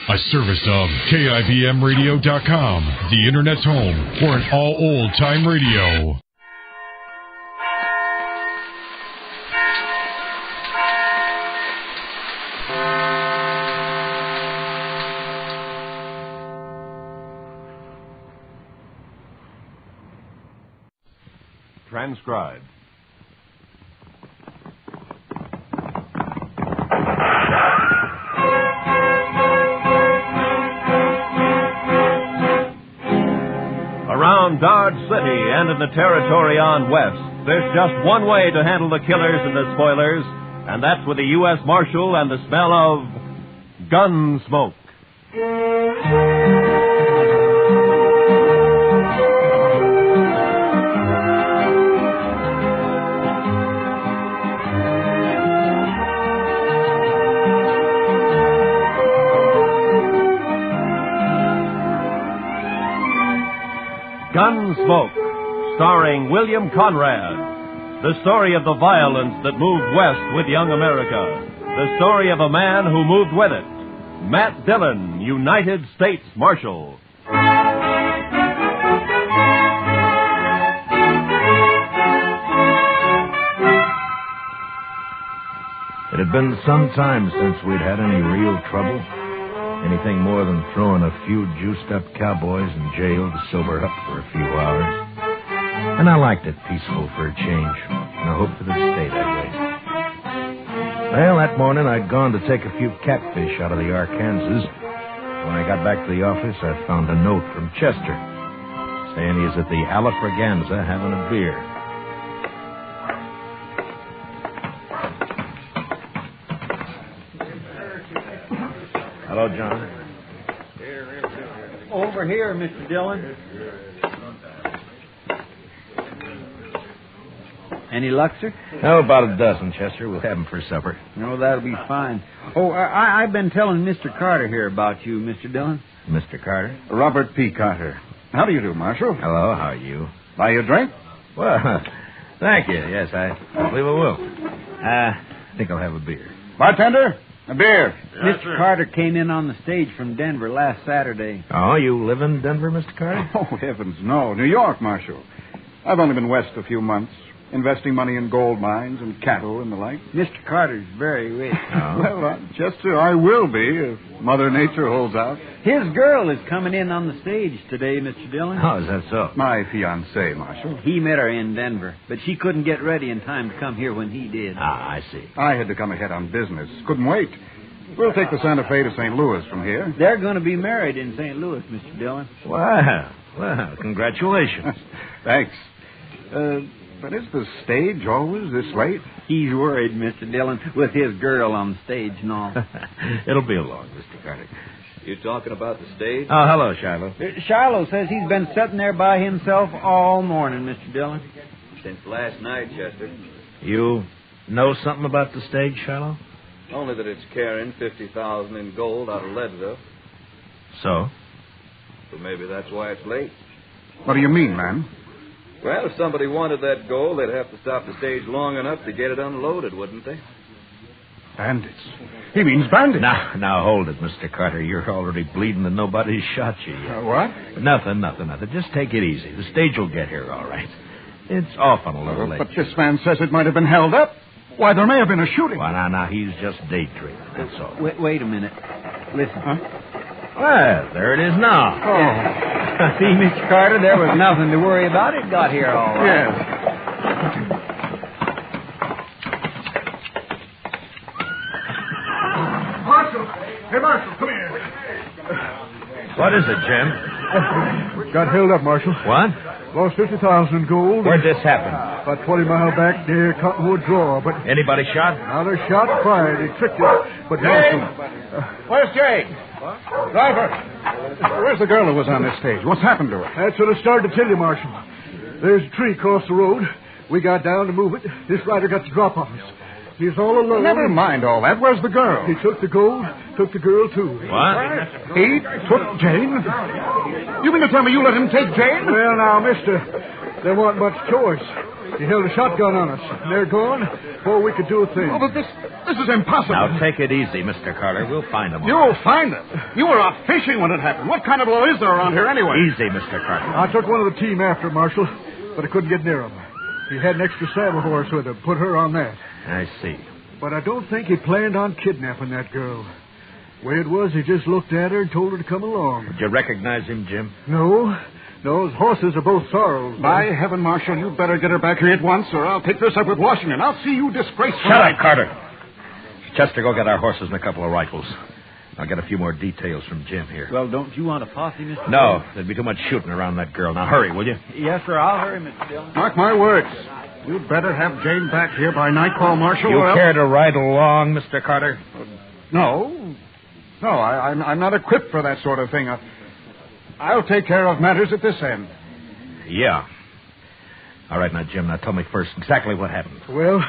A service of KIBMradio.com, the Internet's home for an all old-time radio. Transcribed. Around Dodge City and in the territory on west, there's just one way to handle the killers and the spoilers, and that's with the U.S. Marshal and the smell of Gunsmoke. Gunsmoke, starring William Conrad. The story of the violence that moved west with young America. The story of a man who moved with it. Matt Dillon, United States Marshal. It had been some time since we'd had any real trouble. Anything more than throwing a few juiced-up cowboys in jail to sober up for a few hours. And I liked it peaceful for a change. And I hoped that it'd stay that way. Well, that morning I'd gone to take a few catfish out of the Arkansas. When I got back to the office, I found a note from Chester saying he's at the Alafraganza having a beer. Hello, John. Over here, Mr. Dillon. Any luck, sir? Oh, about a dozen, Chester. We'll have them for supper. No, that'll be fine. Oh, I've been telling Mr. Carter here about you, Mr. Dillon. Mr. Carter? Robert P. Carter. How do you do, Marshal? Hello, how are you? Buy you a drink? Well, thank you. Yes, I believe I will. I think I'll have a beer. Bartender, a beer. Mr. Carter came in on the stage from Denver last Saturday. Oh, you live in Denver, Mr. Carter? Oh, heavens, no. New York, Marshal. I've only been west a few months, investing money in gold mines and cattle and the like. Mr. Carter's very rich. Oh. Well, Chester, I will be if Mother Nature holds out. His girl is coming in on the stage today, Mr. Dillon. Oh, is that so? My fiancée, Marshal. He met her in Denver, but she couldn't get ready in time to come here when he did. Ah, I see. I had to come ahead on business. Couldn't wait. We'll take the Santa Fe to St. Louis from here. They're going to be married in St. Louis, Mr. Dillon. Well, congratulations. Thanks. But is the stage always this late? He's worried, Mr. Dillon, with his girl on the stage and all. It'll be along, Mr. Carter. You talking about the stage? Oh, hello, Shiloh. Shiloh says he's been sitting there by himself all morning, Mr. Dillon. Since last night, Chester. You know something about the stage, Shiloh? Only that it's carrying $50,000 in gold out of Leadville. So? So maybe that's why it's late. What do you mean, man? Well, if somebody wanted that gold, they'd have to stop the stage long enough to get it unloaded, wouldn't they? Bandits. He means bandits. Now, hold it, Mr. Carter. You're already bleeding and nobody's shot you yet. What? Nothing. Just take it easy. The stage will get here all right. It's often a little late. But this man says it might have been held up. Why, there may have been a shooting. Well, now, he's just daydreaming, that's all. Wait a minute. Listen. Huh? Well, there it is now. Oh. See, Mr. Carter, there was nothing to worry about. It got here all right. Yes. Marshal! Hey, Marshal, come here. What is it, Jim? Got held up, Marshal. What? Lost 50,000 in gold. Where'd this happen? About 20 miles back near Cottonwood Draw, but... Anybody shot? Now, they're shot, fired. They tricked you. But Marshal... Where's Jane? Driver! Where's the girl who was on this stage? What's happened to her? That's what I started to tell you, Marshal. There's a tree across the road. We got down to move it. This rider got the drop on us. He's all alone. Never mind all that. Where's the girl? He took the gold, took the girl, too. What? He took Jane? You mean to tell me you let him take Jane? Well, now, mister, there wasn't much choice. He held a shotgun on us. And they're gone before we could do a thing. Oh, but this is impossible. Now, take it easy, Mr. Carter. We'll find them. You'll find them. You were out fishing when it happened. What kind of law is there around here anyway? Easy, Mr. Carter. I took one of the team after Marshal, but I couldn't get near him. He had an extra saddle horse with him. Put her on that. I see. But I don't think he planned on kidnapping that girl. Way it was, he just looked at her and told her to come along. Did you recognize him, Jim? No, his horses are both sorrels. By heaven, Marshal, you better get her back here at once, or I'll take this up with Washington. I'll see you disgraced. Shut up, Carter. Chester, go get our horses and a couple of rifles. I'll get a few more details from Jim here. Well, don't you want a posse, Mr. No, there'd be too much shooting around that girl. Now, hurry, will you? Yes, sir. I'll hurry, Mr. Dillon. Mark my words. You'd better have Jane back here by nightfall, Marshal. You care to ride along, Mr. Carter? No, I'm not equipped for that sort of thing. I'll take care of matters at this end. Yeah. All right, now, Jim, now tell me first exactly what happened. Well,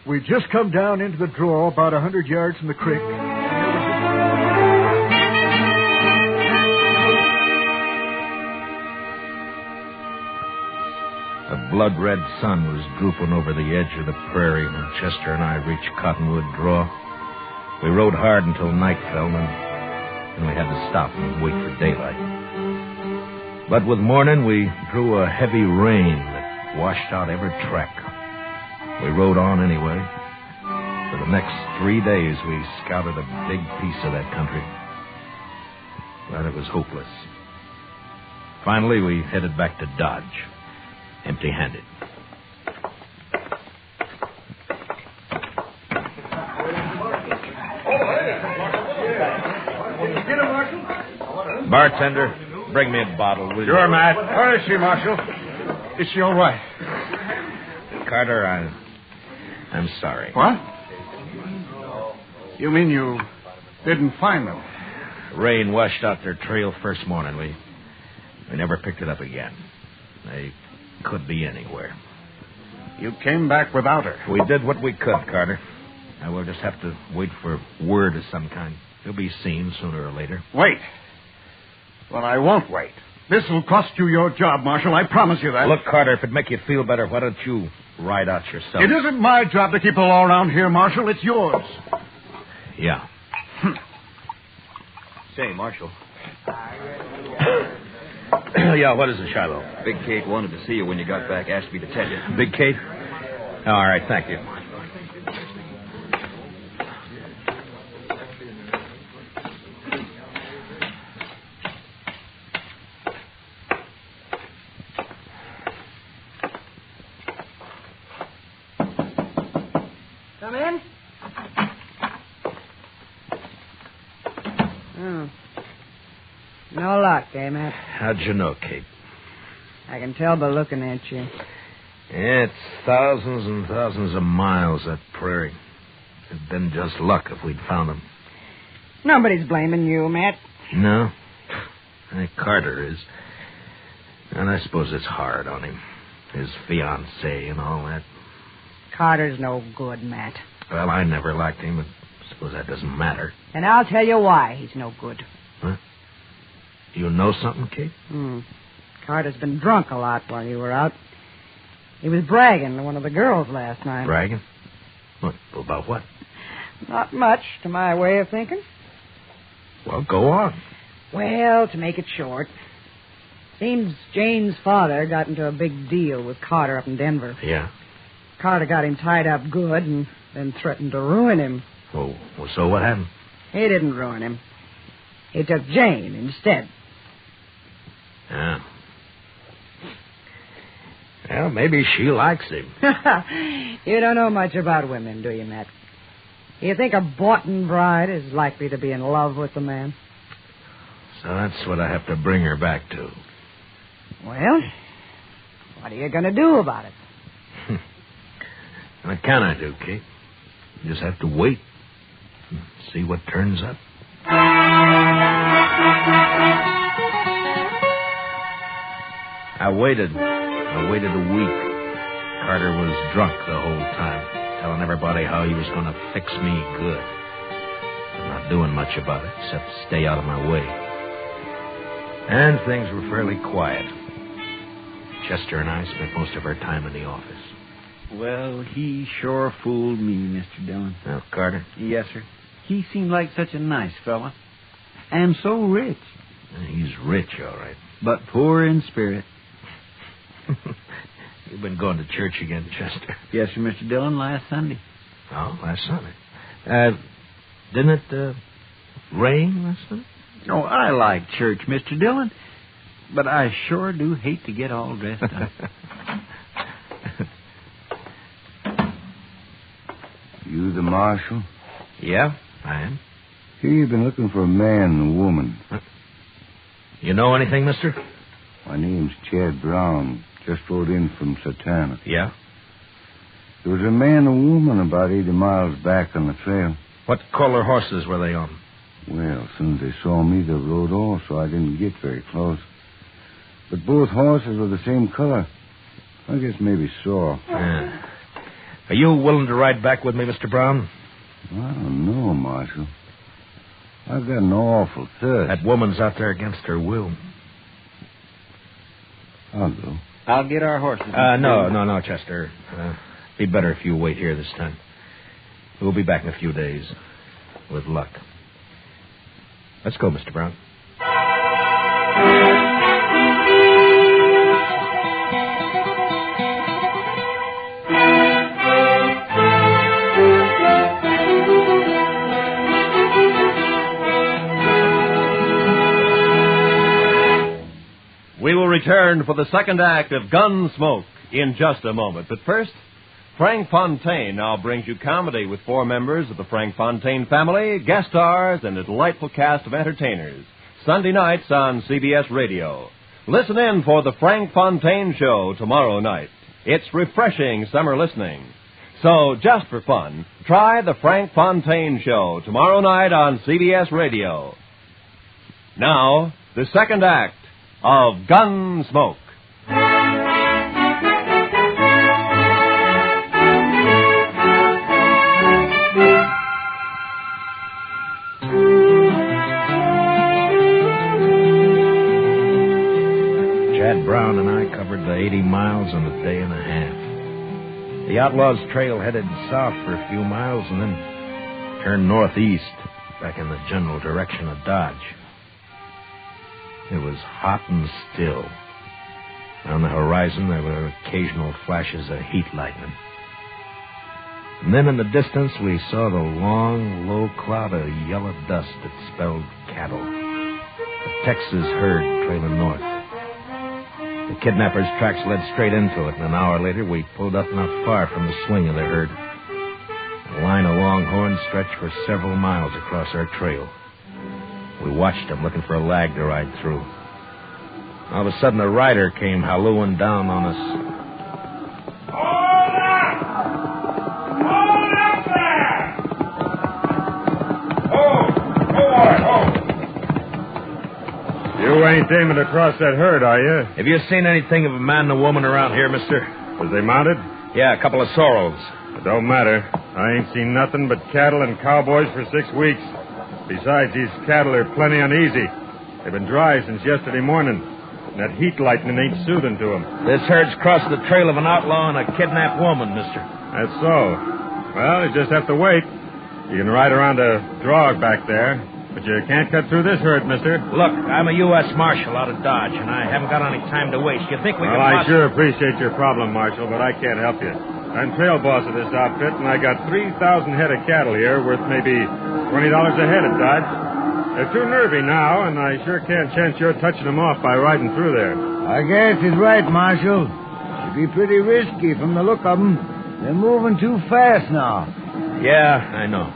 we just come down into the draw about 100 yards from the creek. The blood-red sun was drooping over the edge of the prairie when Chester and I reached Cottonwood Draw. We rode hard until night fell, and then we had to stop and wait for daylight. But with morning, we drew a heavy rain that washed out every track. We rode on anyway. For the next 3 days, we scouted a big piece of that country. But it was hopeless. Finally, we headed back to Dodge, empty-handed. Bartender, bring me a bottle, will you? Sure, Matt. Where is she, Marshal? Is she all right? Carter, I'm sorry. What? You mean you didn't find them? Rain washed out their trail first morning. We never picked it up again. They could be anywhere. You came back without her. We did what we could, Carter. Now we'll just have to wait for word of some kind. He'll be seen sooner or later. Wait. Well, I won't wait. This will cost you your job, Marshal. I promise you that. Look, Carter, if it'd make you feel better, why don't you ride out yourself? It isn't my job to keep the law around here, Marshal. It's yours. Yeah. Say, Marshal. Yeah, what is it, Shiloh? Big Kate wanted to see you when you got back. Asked me to tell you. Big Kate? Oh, all right, thank you. Come in. Oh. No luck, eh, Matt? How'd you know, Kate? I can tell by looking at you. Yeah, it's thousands and thousands of miles, that prairie. It'd been just luck if we'd found them. Nobody's blaming you, Matt. No? I think Carter is. And I suppose it's hard on him. His fiancée and all that. Carter's no good, Matt. Well, I never liked him, but I suppose that doesn't matter. And I'll tell you why he's no good. Huh? You know something, Kate? Carter's been drunk a lot while you were out. He was bragging to one of the girls last night. Bragging? What? About what? Not much, to my way of thinking. Well, go on. Well, to make it short, seems Jane's father got into a big deal with Carter up in Denver. Yeah? Carter got him tied up good and then threatened to ruin him. Well, so what happened? He didn't ruin him. He took Jane instead. Yeah. Well, maybe she likes him. You don't know much about women, do you, Matt? You think a Boughten bride is likely to be in love with the man? So that's what I have to bring her back to. Well, what are you going to do about it? What can I do, Kate? You just have to wait and see what turns up. I waited a week. Carter was drunk the whole time, telling everybody how he was going to fix me good. I'm not doing much about it, except stay out of my way. And things were fairly quiet. Chester and I spent most of our time in the office. Well, he sure fooled me, Mr. Dillon. Now, Carter? Yes, sir. He seemed like such a nice fella. And so rich. He's rich, all right. But poor in spirit. You've been going to church again, Chester. Yes, sir, Mr. Dillon, last Sunday. Oh, last Sunday. Didn't it rain last Sunday? Oh, I like church, Mr. Dillon. But I sure do hate to get all dressed up. You the marshal? Yeah, I am. Here you've been looking for a man and a woman. You know anything, mister? My name's Chad Brown. Just rode in from Satana. Yeah? There was a man and a woman about 80 miles back on the trail. What color horses were they on? Well, as soon as they saw me, they rode off, so I didn't get very close. But both horses were the same color. I guess maybe sore. Yeah. Are you willing to ride back with me, Mr. Brown? I don't know, Marshal. I've got an awful thirst. That woman's out there against her will. I'll go. I'll get our horses. No, Chester. Be better if you wait here this time. We'll be back in a few days. With luck. Let's go, Mr. Brown. We will return for the second act of Gunsmoke in just a moment. But first, Frank Fontaine now brings you comedy with 4 members of the Frank Fontaine family, guest stars, and a delightful cast of entertainers. Sunday nights on CBS Radio. Listen in for the Frank Fontaine Show tomorrow night. It's refreshing summer listening. So, just for fun, try the Frank Fontaine Show tomorrow night on CBS Radio. Now, the second act of Gunsmoke. Chad Brown and I covered the 80 miles in a day and a half. The Outlaw's trail headed south for a few miles and then turned northeast, back in the general direction of Dodge. It was hot and still. On the horizon, there were occasional flashes of heat lightning. And then in the distance, we saw the long, low cloud of yellow dust that spelled cattle. The Texas herd trailing north. The kidnappers' tracks led straight into it, and an hour later, we pulled up not far from the swing of the herd. A line of longhorns stretched for several miles across our trail. We watched them, looking for a lag to ride through. All of a sudden, a rider came hallooing down on us. Hold up! Hold up there! Hold! You ain't aiming to cross that herd, are you? Have you seen anything of a man and a woman around here, mister? Was they mounted? Yeah, a couple of sorrels. It don't matter. I ain't seen nothing but cattle and cowboys for 6 weeks. Besides, these cattle are plenty uneasy. They've been dry since yesterday morning. And that heat lightning ain't soothing to them. This herd's crossed the trail of an outlaw and a kidnapped woman, mister. That's so. Well, you just have to wait. You can ride around a drog back there, but you can't cut through this herd, mister. Look, I'm a U.S. Marshal out of Dodge, and I haven't got any time to waste. You think we can... Well, I sure appreciate your problem, Marshal, but I can't help you. I'm trail boss of this outfit, and I got 3,000 head of cattle here worth maybe $20 a head at Dodge. They're too nervy now, and I sure can't chance you're touching them off by riding through there. I guess he's right, Marshal. It'd be pretty risky from the look of them. They're moving too fast now. Yeah, I know.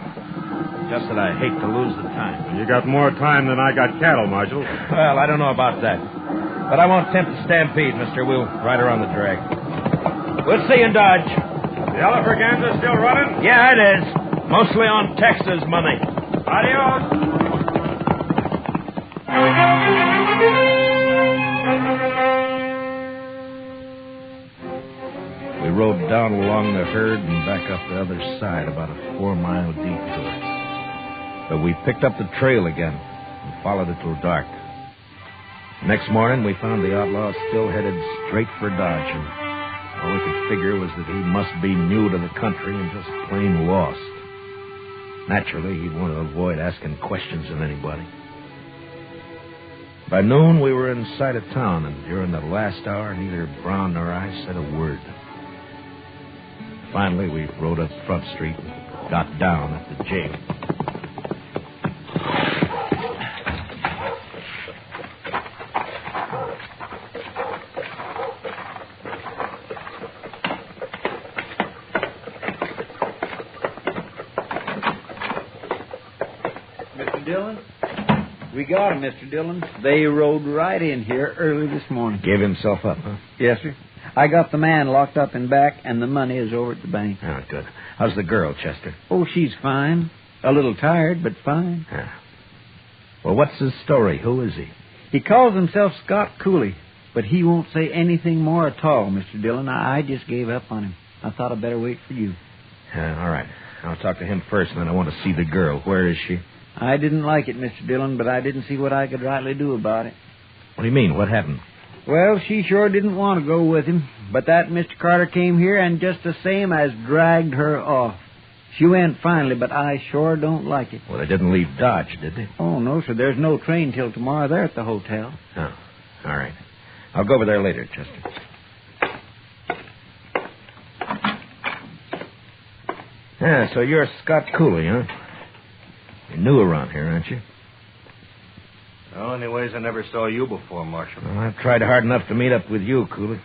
Just that I hate to lose the time. You got more time than I got cattle, Marshal. Well, I don't know about that. But I won't tempt the Stampede, mister. We'll ride around the drag. We'll see you in Dodge. The Elephant still running? Yeah, it is. Mostly on Texas money. Adios. We rode down along the herd and back up the other side, about a 4-mile detour. But we picked up the trail again and followed it till dark. Next morning, we found the outlaw still headed straight for Dodge, and All we could figure was that he must be new to the country and just plain lost. Naturally, he'd want to avoid asking questions of anybody. By noon, we were in sight of town, and during the last hour, neither Brown nor I said a word. Finally, we rode up Front Street and got down at the jail. Mr. Dillon? We got him, Mr. Dillon. They rode right in here early this morning. Gave himself up, huh? Yes, sir. I got the man locked up in back, and the money is over at the bank. Oh, good. How's the girl, Chester? Oh, she's fine. A little tired, but fine. Yeah. Well, what's his story? Who is he? He calls himself Scott Cooley, but he won't say anything more at all, Mr. Dillon. I just gave up on him. I thought I'd better wait for you. All right. I'll talk to him first, and then I want to see the girl. Where is she? I didn't like it, Mr. Dillon, but I didn't see what I could rightly do about it. What do you mean? What happened? Well, she sure didn't want to go with him, but that Mr. Carter came here and just the same as dragged her off. She went finally, but I sure don't like it. Well, they didn't leave Dodge, did they? Oh, no, sir. There's no train till tomorrow. They're at the hotel. Oh, all right. I'll go over there later, Chester. Yeah, so you're Scott Cooley, huh? You're new around here, aren't you? Well, anyways, I never saw you before, Marshal. Well, I've tried hard enough to meet up with you, Cooley.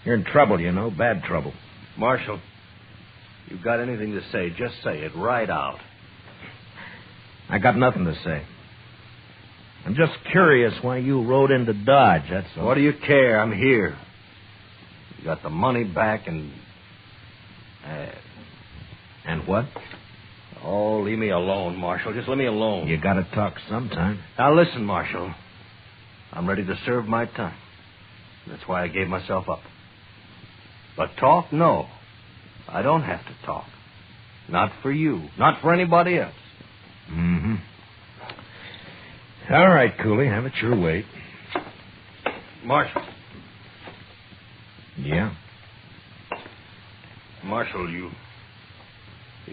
You're in trouble, you know, bad trouble. Marshal, you've got anything to say, just say it right out. I got nothing to say. I'm just curious why you rode into Dodge, that's all. What do you care? I'm here. You got the money back and... And what? Oh, leave me alone, Marshal. Just leave me alone. You gotta talk sometime. Now, listen, Marshal. I'm ready to serve my time. That's why I gave myself up. But talk, no. I don't have to talk. Not for you. Not for anybody else. Mm-hmm. All right, Cooley. Have it your way. Marshal. Yeah? Marshal, you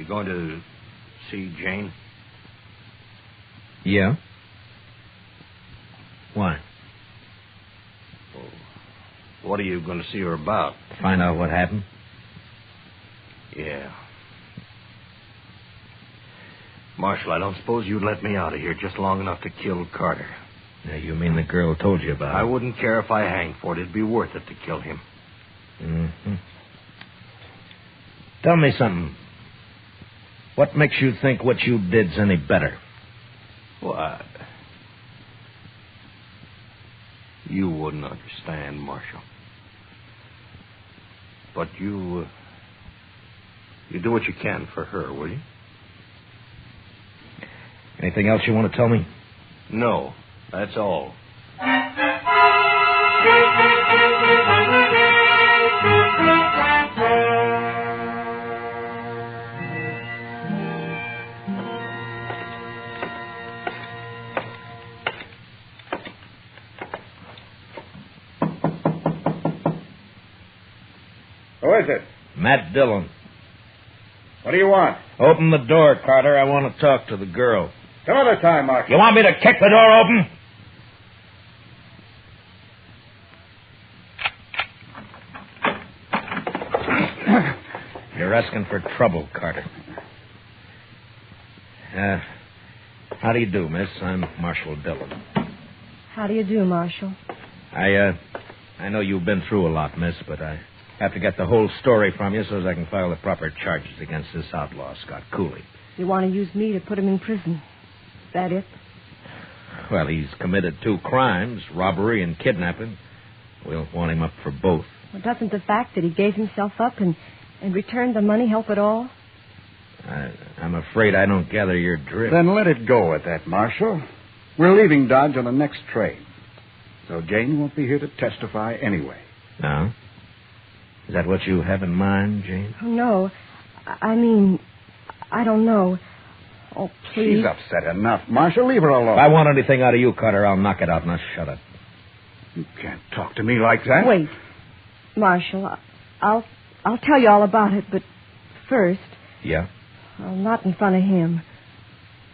going to see Jane? Yeah? Why? Well, what are you going to see her about? Find out what happened? Yeah. Marshal, I don't suppose you'd let me out of here just long enough to kill Carter. Now, you mean the girl told you about it? I wouldn't care if I hang for it. It'd be worth it to kill him. Mm-hmm. Tell me something. What makes you think what you did's any better? What? You wouldn't understand, Marshal. But you do what you can for her, will you? Anything else you want to tell me? No, that's all. Who is it? Matt Dillon. What do you want? Open the door, Carter. I want to talk to the girl. Some other time, Marshal. You want me to kick the door open? You're asking for trouble, Carter. How do you do, miss? I'm Marshal Dillon. How do you do, Marshal? I know you've been through a lot, miss, but I have to get the whole story from you so as I can file the proper charges against this outlaw, Scott Cooley. You want to use me to put him in prison? Is that it? Well, he's committed 2 crimes, robbery and kidnapping. We'll want him up for both. Well, doesn't the fact that he gave himself up and returned the money help at all? I'm afraid I don't gather your drift. Then let it go at that, Marshal. We're leaving Dodge on the next train. So Jane won't be here to testify anyway. No? Is that what you have in mind, Jane? Oh, no. I mean, I don't know. Oh, please. She's upset enough. Marshal, leave her alone. If I want anything out of you, Carter, I'll knock it out. Now, shut up. You can't talk to me like that. Wait. Marshal, I'll tell you all about it, but first... Yeah? Well, not in front of him.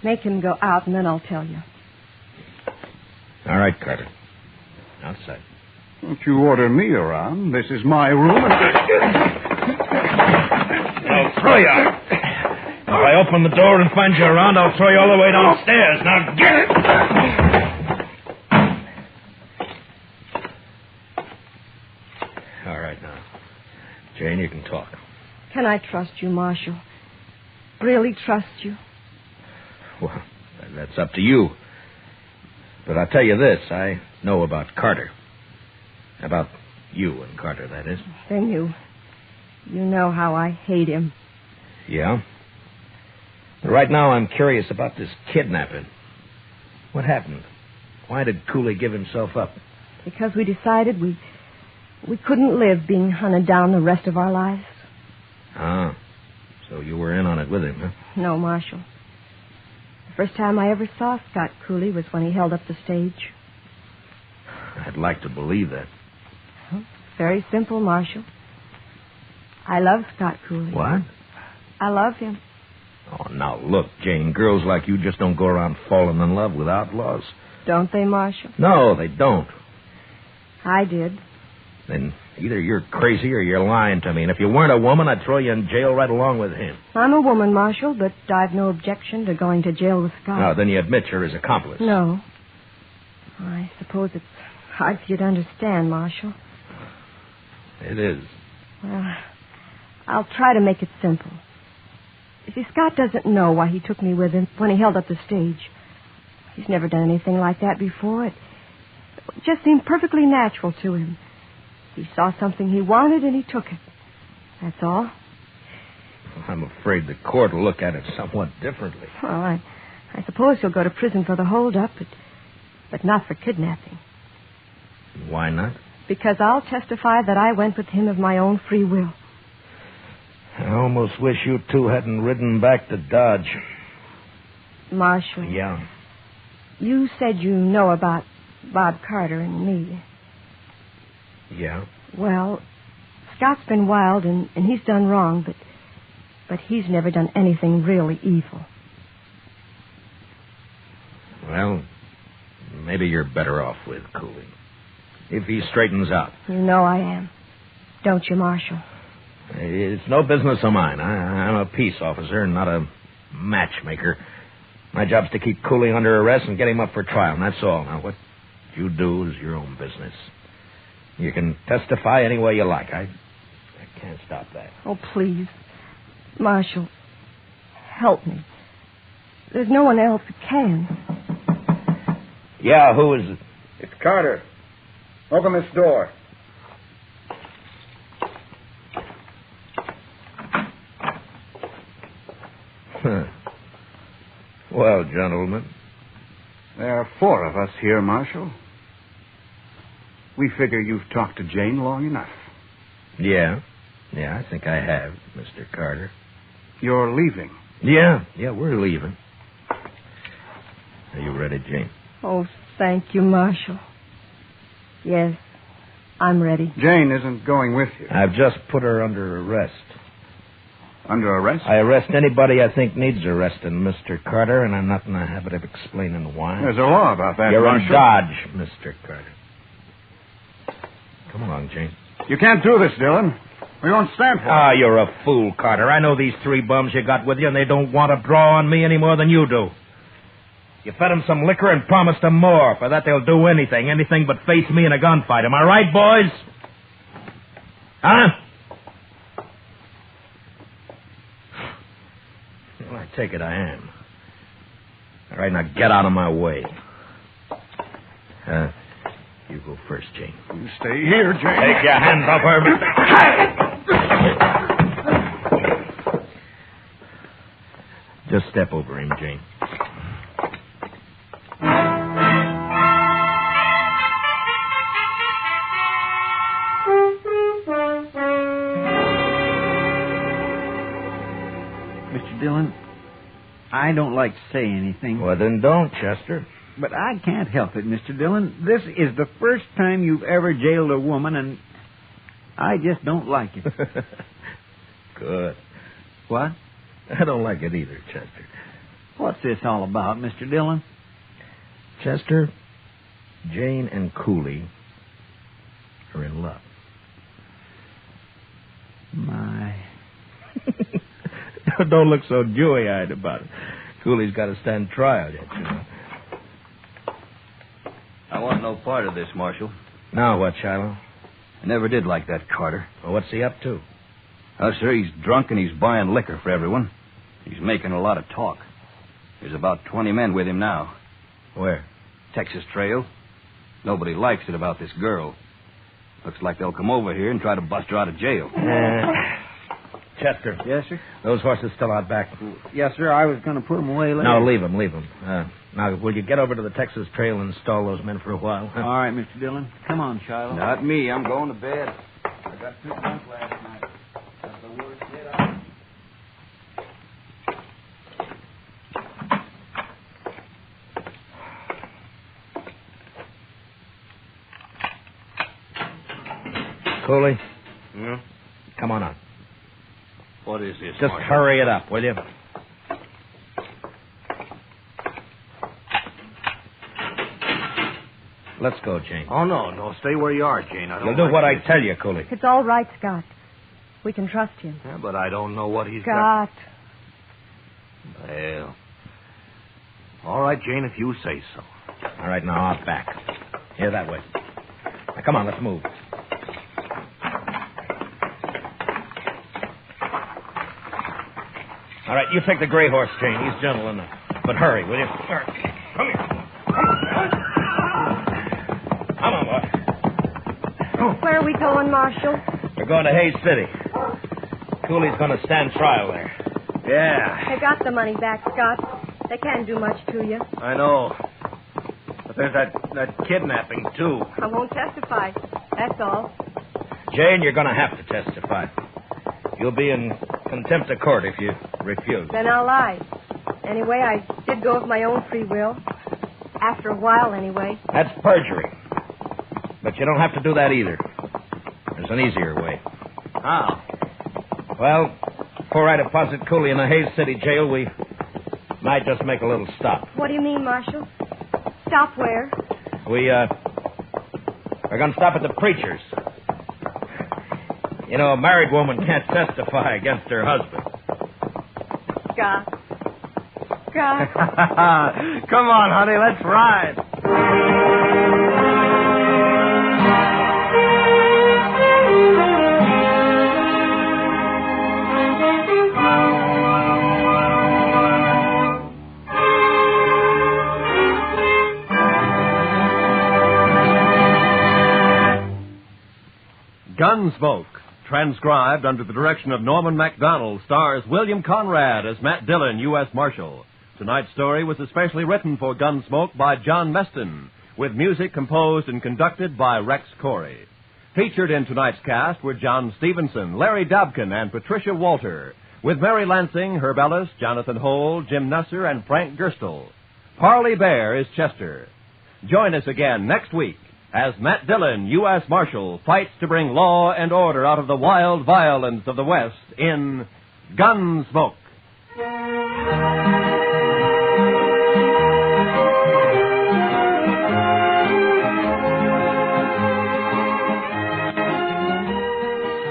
Make him go out, and then I'll tell you. All right, Carter. Outside. Don't you order me around. This is my room. I'll throw you out. If I open the door and find you around, I'll throw you all the way downstairs. Now get it! All right, now. Jane, you can talk. Can I trust you, Marshal? Really trust you? Well, that's up to you. But I'll tell you this. I know about Carter. About you and Carter, that is. Then you know how I hate him. Yeah? Right now, I'm curious about this kidnapping. What happened? Why did Cooley give himself up? Because we decided we couldn't live being hunted down the rest of our lives. Ah, so you were in on it with him, huh? No, Marshal. The first time I ever saw Scott Cooley was when he held up the stage. I'd like to believe that. Well, it's very simple, Marshal. I love Scott Cooley. What? I love him. Oh, now look, Jane, girls like you just don't go around falling in love with outlaws. Don't they, Marshal? No, they don't. I did. Then either you're crazy or you're lying to me. And if you weren't a woman, I'd throw you in jail right along with him. I'm a woman, Marshal, but I've no objection to going to jail with Scott. Oh, then you admit you're his accomplice. No. I suppose it's hard for you to understand, Marshal. It is. Well, I'll try to make it simple. You see, Scott doesn't know why he took me with him when he held up the stage. He's never done anything like that before. It just seemed perfectly natural to him. He saw something he wanted and he took it. That's all. I'm afraid the court will look at it somewhat differently. Well, I suppose he'll go to prison for the holdup, but not for kidnapping. Why not? Because I'll testify that I went with him of my own free will. I almost wish you two hadn't ridden back to Dodge. Marshal. Yeah? You said you know about Bob Carter and me. Yeah? Well, Scott's been wild and he's done wrong, but he's never done anything really evil. Well, maybe you're better off with Cooley. If he straightens out. You know I am. Don't you, Marshal? It's no business of mine. I'm a peace officer, not a matchmaker. My job's to keep Cooley under arrest and get him up for trial, and that's all. Now, what you do is your own business. You can testify any way you like. I can't stop that. Oh, please. Marshal, help me. There's no one else who can. Yeah, who is it? It's Carter. Open this door. Well, gentlemen. There are 4 of us here, Marshal. We figure you've talked to Jane long enough. Yeah, I think I have, Mr. Carter. You're leaving. Yeah, we're leaving. Are you ready, Jane? Oh, thank you, Marshal. Yes, I'm ready. Jane isn't going with you. I've just put her under arrest. Under arrest? I arrest anybody I think needs arresting, Mr. Carter, and I'm not in the habit of explaining why. There's a law about that, You're Marshal. in Dodge, Mr. Carter. Come along, Jane. You can't do this, Dillon. We won't stand for it. Ah, you're a fool, Carter. I know these 3 bums you got with you, and they don't want to draw on me any more than you do. You fed them some liquor and promised them more. For that, they'll do anything but face me in a gunfight. Am I right, boys? Huh? Well, I take it I am. All right, now get out of my way. You go first, Jane. You stay here, Jane. Take your hands off her. Just step over him, Jane. Mr. Dillon, I don't like to say anything. Well, then don't, Chester. But I can't help it, Mr. Dillon. This is the first time you've ever jailed a woman, and I just don't like it. Good. What? I don't like it either, Chester. What's this all about, Mr. Dillon? Chester, Jane and Cooley are in love. My. Don't look so dewy-eyed about it. Cooley's got to stand trial yet, you know. I want no part of this, Marshal. Now what, Shiloh? I never did like that Carter. Well, what's he up to? Oh, sir, he's drunk and he's buying liquor for everyone. He's making a lot of talk. There's about 20 men with him now. Where? Texas Trail. Nobody likes it about this girl. Looks like they'll come over here and try to bust her out of jail. Chester. Yes, sir? Those horses still out back? Yes, sir. I was going to put them away later. No, leave them. Now, will you get over to the Texas Trail and stall those men for a while? Huh? All right, Mr. Dillon. Come on, Shiloh. Not me. I'm going to bed. I got too drunk last night. That's the worst hit I... Cooley? Hmm? Come on out. What is this, Just Marshal? hurry it up, will you? Let's go, Jane. Oh, no. Stay where you are, Jane. I don't You'll do like what I this. tell you, Cooley. It's all right, Scott. We can trust him. Yeah, but I don't know what he's got. Scott. Well, all right, Jane, if you say so. All right, now, out back. Here, that way. Now, come on, let's move. All right, you take the gray horse, Jane. He's gentle enough. But hurry, will you? Sure. Come here. Come on, boy. Where are we going, Marshal? We're going to Hays City. Cooley's going to stand trial there. Yeah, They got the money back, Scott. They can't do much to you. I know. But there's that kidnapping, too. I won't testify. That's all. Jane, you're going to have to testify. You'll be in contempt of court if you refuse. Then I'll lie. Anyway, I did go of my own free will. After a while, anyway. That's perjury. But you don't have to do that either. There's an easier way. How? Well, before I deposit Cooley in the Hays City jail, we might just make a little stop. What do you mean, Marshal? Stop where? We're going to stop at the preacher's. You know, a married woman can't testify against her husband. Scott. Scott. Come on, honey, let's ride. Gunsmoke, transcribed under the direction of Norman MacDonald, stars William Conrad as Matt Dillon, U.S. Marshal. Tonight's story was especially written for Gunsmoke by John Meston, with music composed and conducted by Rex Corey. Featured in tonight's cast were John Stevenson, Larry Dobkin, and Patricia Walter, with Mary Lansing, Herb Ellis, Jonathan Hole, Jim Nusser, and Frank Gerstle. Parley Bear is Chester. Join us again next week as Matt Dillon, U.S. Marshal, fights to bring law and order out of the wild violence of the West in Gunsmoke.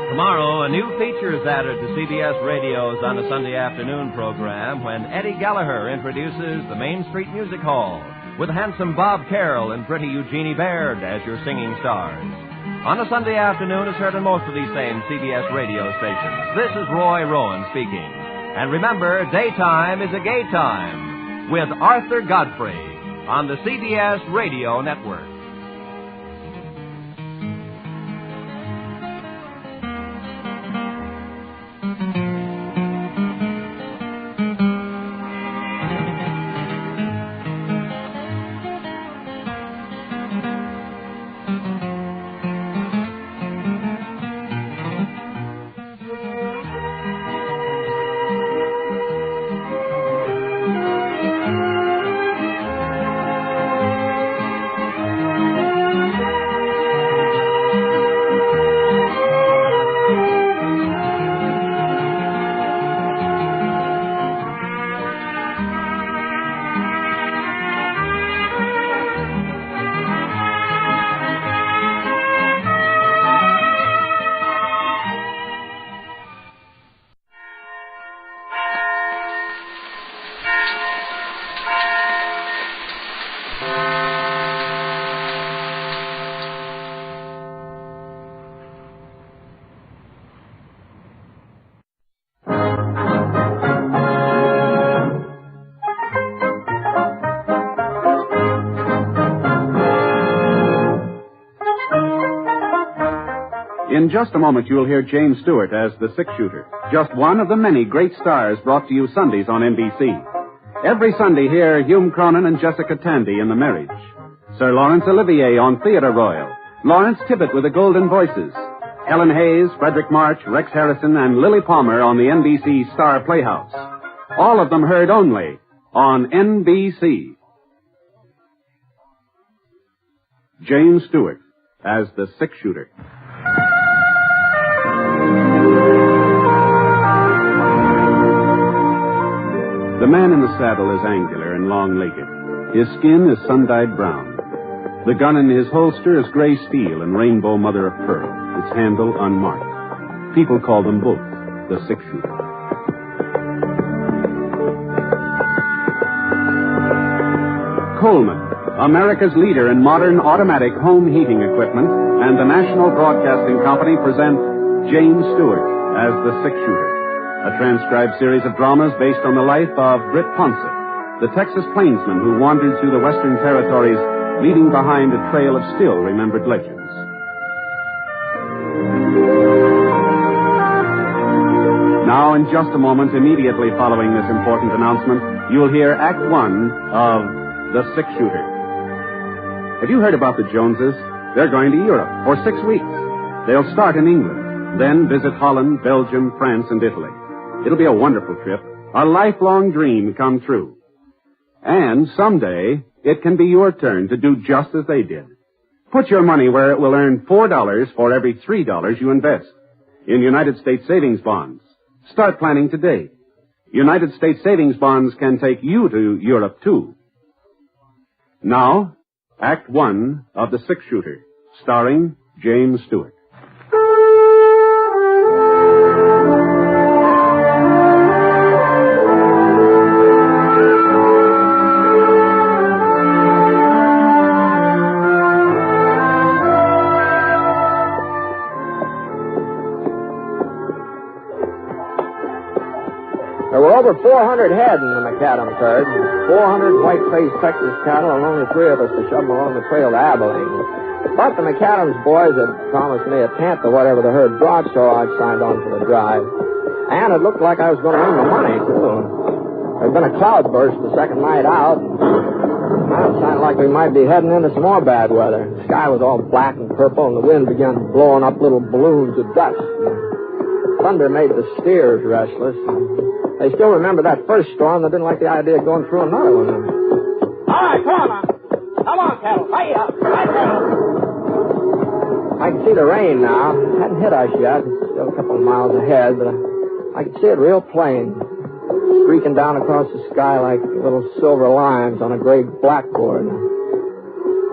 Tomorrow, a new feature is added to CBS Radio's On a Sunday Afternoon program when Eddie Gallagher introduces the Main Street Music Hall with handsome Bob Carroll and pretty Eugenie Baird as your singing stars. On a Sunday Afternoon is heard on most of these same CBS radio stations. This is Roy Rowan speaking. And remember, daytime is a gay time with Arthur Godfrey on the CBS Radio Network. In just a moment, you'll hear James Stewart as the six-shooter, just one of the many great stars brought to you Sundays on NBC. Every Sunday, hear Hume Cronin and Jessica Tandy in The Marriage. Sir Laurence Olivier on Theatre Royal. Lawrence Tibbett with the Golden Voices. Helen Hayes, Frederick March, Rex Harrison, and Lily Palmer on the NBC Star Playhouse. All of them heard only on NBC. James Stewart as the six-shooter. The man in the saddle is angular and long-legged. His skin is sun-dyed brown. The gun in his holster is gray steel and rainbow mother of pearl, its handle unmarked. People call them both the six-shooter. Coleman, America's leader in modern automatic home heating equipment, and the National Broadcasting Company present James Stewart as the six-shooter, a transcribed series of dramas based on the life of Britt Ponset, the Texas plainsman who wandered through the Western Territories, leaving behind a trail of still-remembered legends. Now, in just a moment, immediately following this important announcement, you'll hear Act One of The Six-Shooter. Have you heard about the Joneses? They're going to Europe for 6 weeks. They'll start in England, then visit Holland, Belgium, France, and Italy. It'll be a wonderful trip, a lifelong dream come true. And someday, it can be your turn to do just as they did. Put your money where it will earn $4 for every $3 you invest in United States savings bonds. Start planning today. United States savings bonds can take you to Europe, too. Now, Act One of The Six-Shooter, starring James Stewart. There were over 400 head in the McAdams herd, 400 white-faced Texas cattle, and only 3 of us to shove them along the trail to Abilene. But the McAdams boys had promised me a tenth of whatever the herd brought, so I signed on for the drive. And it looked like I was going to win the money, too. There'd been a cloudburst the second night out. Well, it sounded like we might be heading into some more bad weather. The sky was all black and purple, and the wind began blowing up little balloons of dust. Thunder made the steers restless. They still remember that first storm. They didn't like the idea of going through another one. All right, come on now. Come on, cattle. Hey up. I can see the rain now. Hadn't hit us yet. It's still a couple of miles ahead, but I can see it real plain. Streaking down across the sky like little silver lines on a gray blackboard.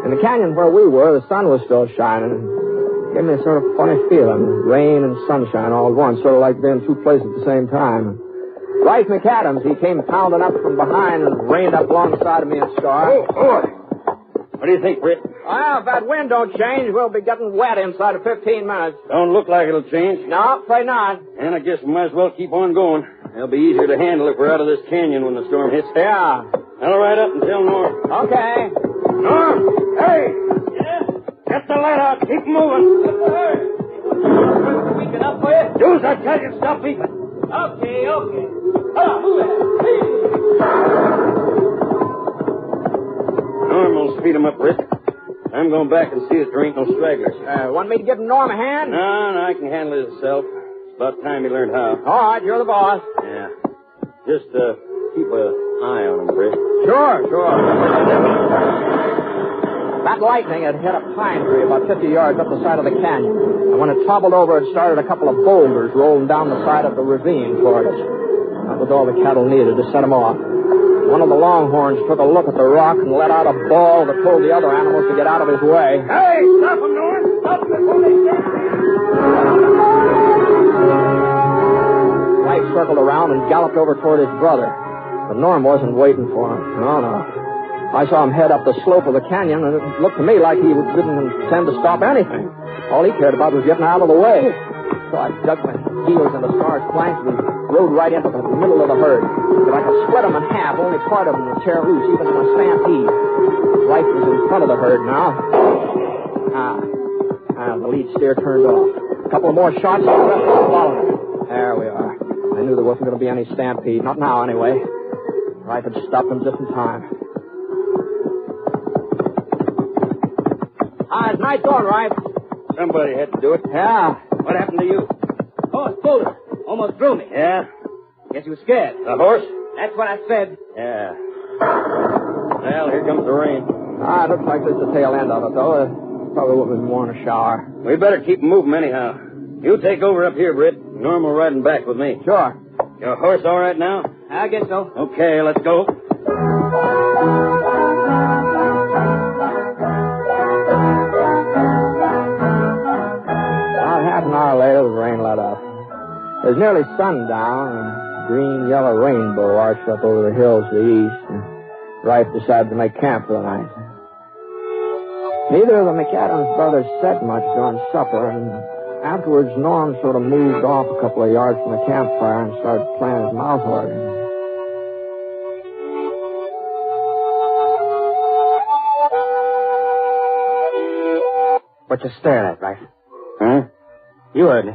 In the canyon where we were, the sun was still shining. It gave me a sort of funny feeling. Rain and sunshine all at once, sort of like being two places at the same time. Bryce McAdams, he came pounding up from behind and reined up alongside of me and Star. Oh, boy. What do you think, Britt? Well, if that wind don't change, we'll be getting wet inside of 15 minutes. Don't look like it'll change. No, afraid not. And I guess we might as well keep on going. It'll be easier to handle if we're out of this canyon when the storm hits. Yeah. I'll ride up and tell Norm. Okay. Norm! Hey! Yeah? Get the light out. Keep moving. Weak enough for you? Do as I tell you. Stop beeping. Okay. Move it. Norm will speed him up, Britt. I'm going back and see that there ain't no stragglers. Want me to give Norm a hand? No, I can handle it myself. It's about time he learned how. All right, you're the boss. Yeah. Just keep an eye on him, Britt. Sure. That lightning had hit a pine tree about 50 yards up the side of the canyon. And when it toppled over, it started a couple of boulders rolling down the side of the ravine toward us. That was all the cattle needed to set them off. One of the longhorns took a look at the rock and let out a bawl that told the other animals to get out of his way. Hey, stop him, Norm! Stop him before they get White circled around and galloped over toward his brother. But Norm wasn't waiting for him. No. I saw him head up the slope of the canyon, and it looked to me like he didn't intend to stop anything. All he cared about was getting out of the way. So I dug my heels into Star's flanks and rode right into the middle of the herd. If I could split them in half, only part of them would tear loose, even in a stampede. Life was in front of the herd now. The lead steer turned off. couple of more shots, and the rest will follow. There we are. I knew there wasn't going to be any stampede. Not now, anyway. Rife had stopped them just in time. It's night going, Rife. Somebody had to do it. Yeah. What happened to you? Horse bolted. Almost threw me. Yeah? Guess you were scared. The horse? That's what I said. Yeah. Well, here comes the rain. It looks like this is the tail end of it, though. Probably wouldn't have worn a shower. We better keep moving anyhow. You take over up here, Britt. Norm will riding back with me. Sure. Your horse all right now? I guess so. Okay, let's go. About half an hour later, the rain let up. It was nearly sundown, and a green-yellow rainbow arched up over the hills to the east, and Rife decided to make camp for the night. Neither of the McAdams brothers said much during supper, and afterwards Norm sort of moved off a couple of yards from the campfire and started playing his mouth organ. What you staring at, Rife? Huh? You heard me.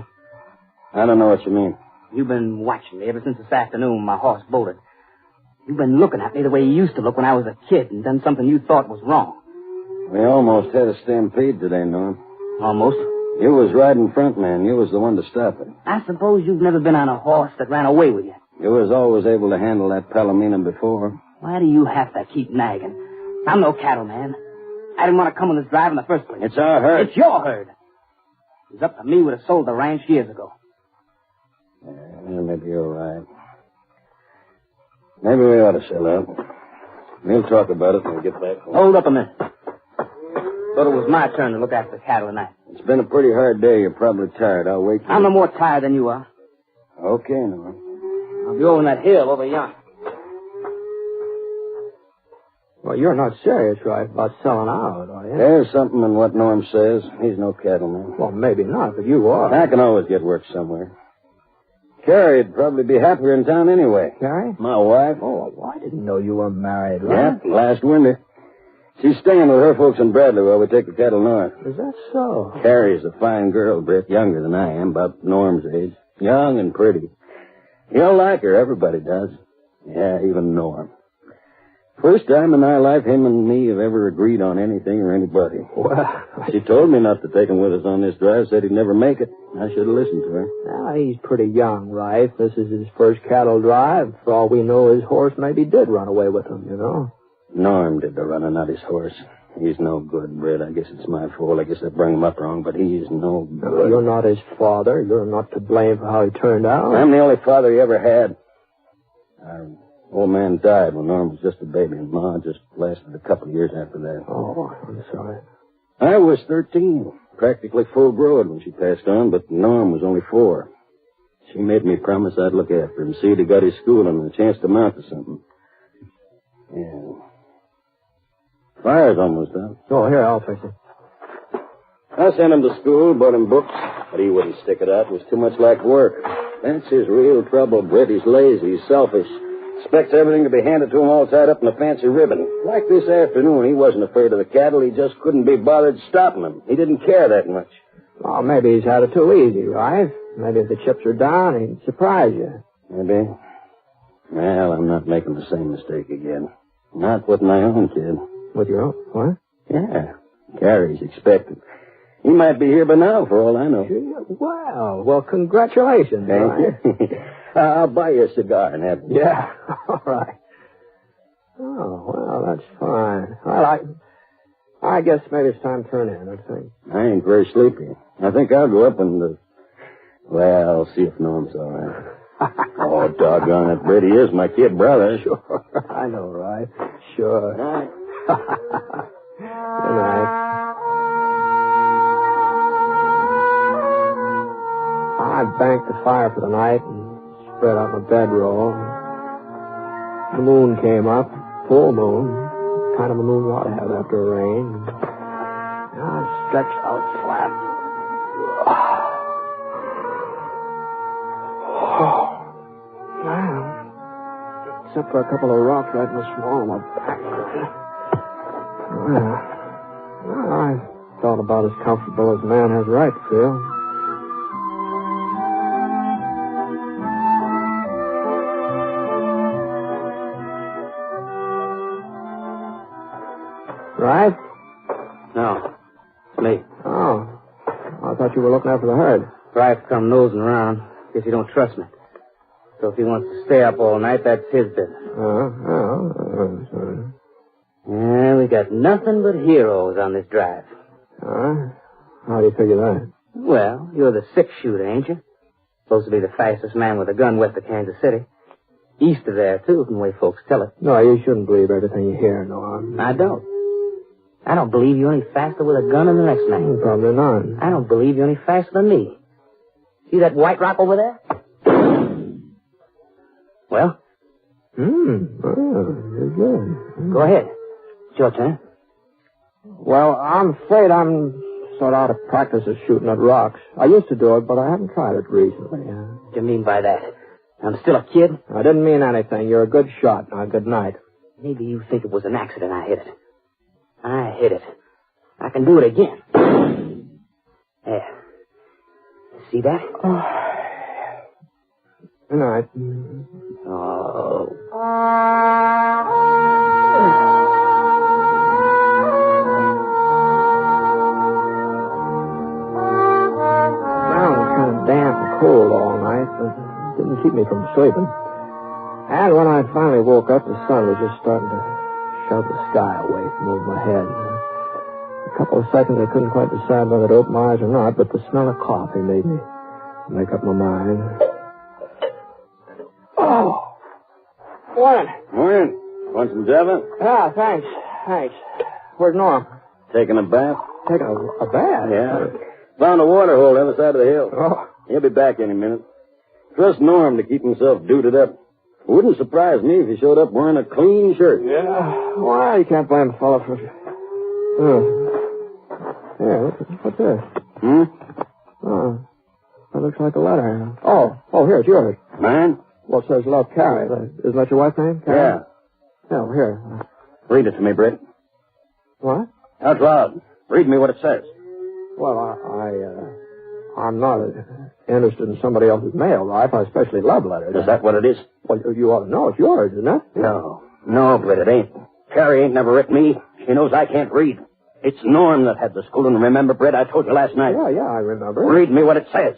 I don't know what you mean. You've been watching me ever since this afternoon when my horse bolted. You've been looking at me the way you used to look when I was a kid and done something you thought was wrong. We almost had a stampede today, Norm. Almost? You was riding front, man. You was the one to stop it. I suppose you've never been on a horse that ran away with you. You was always able to handle that Palomino before. Why do you have to keep nagging? I'm no cattleman. I didn't want to come on this drive in the first place. It's our herd. It's your herd. It was up to me would have sold the ranch years ago. Yeah, maybe you're right. Maybe we ought to sell out. We'll talk about it when we get back home. Hold up a minute. Thought it was my turn to look after the cattle tonight. It's been a pretty hard day. You're probably tired. I'll wait till... I'm no more tired than you are. Okay, Norm. I'll be over on that hill over yonder. Well, you're not serious, right, about selling out, are you? There's something in what Norm says. He's no cattleman. Well, maybe not, but you are. I can always get work somewhere. Carrie'd probably be happier in town anyway. Carrie? My wife. Oh, well, I didn't know you were married, right? Yeah, last winter. She's staying with her folks in Bradley while we take the cattle north. Is that so? Carrie's a fine girl, Britt, younger than I am, about Norm's age. Young and pretty. You'll like her, everybody does. Yeah, even Norm. First time in our life him and me have ever agreed on anything or anybody. Well, she told me not to take him with us on this drive, said he'd never make it. I should have listened to her. Now, he's pretty young, right? This is his first cattle drive. For all we know, his horse maybe did run away with him, you know. Norm did the running, not his horse. He's no good, Britt. I guess it's my fault. I guess I brought him up wrong, but he's no good. No, you're not his father. You're not to blame for how he turned out. I'm the only father he ever had. Our old man died when Norm was just a baby, and Ma just lasted a couple of years after that. Oh, I'm sorry. I was 13, practically full-grown when she passed on, but Norm was only 4. She made me promise I'd look after him, see that he got his schooling and a chance to mount to something. Yeah. Fire's almost up. Oh, here, I'll fix it. I sent him to school, bought him books, but he wouldn't stick it out. It was too much like work. That's his real trouble, Britt. He's lazy, he's selfish. Expects everything to be handed to him all tied up in a fancy ribbon. Like this afternoon, he wasn't afraid of the cattle. He just couldn't be bothered stopping them. He didn't care that much. Well, maybe he's had it too easy, right? Maybe if the chips are down, he'd surprise you. Maybe. Well, I'm not making the same mistake again. Not with my own kid. With your own? What? Yeah. Carrie's expected. He might be here by now, for all I know. Well, congratulations. Thank you. I'll buy you a cigar and have... Yeah, all right. Oh, well, that's fine. Well, I guess maybe it's time to turn in, I think. I ain't very sleepy. I think I'll go up and... Well, I'll see if Norm's all right. Oh, doggone it, Britt, he is my kid brother. Sure, I know, right? Sure. All right. Good night. I banked the fire for the night and spread out my bedroll. The moon came up, full moon, kind of a moon you ought to have after a rain. I stretched out flat. Wow. Except for a couple of rocks right in the small of my back. Well, I felt about as comfortable as a man has a right to feel. Right? No. It's me. Oh. I thought you were looking after the herd. Rife come nosing around. Guess he don't trust me. So if he wants to stay up all night, that's his business. Yeah, we got nothing but heroes on this drive. How do you figure that? Well, you're the six-shooter, ain't you? Supposed to be the fastest man with a gun west of Kansas City. East of there, too, from the way folks tell it. No, you shouldn't believe everything you hear, Norm. I don't. I don't believe you're any faster with a gun than the next man. Probably not. I don't believe you're any faster than me. See that white rock over there? Well? You're good. Go ahead. It's your turn. Well, I'm afraid I'm sort of out of practice at shooting at rocks. I used to do it, but I haven't tried it recently. What do you mean by that? I'm still a kid? I didn't mean anything. You're a good shot. Now, good night. Maybe you think it was an accident I hit it. I hit it. I can do it again. There. See that? Good night. Oh. Now it's kind of damp and cold all night, but it didn't keep me from sleeping. And when I finally woke up, the sun was just starting to shove the sky away from over my head. A couple of seconds I couldn't quite decide whether to open my eyes or not, but the smell of coffee made me make up my mind. Oh! Morning. Morning. Want some Java? Yeah, thanks. Where's Norm? Taking a bath? Taking a bath? Yeah. Found a water hole on the other side of the hill. Oh. He'll be back any minute. Trust Norm to keep himself duded up. It wouldn't surprise me if he showed up wearing a clean shirt. Yeah. Well, you can't blame the fellow for... Yeah, what's this? Oh, that looks like a letter. Oh, here, it's yours. Mine? Well, it says Love, Carrie. Isn't that your wife's name? Carrie? Yeah. Yeah, well, here. Read it to me, Britt. What? Out loud. Read me what it says. Well, I'm not interested in somebody else's mail, Life. I especially love letters. Is that what it is? Well, you ought to know. It's yours, isn't it? No, Britt, it ain't. Carrie ain't never written me. She knows I can't read. It's Norm that had the schooling. Remember, Britt, I told you last night. Yeah, I remember. Read me what it says.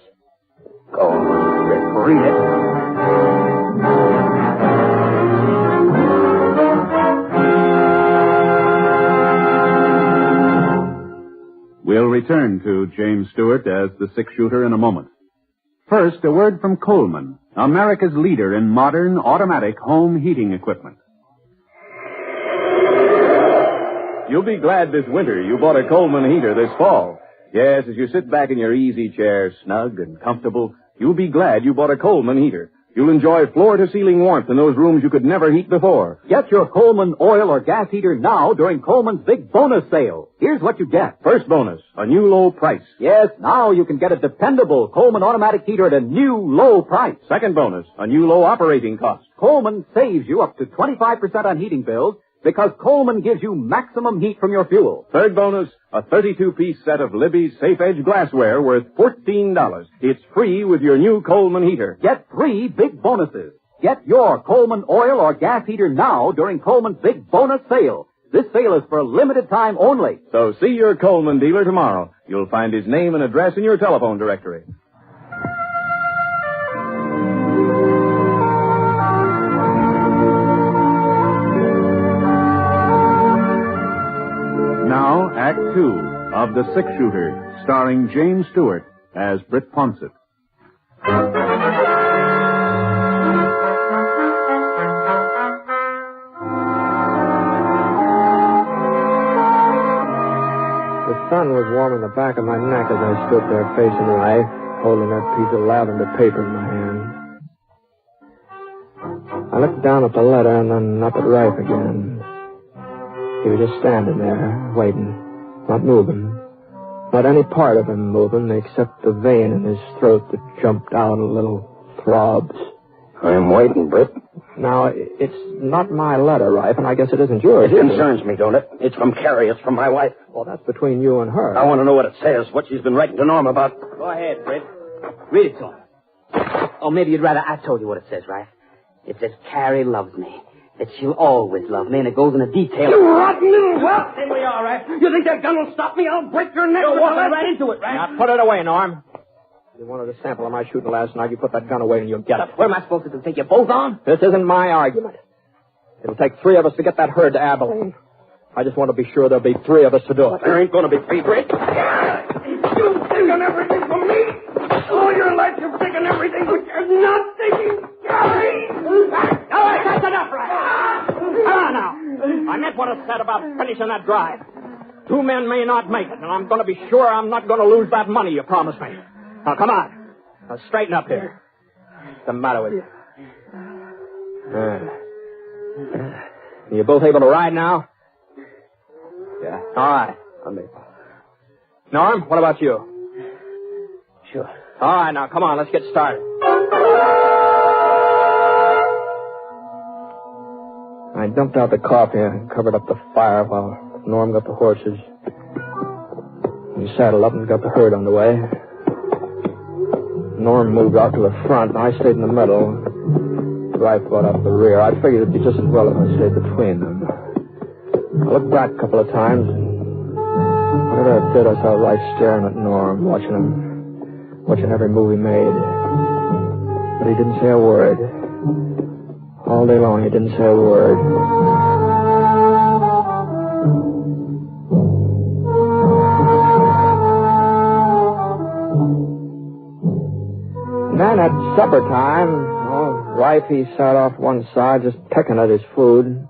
Go on, Britt, read it. We'll return to James Stewart as the six-shooter in a moment. First, a word from Coleman, America's leader in modern automatic home heating equipment. You'll be glad this winter you bought a Coleman heater this fall. Yes, as you sit back in your easy chair, snug and comfortable, you'll be glad you bought a Coleman heater. You'll enjoy floor-to-ceiling warmth in those rooms you could never heat before. Get your Coleman oil or gas heater now during Coleman's big bonus sale. Here's what you get. First bonus, a new low price. Yes, now you can get a dependable Coleman automatic heater at a new low price. Second bonus, a new low operating cost. Coleman saves you up to 25% on heating bills because Coleman gives you maximum heat from your fuel. Third bonus, a 32-piece set of Libby's Safe Edge glassware worth $14. It's free with your new Coleman heater. Get 3 big bonuses. Get your Coleman oil or gas heater now during Coleman's big bonus sale. This sale is for a limited time only. So see your Coleman dealer tomorrow. You'll find his name and address in your telephone directory. Now, Act 2 of The Six-Shooter, starring James Stewart as Britt Ponsett. The sun was warming the back of my neck as I stood there facing Rife, holding that piece of lavender paper in my hand. I looked down at the letter and then up at Rife again. He was just standing there, waiting, not moving. Not any part of him moving except the vein in his throat that jumped out in little throbs. I'm waiting, Britt. Now, it's not my letter, Rife, and I guess it isn't yours. It concerns me, don't it? It's from Carrie. It's from my wife. Well, that's between you and her. I want to know what it says, what she's been writing to Norm about. Go ahead, Britt. Read it to him. Oh, maybe you'd rather I told you what it says, right? It says, Carrie loves me, that she'll always love me, and it goes into detail. You rotten little whelp! Then we all right. You think that gun will stop me? I'll break your neck. You're walking right into it, right? Now, put it away, Norm. You wanted a sample of my shooting last night. You put that gun away and you'll get it. What am I supposed to do, take you both on? This isn't my argument. It'll take 3 of us to get that herd to Abilene. I just want to be sure there'll be 3 of us to do it. There ain't going to be 3, Britt. You've taken everything from me. All your life you've taken everything, but you're not taking Gary. All right, that's enough, right? Come on now. I meant what I said about finishing that drive. 2 men may not make it, and I'm going to be sure I'm not going to lose that money you promised me. Now, come on. Now, straighten up here. What's the matter with you? You both able to ride now? Yeah. All right. I'm able. Norm, what about you? Sure. All right, now, come on. Let's get started. I dumped out the coffee and covered up the fire while Norm got the horses. He saddled up and got the herd underway. Norm moved out to the front, and I stayed in the middle. Rife brought up the rear. I figured it'd be just as well if I stayed between them. I looked back a couple of times, and whatever I did, I saw Rife staring at Norm, watching every move he made. But he didn't say a word. All day long, he didn't say a word. Then at supper time, Rife, he sat off one side, just pecking at his food.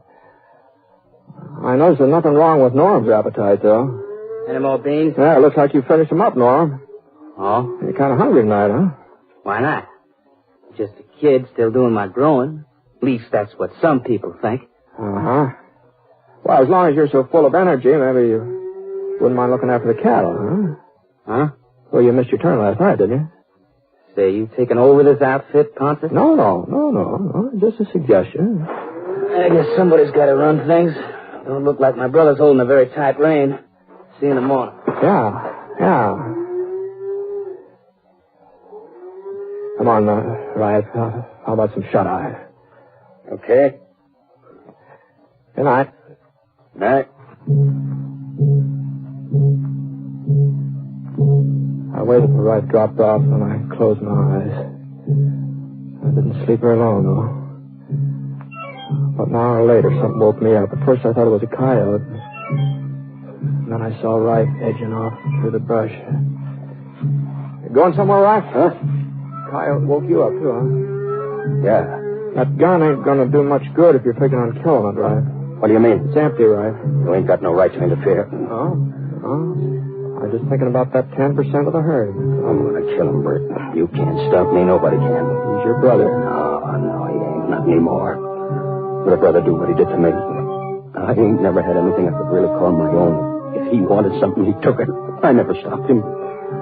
I noticed there's nothing wrong with Norm's appetite, though. Any more beans? Yeah, it looks like you finished them up, Norm. Oh? You're kind of hungry tonight, huh? Why not? Just a kid still doing my growing. At least that's what some people think. Uh-huh. Well, as long as you're so full of energy, maybe you wouldn't mind looking after the cattle, huh? Huh? Well, you missed your turn last night, didn't you? Say, you taking over this outfit, Ponce? No. Just a suggestion. I guess somebody's got to run things. Don't look like my brother's holding a very tight rein. See you in the morning. Yeah. Come on, Rife. How about some shut-eye? Okay. Good night. Night. I waited till Rife dropped off, and I closed my eyes. I didn't sleep very long, though. About an hour later, something woke me up. At first, I thought it was a coyote. And then I saw Rife edging off through the brush. You going somewhere, Rife? Huh? Coyote woke you up, too, huh? Yeah. That gun ain't gonna do much good if you're figuring on killing it, Rife. What do you mean? It's empty, Rife. You ain't got no right to interfere. Oh? I was just thinking about that 10% of the herd. I'm gonna kill him, Britt. You can't stop me. Nobody can. He's your brother. No, he ain't. Not anymore. Would a brother do what he did to me? I ain't never had anything I could really call my own. If he wanted something, he took it. I never stopped him.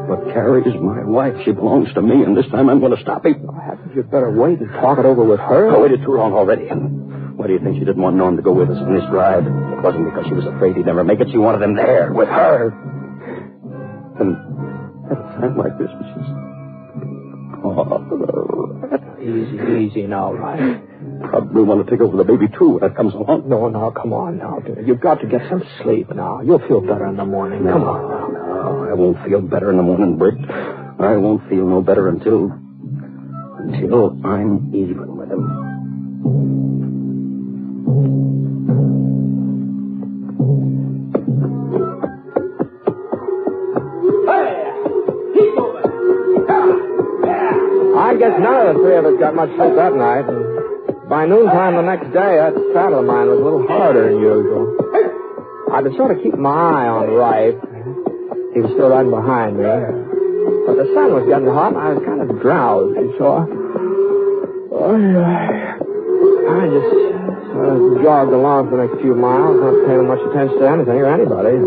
But Carrie is my wife. She belongs to me, and this time I'm going to stop him. Hadn't you better wait and talk it over with her? I waited too long already. Why do you think she didn't want Norm to go with us on this drive? It wasn't because she was afraid he'd never make it. She wanted him there, with her. And at a time like this, she's... Easy now, Rife. Probably want to take over the baby, too, when it comes along. No, come on now. You've got to get some sleep now. You'll feel better in the morning. Come on. No, I won't feel better in the morning, Britt. I won't feel no better until I'm even with him. I guess none of the 3 of us got much sleep that night. And by noontime the next day, that saddle of mine was a little harder than usual. I'd been sort of keeping my eye on Rife. He was still riding behind me. But the sun was getting hot, and I was kind of drowsy, so I just sort of jogged along for the next few miles, not paying much attention to anything or anybody.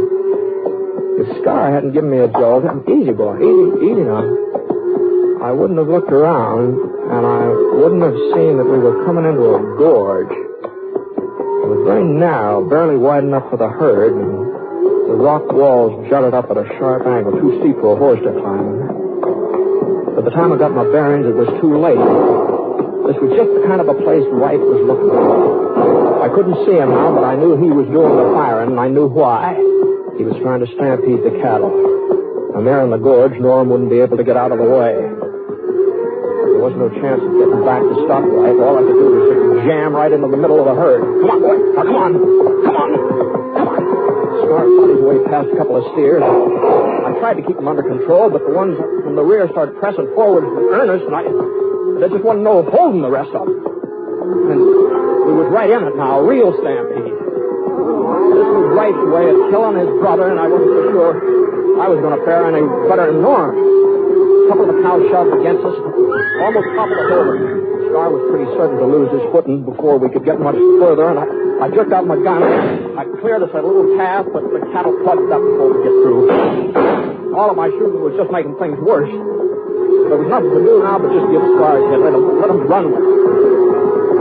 If Scar hadn't given me a jolt, easy, boy, easy now. I wouldn't have looked around, and I wouldn't have seen that we were coming into a gorge. It was very narrow, barely wide enough for the herd, and the rock walls jutted up at a sharp angle, too steep for a horse to climb. By the time I got my bearings, it was too late. This was just the kind of a place Rife was looking for. I couldn't see him now, but I knew he was doing the firing, and I knew why. He was trying to stampede the cattle. And there in the gorge, Norm wouldn't be able to get out of the way. There was no chance of getting back to stop right. All I could do was just jam right into the middle of the herd. Come on, boy. Now, come on. Come on. Come on. Scar fought his way past a couple of steers. I tried to keep them under control, but the ones from the rear started pressing forward in earnest, and there just wasn't no holding the rest of them. And we was right in it now, a real stampede. This was Wright's way of killing his brother, and I wasn't so sure I was going to fare any better than Norm. A couple of the cows shoved against us, almost toppled us over. Scar was pretty certain to lose his footing before we could get much further, and I jerked out my gun. I cleared us a little path, but the cattle plugged up before we get through. All of my shooting was just making things worse. There was nothing to do now but just give Scar a hit, let him run with it.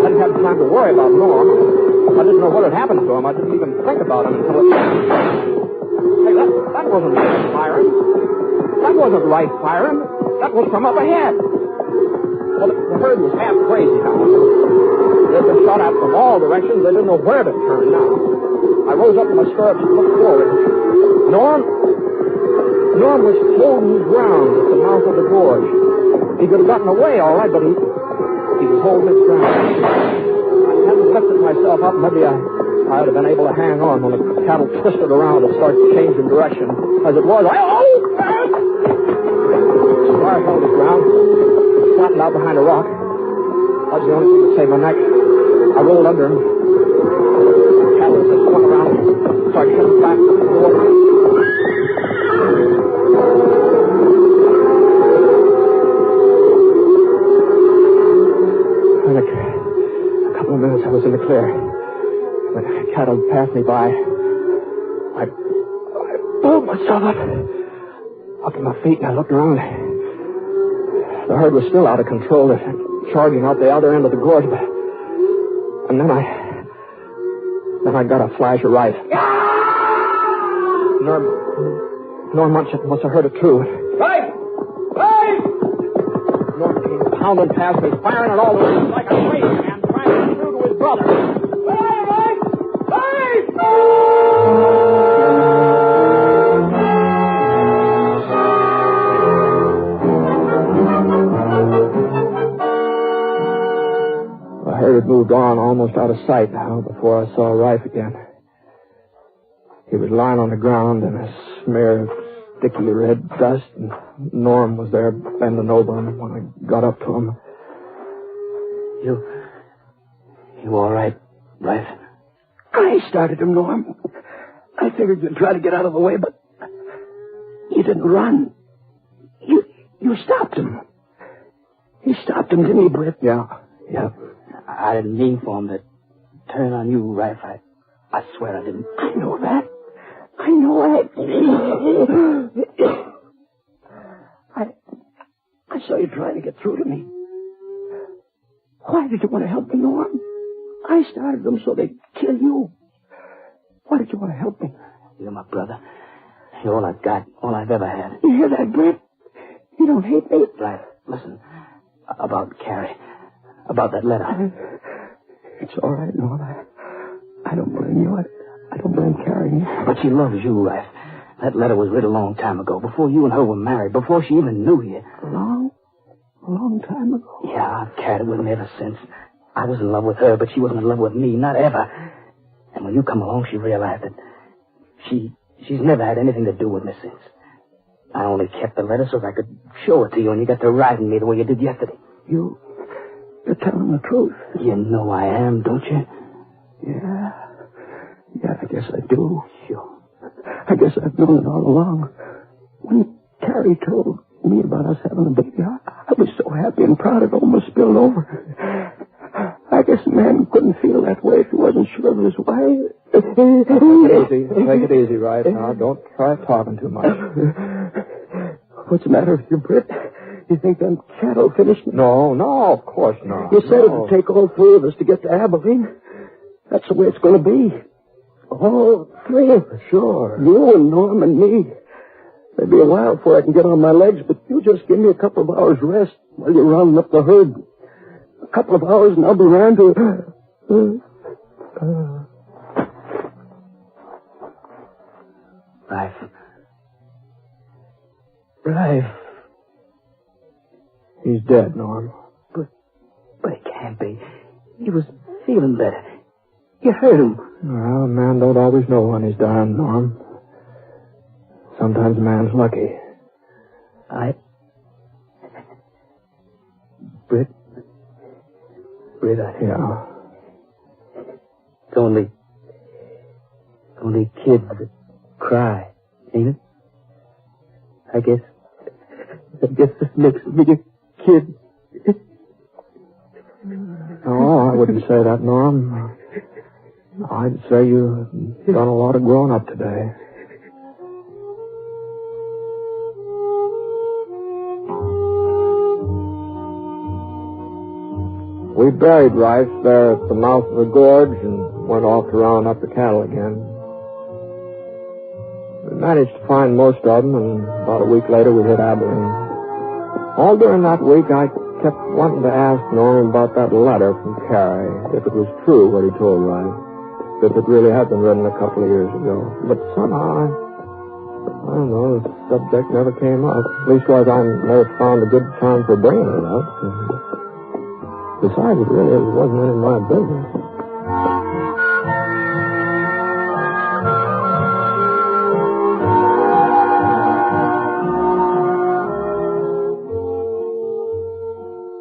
I didn't have time to worry about Norm. I didn't know what had happened to him. I didn't even think about him until it... Hey, that wasn't firing. That wasn't right firing. That was from up ahead. Well, the herd was half crazy now. They'd been shot at from all directions. They didn't know where to turn now. I rose up in my stirrups and looked forward. Norm was holding his ground at the mouth of the gorge. He could have gotten away, all right, but he was holding his ground. I hadn't lifted myself up. Maybe I would have been able to hang on when the cattle twisted around and started changing direction. As it was, Scar held his ground, flattened out behind a rock. That was the only thing that saved my neck. I rolled under him. The cattle just swung around and started coming back to the water. In a couple of minutes, I was in the clear. When the cattle passed me by, I pulled myself up to my feet, and I looked around. The herd was still out of control. They're charging out the other end of the gorge. And then I got a flash of right. Norm must have heard it too. Right! Right! Norm came pounding past me, firing at all the way like a crazy man, trying to get through to his brother. Right! Right! The herd had moved on almost out of sight now before I saw Rife again. He was lying on the ground in a smear of sticky red dust, and Norm was there bending over him when I got up to him. You all right, Rife? I started him, Norm. I figured you'd try to get out of the way, but you didn't run. You stopped him. He stopped him, didn't he, Britt? Yeah. I didn't mean for him to turn on you, Rife. I swear I didn't. I know that. I know that. I saw you trying to get through to me. Why did you want to help me, Norm? I started them so they'd kill you. Why did you want to help me? You're my brother. You're all I've got, all I've ever had. You hear that, Britt? You don't hate me? Rife, listen. About Carrie. About that letter. It's all right, Norm. I don't blame you. I don't blame Carrie. But she loves you, Rife. That letter was written a long time ago, before you and her were married, before she even knew you. A long time ago? Yeah, I've carried it with me ever since. I was in love with her, but she wasn't in love with me, not ever. And when you come along, she realized that she's never had anything to do with me since. I only kept the letter so that I could show it to you, and you got to riding me the way you did yesterday. You're telling the truth. You know I am, don't you? Yeah, I guess I do. Sure. I guess I've known it all along. When Carrie told me about us having a baby, I was so happy and proud it almost spilled over. I guess a man couldn't feel that way if he wasn't sure of his wife. Take it easy, Rife. Now, don't try talking too much. What's the matter with you, Britt? You think them cattle finished me? No, of course not. You said it'd take all three of us to get to Abilene. That's the way it's going to be. All three of us. Sure. You and Norm and me. Maybe a while before I can get on my legs, but you just give me a couple of hours rest while you're rounding up the herd. A couple of hours and I'll be around to... Rife. He's dead, Norm. But it can't be. He was feeling better. You heard him. Well, a man don't always know when he's dying, Norm. Sometimes a man's lucky. Britt, Yeah. It's only kids that cry, ain't it? I guess this makes me a kid. Oh, I wouldn't say that, Norm. I'd say you've done a lot of growing up today. We buried Rice there at the mouth of the gorge and went off to round up the cattle again. We managed to find most of them, and about a week later we hit Abilene. All during that week I kept wanting to ask Norm about that letter from Carrie, if it was true what he told Rice, if it really had been written a couple of years ago. But somehow, I don't know, the subject never came up. Leastwise, I never found a good time for bringing it up. Besides, it really wasn't any of my business.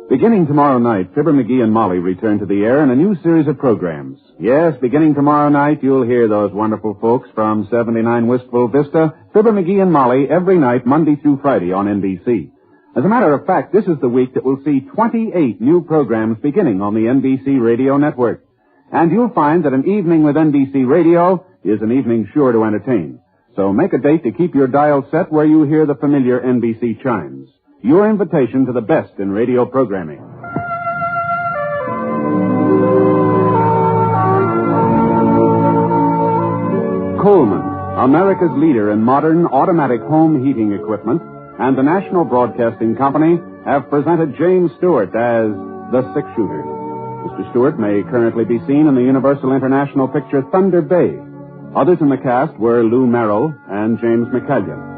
Beginning tomorrow night, Fibber McGee and Molly return to the air in a new series of programs. Yes, beginning tomorrow night, you'll hear those wonderful folks from 79 Wistful Vista, Fibber McGee and Molly, every night, Monday through Friday on NBC. As a matter of fact, this is the week that will see 28 new programs beginning on the NBC radio network. And you'll find that an evening with NBC radio is an evening sure to entertain. So make a date to keep your dial set where you hear the familiar NBC chimes. Your invitation to the best in radio programming. Coleman, America's leader in modern automatic home heating equipment, and the National Broadcasting Company have presented James Stewart as the six-shooter. Mr. Stewart may currently be seen in the Universal International picture Thunder Bay. Others in the cast were Lou Merrill and James McCallion.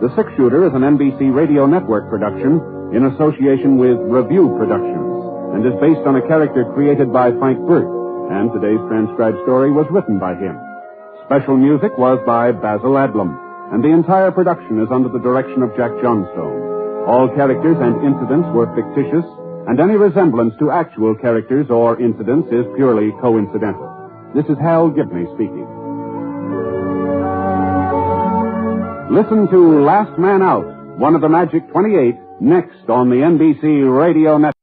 The Six-Shooter is an NBC Radio Network production in association with Review Productions and is based on a character created by Frank Burt, and today's transcribed story was written by him. Special music was by Basil Adlam, and the entire production is under the direction of Jack Johnstone. All characters and incidents were fictitious, and any resemblance to actual characters or incidents is purely coincidental. This is Hal Gibney speaking. Listen to Last Man Out, one of the Magic 28, next on the NBC Radio Network.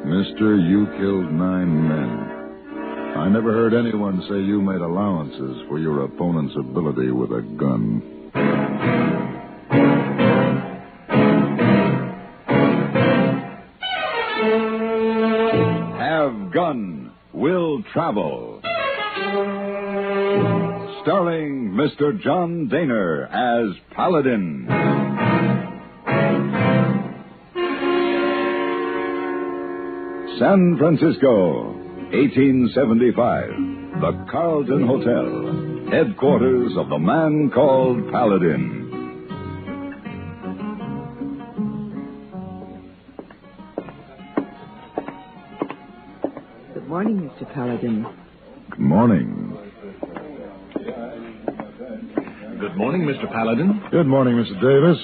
Mister, you killed 9 men. I never heard anyone say you made allowances for your opponent's ability with a gun. Have Gun, Will Travel. Starring Mr. John Daner as Paladin. San Francisco, 1875. The Carlton Hotel, headquarters of the man called Paladin. Good morning, Mr. Paladin. Good morning. Good morning, Mr. Paladin. Good morning, Mr. Davis.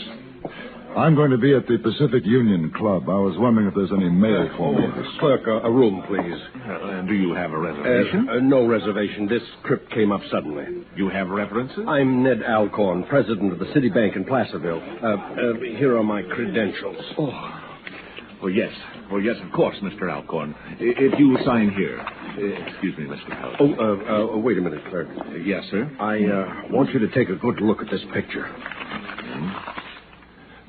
I'm going to be at the Pacific Union Club. I was wondering if there's any mail for me. Clerk, a room, please. Do you have a reservation? No reservation. This trip came up suddenly. You have references? I'm Ned Alcorn, president of the City Bank in Placerville. Here are my credentials. Oh, yes, of course, Mr. Alcorn. If you will sign here. Excuse me, Mr. Paladin. Wait a minute, clerk. Yes, sir? I want you to take a good look at this picture.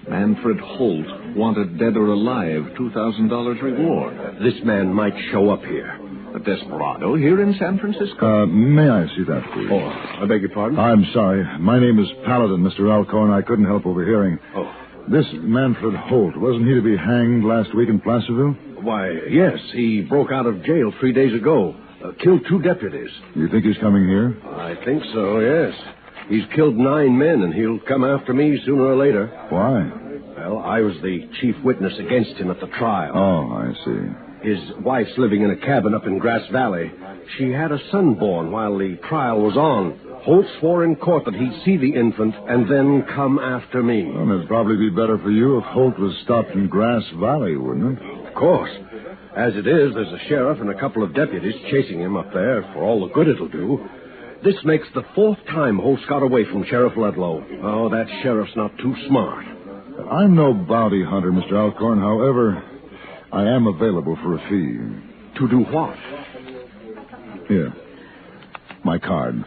Manfred Holt, wanted dead or alive, $2,000 reward. This man might show up here. A desperado here in San Francisco? May I see that, please? Oh, I beg your pardon? I'm sorry. My name is Paladin, Mr. Alcorn. I couldn't help overhearing. Oh. This Manfred Holt, wasn't he to be hanged last week in Placerville? Why, yes. He broke out of jail 3 days ago. Killed 2 deputies. You think he's coming here? I think so, yes. He's killed 9 men, and he'll come after me sooner or later. Why? Well, I was the chief witness against him at the trial. Oh, I see. His wife's living in a cabin up in Grass Valley. She had a son born while the trial was on. Holt swore in court that he'd see the infant and then come after me. Well, it'd probably be better for you if Holt was stopped in Grass Valley, wouldn't it? Of course. As it is, there's a sheriff and a couple of deputies chasing him up there for all the good it'll do. This makes the 4th time Holt's got away from Sheriff Ludlow. Oh, that sheriff's not too smart. I'm no bounty hunter, Mr. Alcorn. However, I am available for a fee. To do what? Here. My card.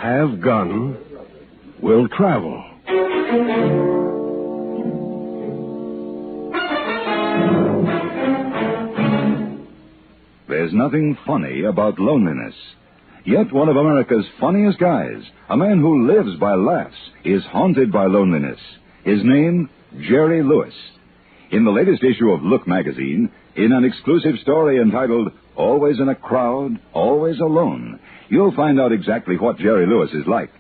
Have gun, will travel. There's nothing funny about loneliness. Yet one of America's funniest guys, a man who lives by laughs, is haunted by loneliness. His name, Jerry Lewis. In the latest issue of Look magazine, in an exclusive story entitled Always in a Crowd, Always Alone, you'll find out exactly what Jerry Lewis is like.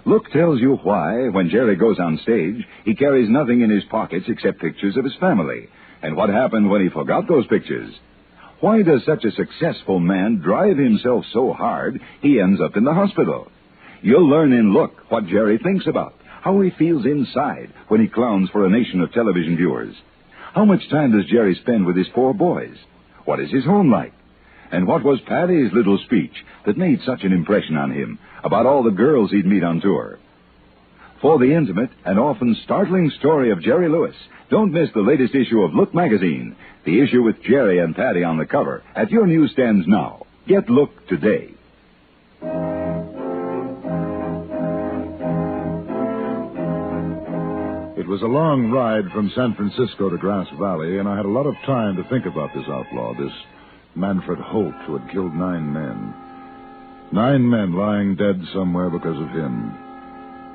Look tells you why, when Jerry goes on stage, he carries nothing in his pockets except pictures of his family, and what happened when he forgot those pictures. Why does such a successful man drive himself so hard he ends up in the hospital? You'll learn in Look what Jerry thinks about, how he feels inside when he clowns for a nation of television viewers. How much time does Jerry spend with his 4 boys? What is his home like? And what was Patty's little speech that made such an impression on him about all the girls he'd meet on tour? For the intimate and often startling story of Jerry Lewis, don't miss the latest issue of Look magazine, the issue with Jerry and Patty on the cover, at your newsstands now. Get Look today. It was a long ride from San Francisco to Grass Valley, and I had a lot of time to think about this outlaw, this Manfred Holt, who had killed 9 men. 9 men lying dead somewhere because of him.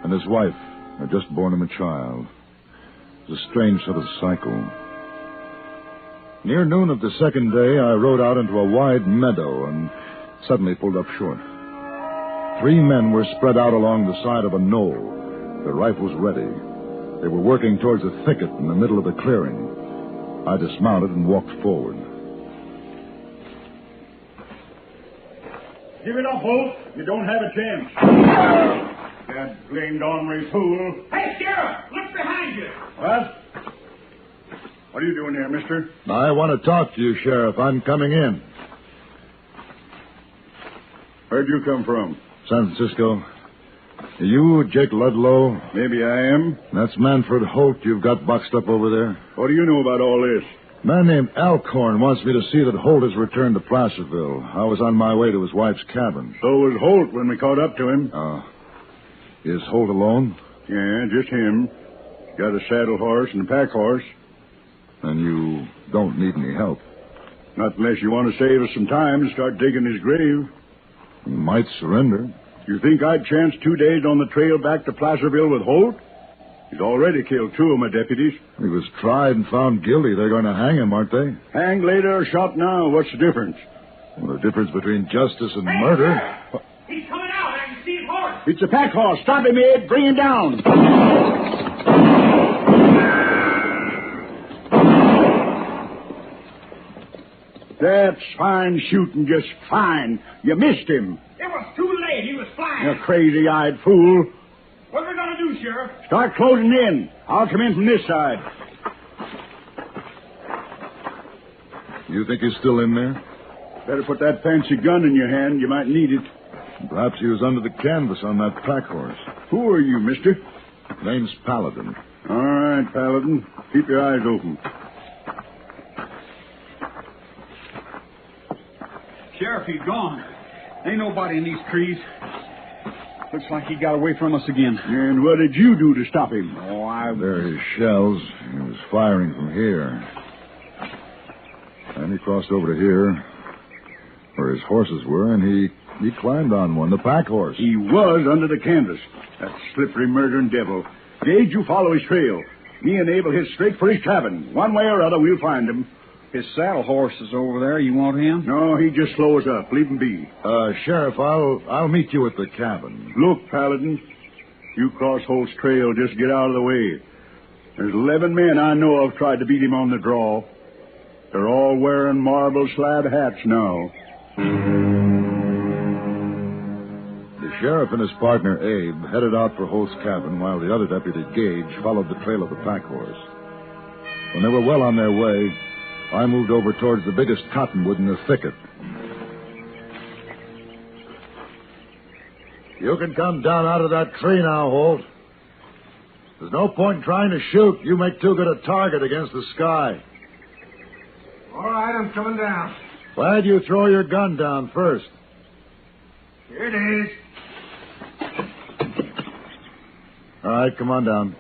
And his wife had just borne him a child. It was a strange sort of cycle. Near noon of the second day, I rode out into a wide meadow and suddenly pulled up short. 3 men were spread out along the side of a knoll, their rifles ready. They were working towards a thicket in the middle of the clearing. I dismounted and walked forward. Give it up, Holt. You don't have a chance. That blamed ornery fool. Hey, Sheriff, look behind you. What? What are you doing there, mister? I want to talk to you, Sheriff. I'm coming in. Where'd you come from? San Francisco. Are you Jake Ludlow? Maybe I am. That's Manfred Holt you've got boxed up over there. What do you know about all this? A man named Alcorn wants me to see that Holt has returned to Placerville. I was on my way to his wife's cabin. So was Holt when we caught up to him. Is Holt alone? Yeah, just him. Got a saddle horse and a pack horse. And you don't need any help? Not unless you want to save us some time and start digging his grave. You might surrender. You think I'd chance 2 days on the trail back to Placerville with Holt? He's already killed 2 of my deputies. He was tried and found guilty. They're going to hang him, aren't they? Hanged later or shot now. What's the difference? Well, the difference between justice and murder. He's coming out. I can see his horse. It's a pack horse. Stop him, Ed. Bring him down. That's fine shooting, just fine. You missed him. It was too late. He was flying. You crazy-eyed fool. What are we going to do, Sheriff? Start closing in. I'll come in from this side. You think he's still in there? Better put that fancy gun in your hand. You might need it. Perhaps he was under the canvas on that pack horse. Who are you, mister? Name's Paladin. All right, Paladin. Keep your eyes open. Sheriff, he's gone. Ain't nobody in these trees. Looks like he got away from us again. And what did you do to stop him? There are his shells. He was firing from here. And he crossed over to here, where his horses were, and he climbed on one, the pack horse. He was under the canvas. That slippery, murdering devil. Gage, you follow his trail. Me and Abel hit straight for his cabin. One way or other, we'll find him. His saddle horse is over there. You want him? No, he just slows up. Leave him be. Sheriff, I'll meet you at the cabin. Look, Paladin, you cross Holt's trail, just get out of the way. There's 11 men I know of tried to beat him on the draw. They're all wearing marble slab hats now. The sheriff and his partner, Abe, headed out for Holt's cabin while the other deputy, Gage, followed the trail of the pack horse. When they were well on their way, I moved over towards the biggest cottonwood in the thicket. You can come down out of that tree now, Holt. There's no point in trying to shoot. You make too good a target against the sky. All right, I'm coming down. Why'd you throw your gun down first? Here it is. All right, come on down.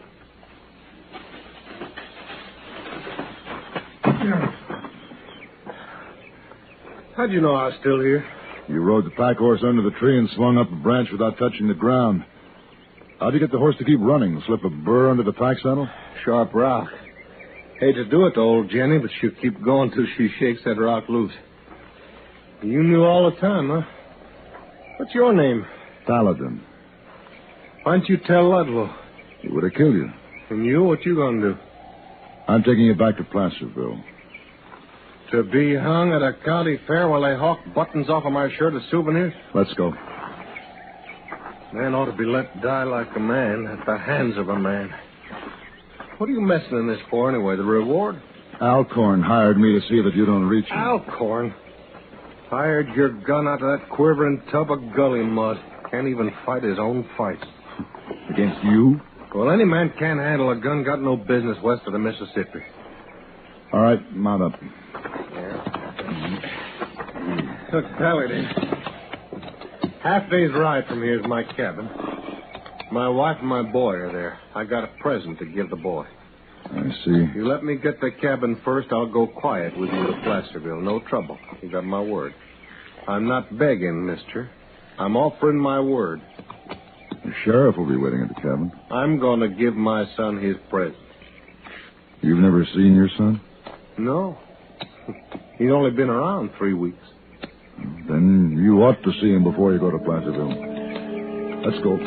How'd you know I was still here? You rode the pack horse under the tree and swung up a branch without touching the ground. How'd you get the horse to keep running? Slip a burr under the pack saddle? Sharp rock. Hate to do it to old Jenny, but she'll keep going till she shakes that rock loose. You knew all the time, huh? What's your name? Paladin. Why didn't you tell Ludlow? He would have killed you. And you? What you gonna do? I'm taking you back to Placerville. To be hung at a county fair while they hawk buttons off of my shirt as souvenirs? Let's go. Man ought to be let die like a man at the hands of a man. What are you messing in this for anyway? The reward? Alcorn hired me to see that you don't reach him. Alcorn? Fired your gun out of that quivering tub of gully mud. Can't even fight his own fight. Against you? Well, any man can't handle a gun, got no business west of the Mississippi. All right, mount up. Look, Paladin. Half day's ride from here is my cabin. My wife and my boy are there. I got a present to give the boy. I see. You let me get the cabin first, I'll go quiet with you to Placerville. No trouble. You got my word. I'm not begging, mister. I'm offering my word. The sheriff will be waiting at the cabin. I'm going to give my son his present. You've never seen your son? No. He's only been around 3 weeks. Then you ought to see him before you go to Placerville. Let's go.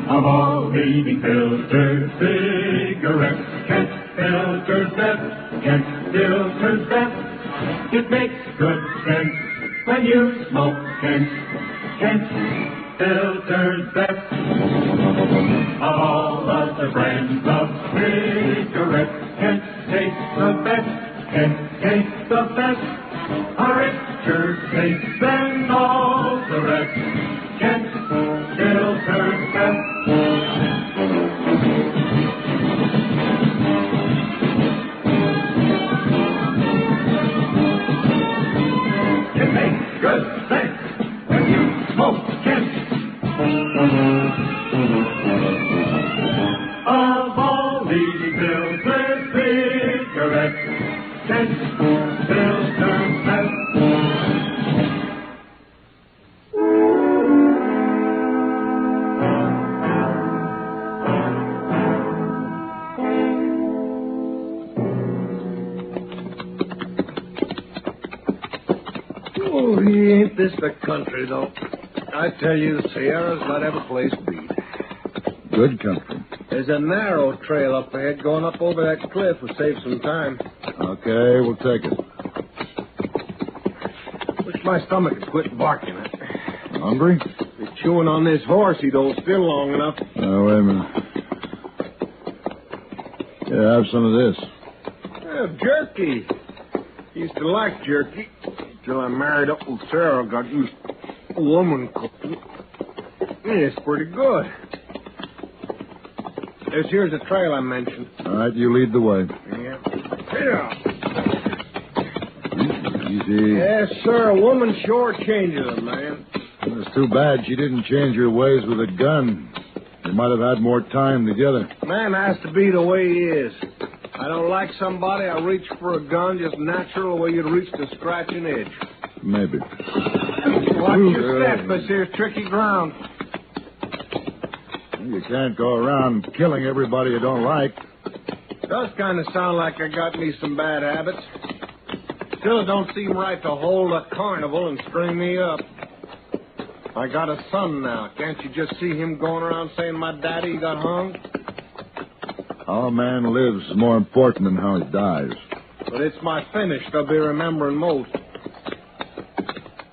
Of all leading filter cigarettes, Kent Filter's best. Kent Filter's best. It makes good sense when you smoke Kent. Kent Filter's best. Of all other brands of cigarettes, Kent tastes the best. Kent tastes the best. A richer taste than all the rest. Kent Filter's best. It makes good sense when you smoke Kent. Of all leading filter cigarettes, Kent Filter's best. Oh, ain't this the country, though? I tell you, the Sierras got every place beat. Good country. There's a narrow trail up ahead going up over that cliff. We'll save some time. Okay, we'll take it. Wish my stomach would quit barking. Hungry? He's chewing on this horse. He'd hold still long enough. Oh, wait a minute. Yeah, have some of this. Jerky. Used to like jerky. Till I married up with Sarah, got used to woman cooking. It's pretty good. This here's the trail I mentioned. All right, you lead the way. Yeah. Easy. Yes, sir. A woman sure changes a man. It's too bad she didn't change her ways with a gun. You might have had more time together. Man has to be the way he is. I don't like somebody, I reach for a gun just natural the way you'd reach the scratching edge. Maybe. Watch your step. This here's tricky ground. You can't go around killing everybody you don't like. Does kind of sound like I got me some bad habits. Still, it don't seem right to hold a carnival and string me up. I got a son now. Can't you just see him going around saying my daddy got hung? How a man lives is more important than how he dies. But it's my finish they'll be remembering most.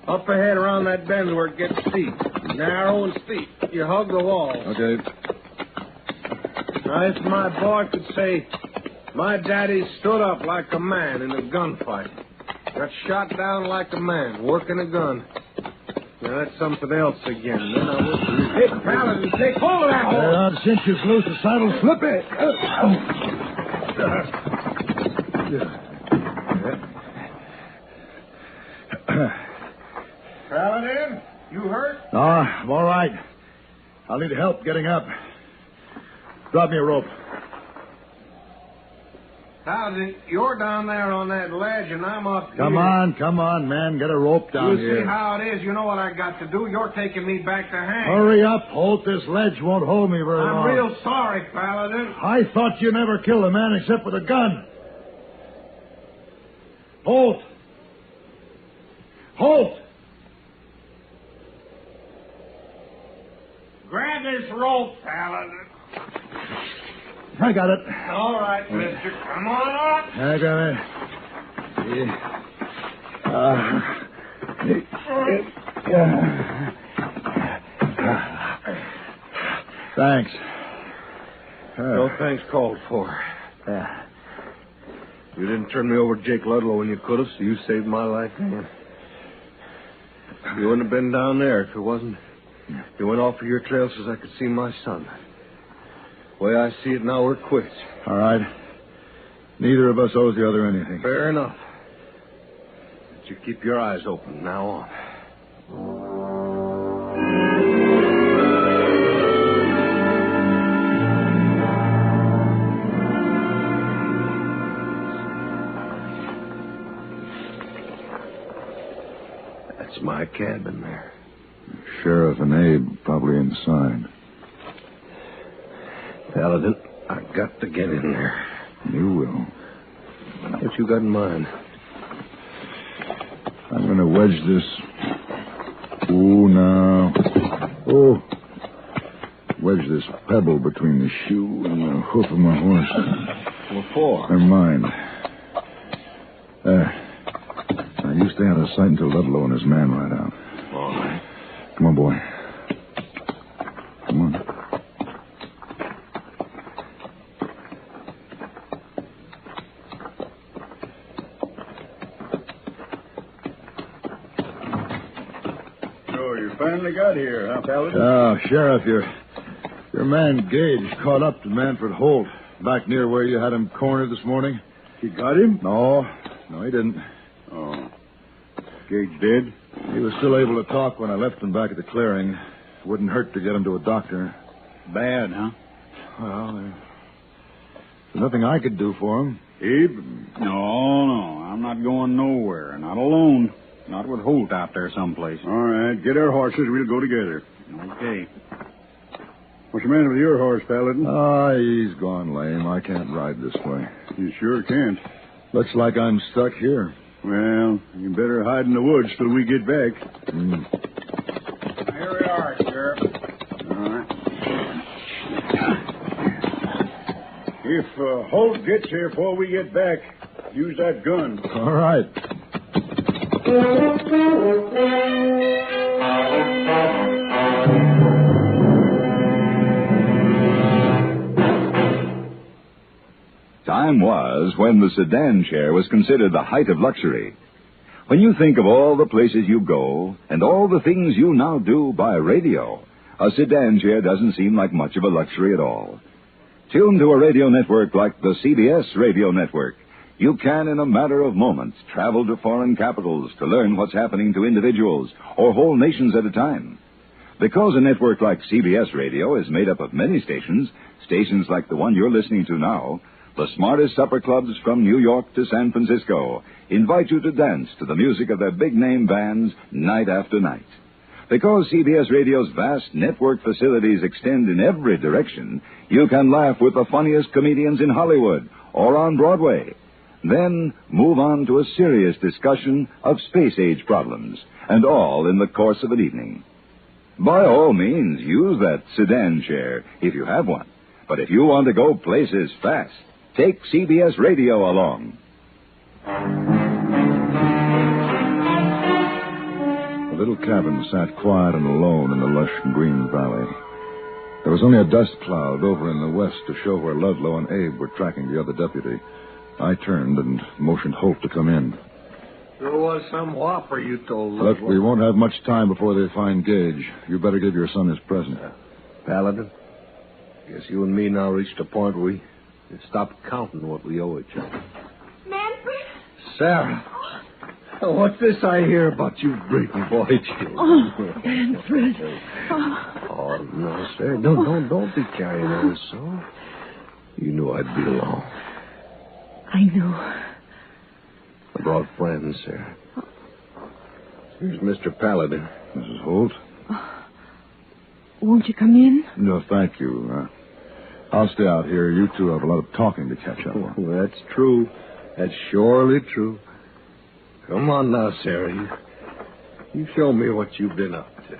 Up ahead around that bend where it gets steep. Narrow and steep. You hug the wall. Okay. Now, if my boy could say, my daddy stood up like a man in a gunfight. Got shot down like a man, working a gun. Now, that's something else again. Then I will... Hey, Paladin, take hold of that horse. I'll cinch you loose, the saddle slip it. Paladin, you hurt? No, I'm all right. I'll need help getting up. Drop me a rope. Paladin, you're down there on that ledge, and I'm up here. Come on, man. Get a rope down here. You see how it is? You know what I got to do. You're taking me back to hang. Hurry up, Holt. This ledge won't hold me very long. I'm real sorry, Paladin. I thought you never killed a man except with a gun. Holt! Holt! Grab this rope, Paladin. I got it. All right, mister. Come on up. I got it. Thanks. No thanks called for. You didn't turn me over to Jake Ludlow when you could have, so you saved my life, man. You wouldn't have been down there if it wasn't. You went off of your trail so I could see my son. The way I see it now, we're quits. All right. Neither of us owes the other anything. Fair enough. But you keep your eyes open from now on. That's my cabin there. Sheriff and Abe probably inside. Paladin, I got to get in there. You will. What you got in mind? I'm going to wedge this. Ooh, now. Oh. Wedge this pebble between the shoe and the hoof of my horse. What for? Never mind. There. Now, you stay out of sight until Ludlow and his man ride out. All right. Come on, boy. Come on. So you finally got here, huh, Paladin? Oh, Sheriff, your man Gage caught up to Manfred Holt back near where you had him cornered this morning. He got him? No, he didn't. Oh. Gage dead? He was still able to talk when I left him back at the clearing. Wouldn't hurt to get him to a doctor. Bad, huh? Well, there's nothing I could do for him. Abe? No. I'm not going nowhere. Not alone. Not with Holt out there someplace. All right. Get our horses. We'll go together. Okay. What's the matter with your horse, Paladin? He's gone lame. I can't ride this way. You sure can't. Looks like I'm stuck here. Well, you better hide in the woods till we get back. Here we are, Sheriff. All right. If Holt gets here before we get back, use that gun. All right. Time was when the sedan chair was considered the height of luxury. When you think of all the places you go and all the things you now do by radio, a sedan chair doesn't seem like much of a luxury at all. Tuned to a radio network like the CBS radio network, you can, in a matter of moments, travel to foreign capitals to learn what's happening to individuals or whole nations at a time. Because a network like CBS Radio is made up of many stations, stations like the one you're listening to now, the smartest supper clubs from New York to San Francisco invite you to dance to the music of their big-name bands night after night. Because CBS Radio's vast network facilities extend in every direction, you can laugh with the funniest comedians in Hollywood or on Broadway. Then move on to a serious discussion of space-age problems, and all in the course of an evening. By all means, use that sedan chair if you have one. But if you want to go places fast, take CBS Radio along. The little cabin sat quiet and alone in the lush green valley. There was only a dust cloud over in the west to show where Ludlow and Abe were tracking the other deputy. I turned and motioned Holt to come in. There was some whopper you told Look, we won't have much time before they find Gage. You better give your son his present. Paladin, guess you and me now reached a point where we stopped counting what we owe each other. Manfred? Sarah, what's this I hear about you breaking boy children? Oh, Manfred. Oh, no, Sarah. Don't be carrying on so. You knew I'd be along. I know. I brought friends, Sarah. Here's Mr. Paladin. Mrs. Holt? Won't you come in? No, thank you. I'll stay out here. You two have a lot of talking to catch up on. That's true. That's surely true. Come on now, Sarah. You show me what you've been up to.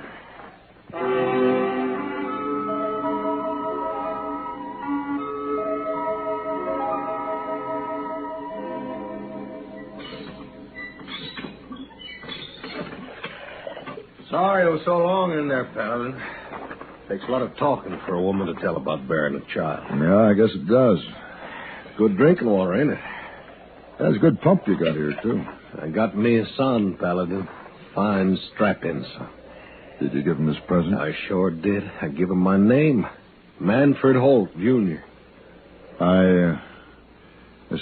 Sorry it was so long in there, Paladin. Takes a lot of talking for a woman to tell about bearing a child. Yeah, I guess it does. Good drinking water, ain't it? That's a good pump you got here, too. I got me a son, Paladin. Fine, strapped-in son. Did you give him his present? I sure did. I give him my name. Manfred Holt, Jr. I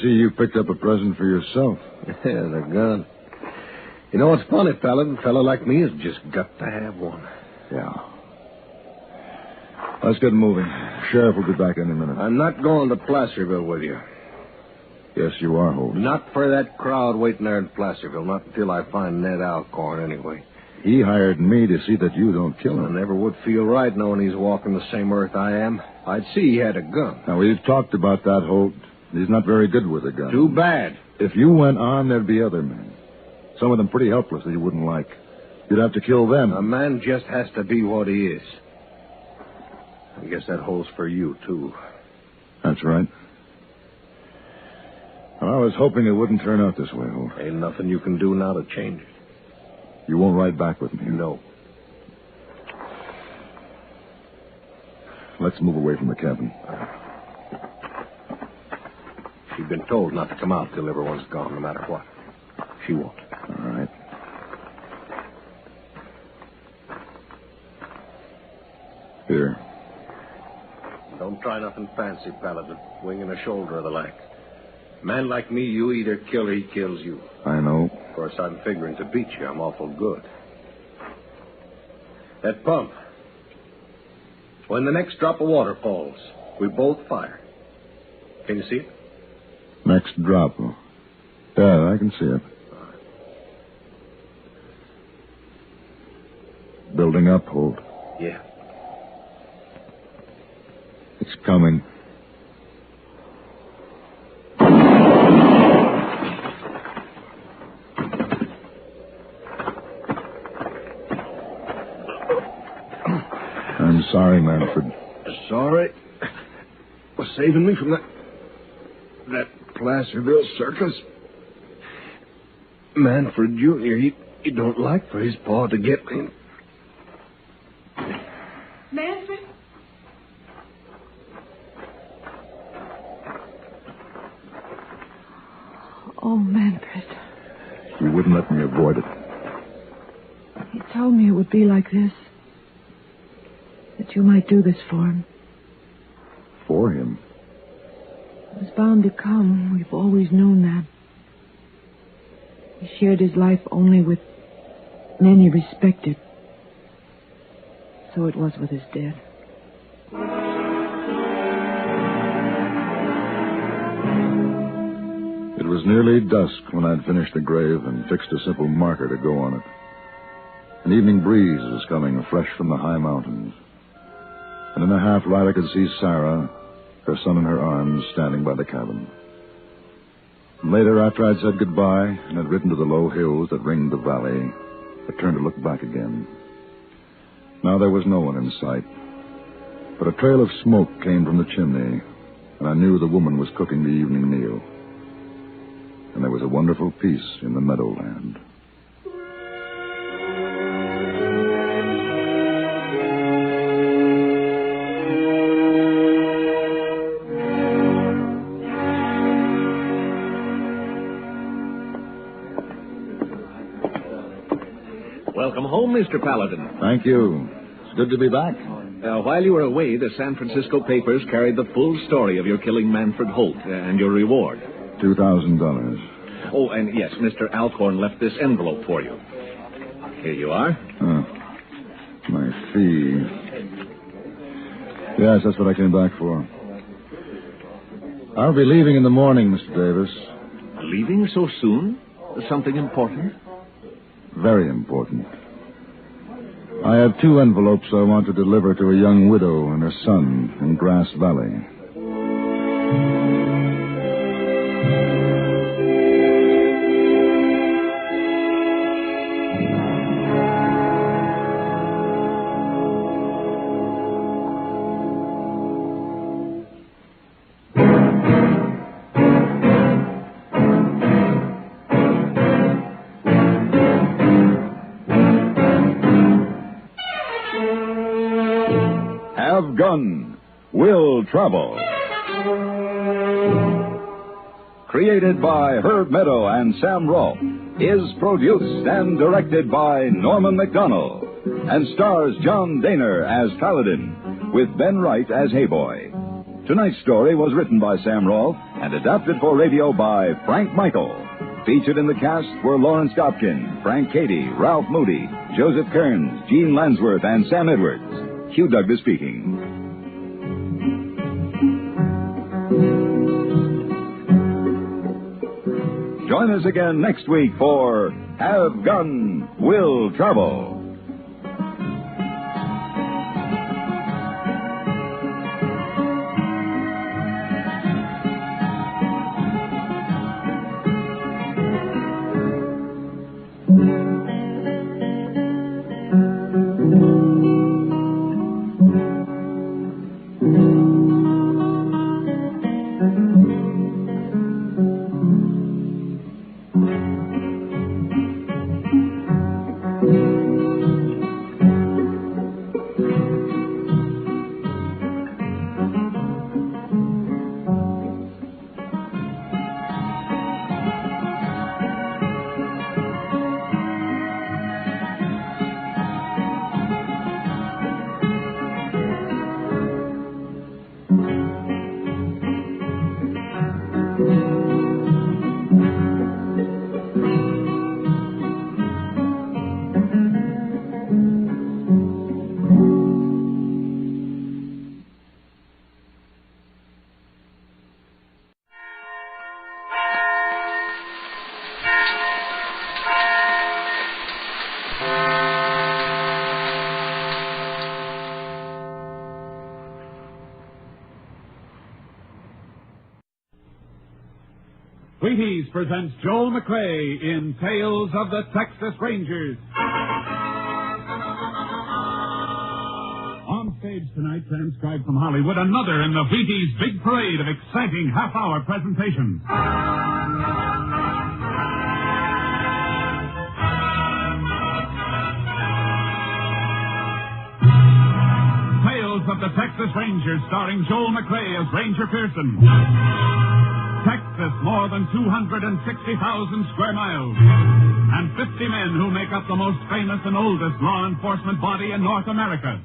see you picked up a present for yourself. Yeah, the gun. You know what's funny, Paladin? A fella like me has just got to have one. Yeah. Let's get moving. Sheriff will be back any minute. I'm not going to Placerville with you. Yes, you are, Holt. Not for that crowd waiting there in Placerville. Not until I find Ned Alcorn, anyway. He hired me to see that you don't kill him. I never would feel right knowing he's walking the same earth I am. I'd see he had a gun. Now, we've talked about that, Holt. He's not very good with a gun. Too bad. If you went on, there'd be other men. Some of them pretty helpless that you wouldn't like. You'd have to kill them. A man just has to be what he is. I guess that holds for you, too. That's right. Well, I was hoping it wouldn't turn out this way, Holt. Ain't nothing you can do now to change it. You won't ride back with me? No. Let's move away from the cabin. She's been told not to come out till everyone's gone, no matter what. She won't. All right. Here. Don't try nothing fancy, Paladin. Wing and a shoulder of the like. Man like me, you either kill or he kills you. I know. Of course, I'm figuring to beat you. I'm awful good. That pump. When the next drop of water falls, we both fire. Can you see it? Next drop. Yeah, I can see it. Building up, Holt. Yeah. It's coming. I'm sorry, Manfred. Sorry for saving me from that Placerville circus. Manfred Jr., he don't like for his paw to get me. Manfred? Oh, Manfred. You wouldn't let me avoid it. You told me it would be like this. that you might do this for him. For him? It was bound to come. We've always known that. He shared his life only with men he respected. So it was with his death. It was nearly dusk when I'd finished the grave and fixed a simple marker to go on it. An evening breeze was coming fresh from the high mountains. And in the half-light I could see Sarah, her son in her arms, standing by the cabin. And later, after I'd said goodbye and had ridden to the low hills that ringed the valley, I turned to look back again. Now there was no one in sight, but a trail of smoke came from the chimney, and I knew the woman was cooking the evening meal. And there was a wonderful peace in the meadowland. Welcome home, Mr. Paladin. Thank you. It's good to be back. While you were away, the San Francisco papers carried the full story of your killing Manfred Holt and your reward. $2,000. Oh, and yes, Mr. Alcorn left this envelope for you. Here you are. Oh, my fee. Yes, that's what I came back for. I'll be leaving in the morning, Mr. Davis. Leaving so soon? Something important? Very important. I have 2 envelopes I want to deliver to a young widow and her son in Grass Valley. Gun Will Travel. Created by Herb Meadow and Sam Rolfe, is produced and directed by Norman MacDonald, and stars John Daner as Paladin, with Ben Wright as Hayboy. Tonight's story was written by Sam Rolfe and adapted for radio by Frank Michael. Featured in the cast were Lawrence Gopkin, Frank Cady, Ralph Moody, Joseph Kearns, Gene Lansworth, and Sam Edwards. Hugh Douglas speaking. Join us again next week for Have Gun, Will Travel. Wheaties presents Joel McRae in Tales of the Texas Rangers. On stage tonight, transcribed from Hollywood, another in the Wheaties big parade of exciting half-hour presentations. Tales of the Texas Rangers, starring Joel McRae as Ranger Pearson. Texas, more than 260,000 square miles, and 50 men who make up the most famous and oldest law enforcement body in North America.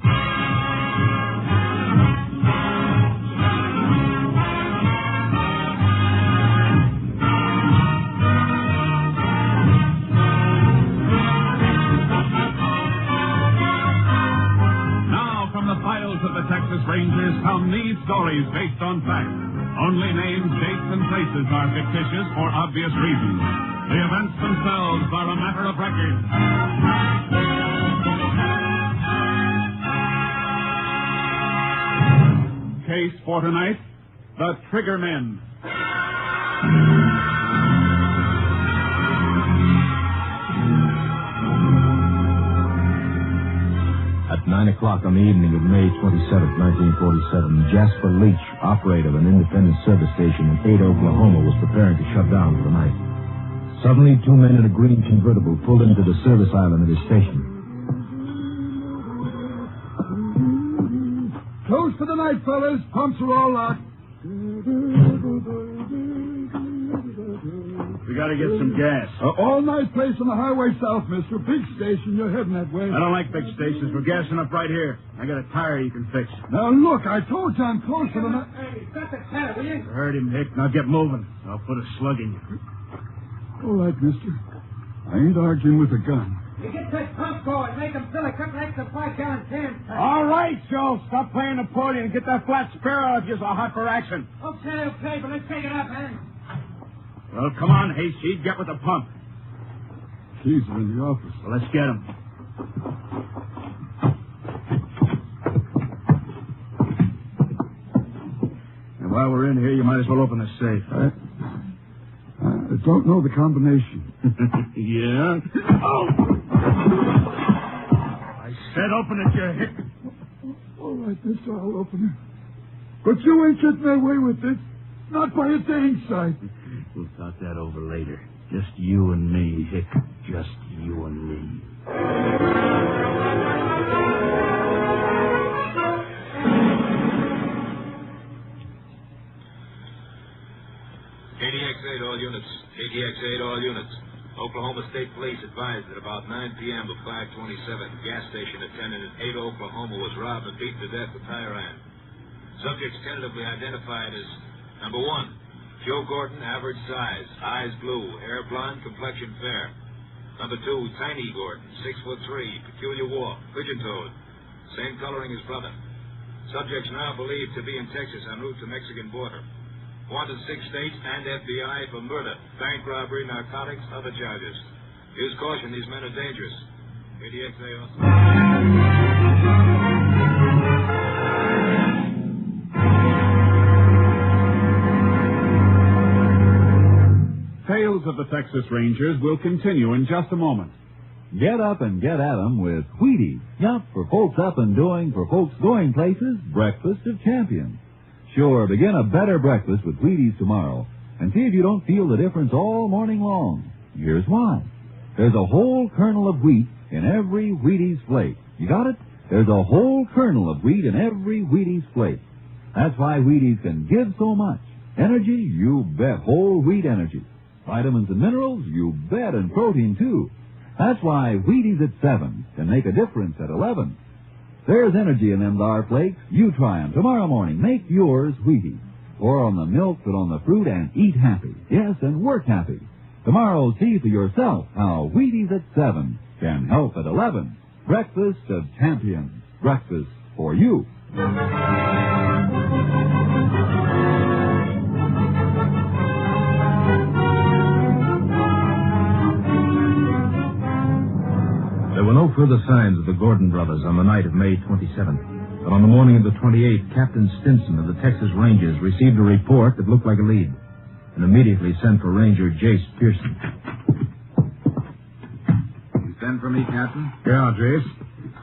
Rangers tell these stories based on fact. Only names, dates, and places are fictitious for obvious reasons. The events themselves are a matter of record. Case for tonight, The Trigger Men. At 9 o'clock on the evening of May 27, 1947, Jasper Leach, operator of an independent service station in Ada, Oklahoma, was preparing to shut down for the night. Suddenly, two men in a green convertible pulled into the service island of his station. Close for the night, fellas. Pumps are all out. We got to get some gas. All-night place on the highway south, mister. Big station. You're heading that way. I don't like big stations. We're gassing up right here. I got a tire you can fix. Now, look, I told you I'm close to the night. Hey, stop the chatter, will you? I heard him, Hick. Now get moving. I'll put a slug in you. All right, mister. I ain't arguing with a gun. You get that pump going. Make them fill a couple extra 5-gallon cans. All right, Joe. Stop playing accordion and get that flat sparrow if you're so hot for action. Okay, but let's take it up, man. Well, come on, Hayseed. Get with the pump. Keys are in the office. Well, let's get them. And while we're in here, you might as well open the safe. I don't know the combination. Yeah? Oh! I said open it, you hick. All right, mister, I'll open it. But you ain't getting away with this. Not by a dang sight. We'll talk that over later. Just you and me, Hick. Just you and me. KDX-8, all units. KDX-8, all units. Oklahoma State Police advised that about 9 p.m. of 5/27, gas station attendant in Ada, Oklahoma, was robbed and beaten to death with tire iron. Subjects tentatively identified as number 1, Joe Gordon, average size, eyes blue, hair blonde, complexion fair. Number 2, Tiny Gordon, 6'3", peculiar walk, pigeon-toed, same coloring as brother. Subjects now believed to be in Texas en route to Mexican border. Wanted 6 states and FBI for murder, bank robbery, narcotics, other charges. Use caution, these men are dangerous. KDXA also. Tales of the Texas Rangers will continue in just a moment. Get up and get at 'em with Wheaties. Yup, for folks up and doing, for folks going places, breakfast of champions. Sure, begin a better breakfast with Wheaties tomorrow and see if you don't feel the difference all morning long. Here's why. There's a whole kernel of wheat in every Wheaties flake. You got it? There's a whole kernel of wheat in every Wheaties flake. That's why Wheaties can give so much. Energy? You bet. Whole wheat energy. Vitamins and minerals? You bet. And protein, too. That's why Wheaties at 7 can make a difference at 11. There's energy in them thar flakes. You try 'em tomorrow morning. Make yours Wheaties. Pour on the milk, put on the fruit, and eat happy. Yes, and work happy. Tomorrow, see for yourself how Wheaties at 7 can help at 11. Breakfast of champions. Breakfast for you. There were no further signs of the Gordon brothers on the night of May 27th. But on the morning of the 28th, Captain Stinson of the Texas Rangers received a report that looked like a lead and immediately sent for Ranger Jace Pearson. You send for me, Captain? Yeah, Jace.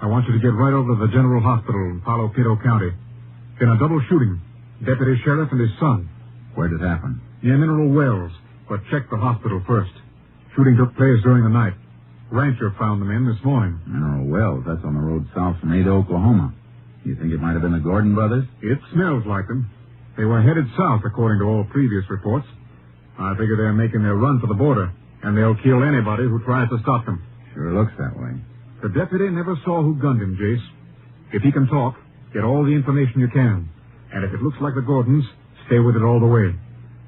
I want you to get right over to the General Hospital in Palo Pinto County. Been a double shooting. Deputy Sheriff and his son. Where'd it happen? Near Mineral Wells, but check the hospital first. Shooting took place during the night. Rancher found the men this morning. Mineral Wells, that's on the road south from Ada, Oklahoma. You think it might have been the Gordon brothers? It smells like them. They were headed south, according to all previous reports. I figure they're making their run for the border, and they'll kill anybody who tries to stop them. Sure looks that way. The deputy never saw who gunned him, Jace. If he can talk, get all the information you can. And if it looks like the Gordons, stay with it all the way.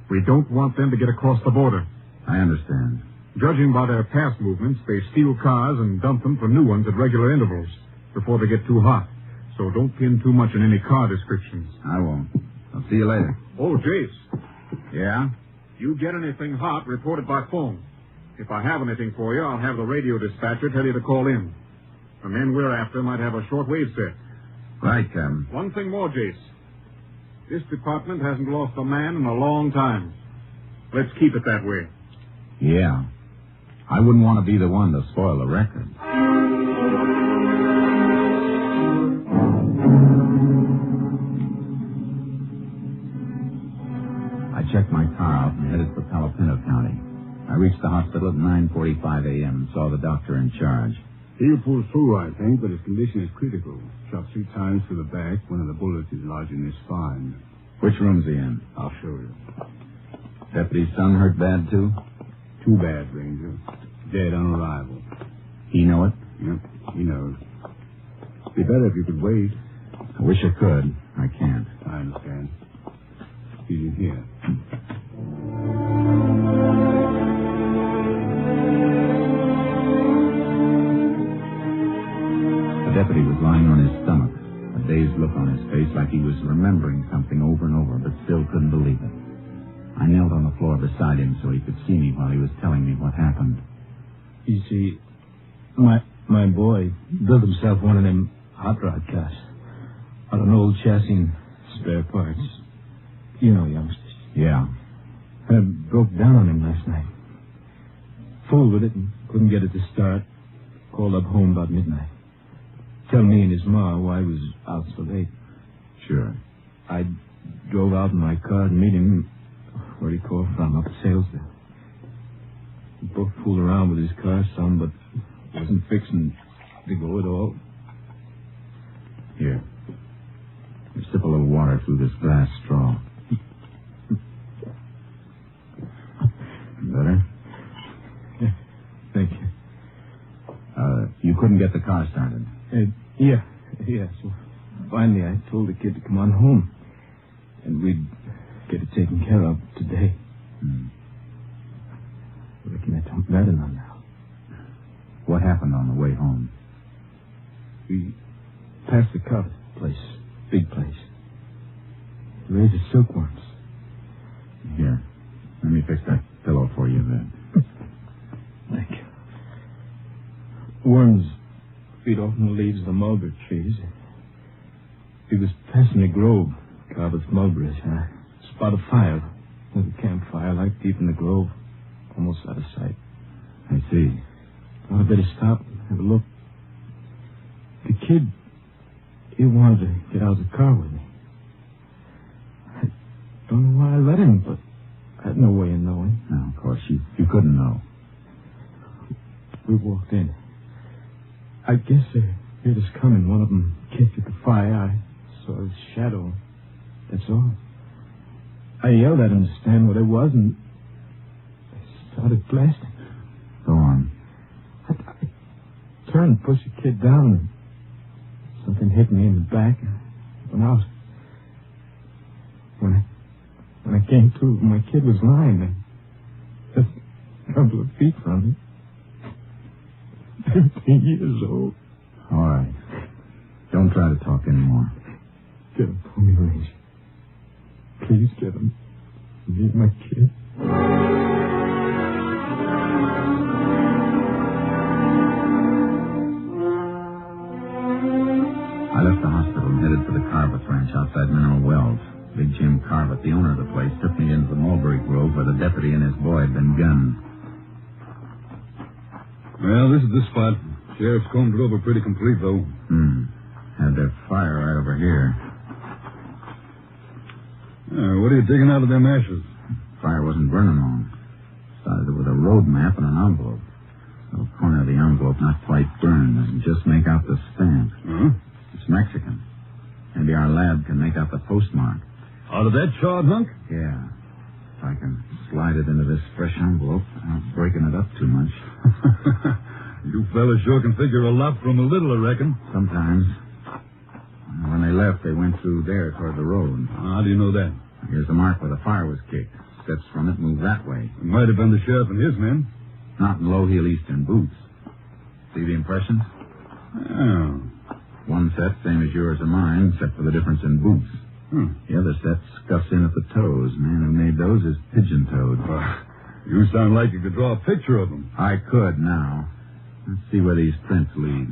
We don't want them to get across the border. I understand. Judging by their past movements, they steal cars and dump them for new ones at regular intervals before they get too hot. so don't pin too much on any car descriptions. I won't. I'll see you later. Oh, Jace. Yeah? You get anything hot, report it by phone. If I have anything for you, I'll have the radio dispatcher tell you to call in. The men we're after might have a shortwave set. Right, Captain. One thing more, Jace. This department hasn't lost a man in a long time. Let's keep it that way. Yeah. I wouldn't want to be the one to spoil the record. I checked my car out and headed for Palo Pinto County. I reached the hospital at 9:45 a.m. and saw the doctor in charge. He'll pull through, I think, but his condition is critical. Shot 3 times to the back. One of the bullets is lodged in his spine. Which room's he in? I'll show you. Deputy's son hurt bad, too? Too bad, Ranger. Dead on arrival. He know it? Yep, he knows. Be better if you could wait. I wish I could. I can't. I understand. He's in here. The deputy was lying on his stomach, a dazed look on his face like he was remembering something over and over, but still couldn't believe it. I knelt on the floor beside him so he could see me while he was telling me what happened. You see, my boy built himself one of them hot rod cars out of an old chassis and spare parts. You know, youngsters. Yeah. I broke down on him last night. Fooled with it and couldn't get it to start. Called up home about midnight. Tell me and his ma why he was out so late. Sure. I drove out in my car to meet him where he called from, up at Salesville. We both fooled around with his car some, but wasn't fixing to go at all. Here. Sip a little water through this glass straw. Better? Yeah, thank you. You couldn't get the car started? Yeah. So finally I told the kid to come on home. And we'd get it taken care of today. I reckon that don't matter none now. What happened on the way home? We passed the carpet place. Big place. Raised the silkworms. Here. Let me fix that pillow for you then. Thank you. Worms feed off the leaves of the mulberry trees. He was passing the grove, Carver's mulberries, and I spotted a fire. With a campfire light deep in the grove, almost out of sight. I see. Thought I'd better stop and have a look. The kid, he wanted to get out of the car with me. I don't know why I let him, but I had no way of knowing. No, of course, you couldn't know. We walked in. I guess they heard us coming. One of them kicked at the fire. I saw his shadow. That's all. I yelled at him to stand where they was, and they started blasting. Go on. I turned and pushed the kid down, and something hit me in the back. I went out. When I came to, my kid was lying there, just a couple of feet from me. 15 years old. All right. Don't try to talk anymore. Get him for me, Ranger. Please get him. I need my kid. I left the hospital and headed for the Carver ranch outside Mineral Wells. Big Jim Carver, the owner of the place, took me into the mulberry grove where the deputy and his boy had been gunned. Well, this is the spot. Sheriff's combed it over pretty complete, though. Had their fire right over here. What are you digging out of them ashes? Fire wasn't burning long. Started with a road map and an envelope. The corner of the envelope not quite burned. I can just make out the stamp. Huh? It's Mexican. Maybe our lab can make out the postmark. Out of that charred hunk? Yeah. If I can slide it into this fresh envelope without breaking it up too much. You fellas sure can figure a lot from a little, I reckon. Sometimes. When they left, they went through there toward the road. How do you know that? Here's the mark where the fire was kicked. Steps from it move that way. It might have been the sheriff and his men. Not in low-heel Eastern boots. See the impressions? Oh. One set, same as yours and mine, except for the difference in boots. The other set scuffs in at the toes. Man who made those is pigeon-toed. You sound like you could draw a picture of them. I could now. Let's see where these prints lead.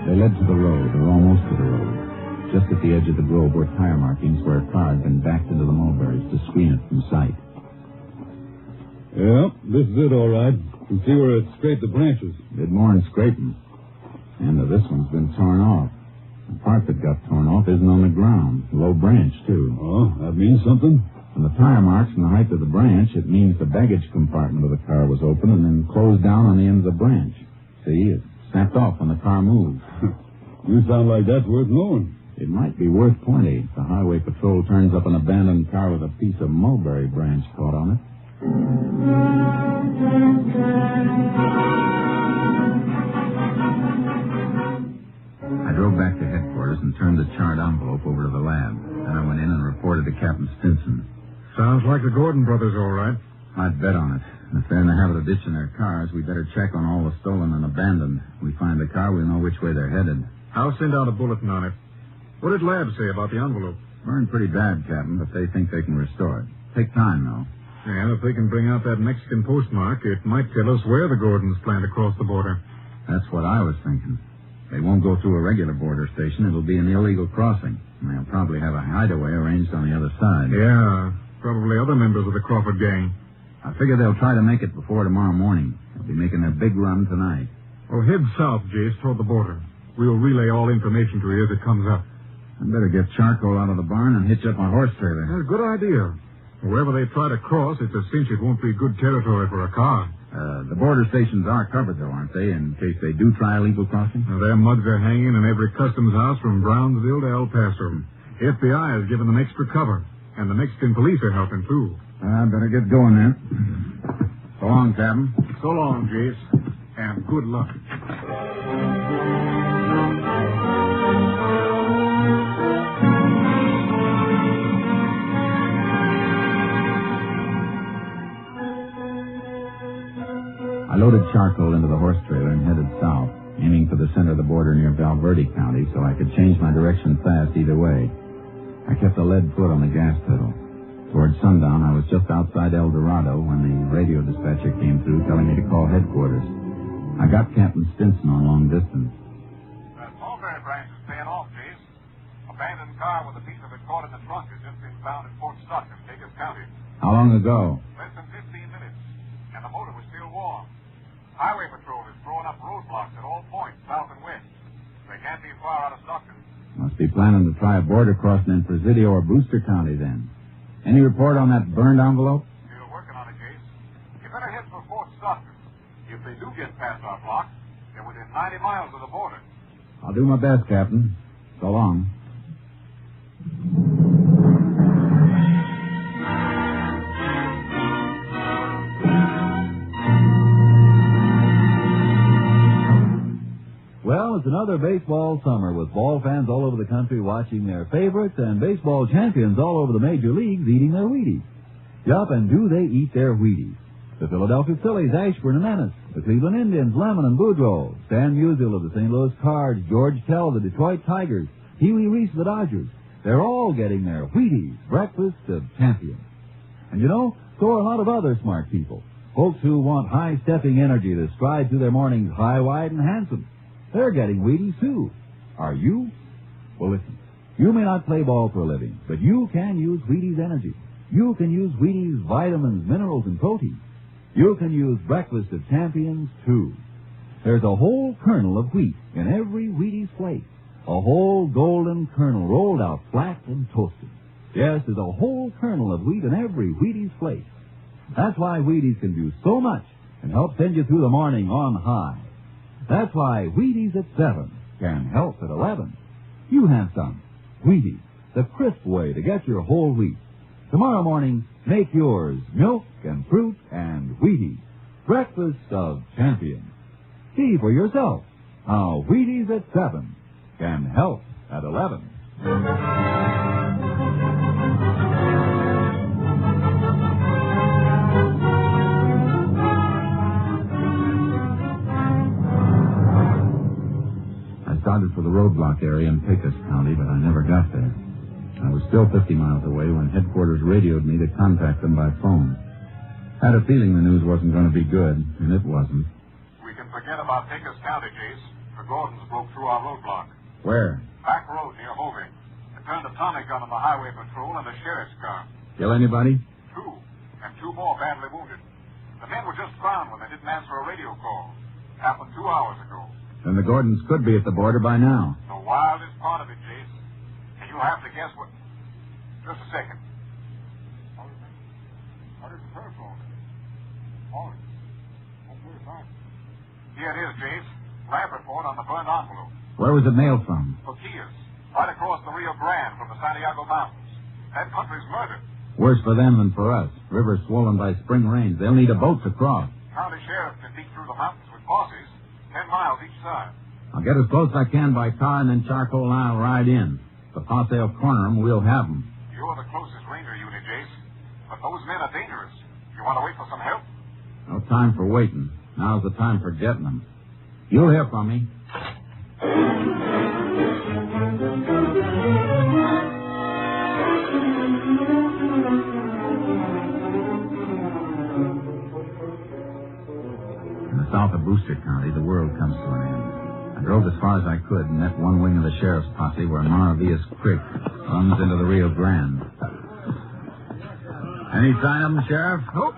They led to the road, or almost to the road. Just at the edge of the grove were tire markings where a car had been backed into the mulberries to screen it from sight. Yeah, this is it, all right. You can see where it scraped the branches. Did more than scraping. And this one's been torn off. The part that got torn off isn't on the ground. Low branch, too. Oh, that means something? From the tire marks and the height of the branch, it means the baggage compartment of the car was open and then closed down on the end of the branch. See, it snapped off when the car moved. You sound like that's worth knowing. It might be worth plenty if the highway patrol turns up an abandoned car with a piece of mulberry branch caught on it. I drove back to headquarters and turned the charred envelope over to the lab. Then I went in and reported to Captain Stinson. Sounds like the Gordon brothers, all right. I'd bet on it. If they're in the habit of ditching their cars, we better check on all the stolen and abandoned. If we find the car, we'll know which way they're headed. I'll send out a bulletin on it. What did Lab say about the envelope? Burned pretty bad, Captain, but they think they can restore it. Take time, though. And if they can bring out that Mexican postmark, it might tell us where the Gordons plan to cross the border. That's what I was thinking. They won't go through a regular border station. It'll be an illegal crossing. And they'll probably have a hideaway arranged on the other side. Yeah, probably other members of the Crawford gang. I figure they'll try to make it before tomorrow morning. They'll be making their big run tonight. Well, head south, Jace, toward the border. We'll relay all information to you as it comes up. I'd better get charcoal out of the barn and hitch up my horse trailer. That's a good idea. Wherever they try to cross, it's a cinch it won't be good territory for a car. The border stations are covered, though, aren't they, in case they do try illegal crossing? Now, their mugs are hanging in every customs house from Brownsville to El Paso. FBI has given them extra cover, and the Mexican police are helping, too. I better get going, then. So long, Captain. So long, Jace, and good luck. I loaded charcoal into the horse trailer and headed south, aiming for the center of the border near Valverde County so I could change my direction fast either way. I kept a lead foot on the gas pedal. Toward sundown, I was just outside El Dorado when the radio dispatcher came through telling me to call headquarters. I got Captain Stinson on long distance. That mulberry branch is paying off, Jace. Abandoned car with a piece of it caught in the trunk has just been found in Fort Stockton, Hickok County. How long ago? Less than 15 minutes, and the motor was still warm. Highway Patrol is throwing up roadblocks at all points, south and west. They can't be far out of Stockton. Must be planning to try a border crossing in Presidio or Brewster County, then. Any report on that burned envelope? Still working on it, Jace. You better head for Fort Stockton. If they do get past our block, they're within 90 miles of the border. I'll do my best, Captain. So long. Well, it's another baseball summer with ball fans all over the country watching their favorites and baseball champions all over the major leagues eating their Wheaties. Yup, and do they eat their Wheaties? The Philadelphia Phillies, Ashburn and Ennis, the Cleveland Indians, Lemon and Boudreaux, Stan Musial of the St. Louis Cards, George Kell of the Detroit Tigers, Pee Wee Reese of the Dodgers. They're all getting their Wheaties, breakfast of champions. And you know, so are a lot of other smart people. Folks who want high-stepping energy to stride through their mornings high, wide, and handsome. They're getting Wheaties, too. Are you? Well, listen. You may not play ball for a living, but you can use Wheaties energy. You can use Wheaties vitamins, minerals, and protein. You can use breakfast of champions, too. There's a whole kernel of wheat in every Wheaties flake. A whole golden kernel rolled out flat and toasted. Yes, there's a whole kernel of wheat in every Wheaties flake. That's why Wheaties can do so much and help send you through the morning on high. That's why Wheaties at 7 can help at 11. You have some. Wheaties, the crisp way to get your whole wheat. Tomorrow morning, make yours milk and fruit and Wheaties. Breakfast of champions. See for yourself how Wheaties at 7 can help at 11. the roadblock area in Pecos County, but I never got there. I was still 50 miles away when headquarters radioed me to contact them by phone. Had a feeling the news wasn't going to be good, and it wasn't. We can forget about Pecos County, Jace. The Gordons broke through our roadblock. Where? Back road near Hoving. They turned a Tommy gun on the highway patrol and a sheriff's car. Kill anybody? 2, and 2 more badly wounded. The men were just found when they didn't answer a radio call. Happened 2 hours ago. Then the Gordons could be at the border by now. The wildest part of it, Jace. And you'll have to guess what... Just a second. What is the telephone? Oh, it's fine. Here it is, Jace. Lab report on the burned envelope. Where was it mailed from? Tortillas. Right across the Rio Grande from the Santiago Mountains. That country's murdered. Worse for them than for us. River swollen by spring rains. They'll need a boat to cross. County sheriff can beat through the mountains with posses, 10 miles each side. I'll get as close as I can by car, and then Charcoal and I'll ride in. If the posse will corner them, we'll have them. You're the closest ranger unit, Jace. But those men are dangerous. You want to wait for some help? No time for waiting. Now's the time for getting them. You'll hear from me. South of Brewster County, the world comes to an end. I drove as far as I could and met one wing of the sheriff's posse where Maravillas Creek runs into the Rio Grande. Any sign of them, Sheriff? Nope.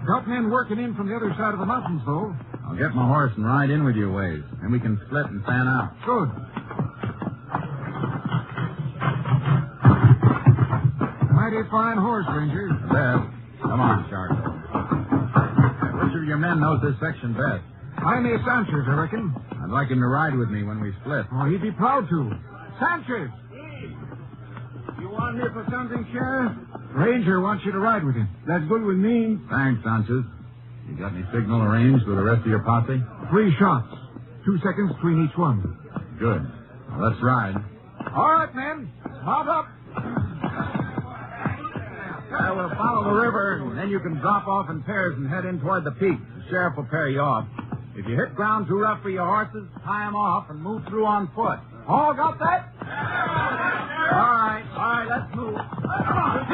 Got men working in from the other side of the mountains, though. I'll get my horse and ride in with you ways. Then we can split and fan out. Good. Mighty fine horse, Ranger. Best. Come on, Charcoal. Which of your men knows this section best? Jaime Sanchez, I reckon. I'd like him to ride with me when we split. Oh, he'd be proud to. Sanchez! You want me for something, Sheriff? Ranger wants you to ride with him. That's good with me. Thanks, Sanchez. You got any signal arranged with the rest of your posse? 3 shots. 2 seconds between each one. Good. Well, let's ride. All right, men. Mount up. I will follow the river, and then you can drop off in pairs and head in toward the peak. The sheriff will pair you off. If you hit ground too rough for your horses, tie them off and move through on foot. All got that? All right, let's move. Come on,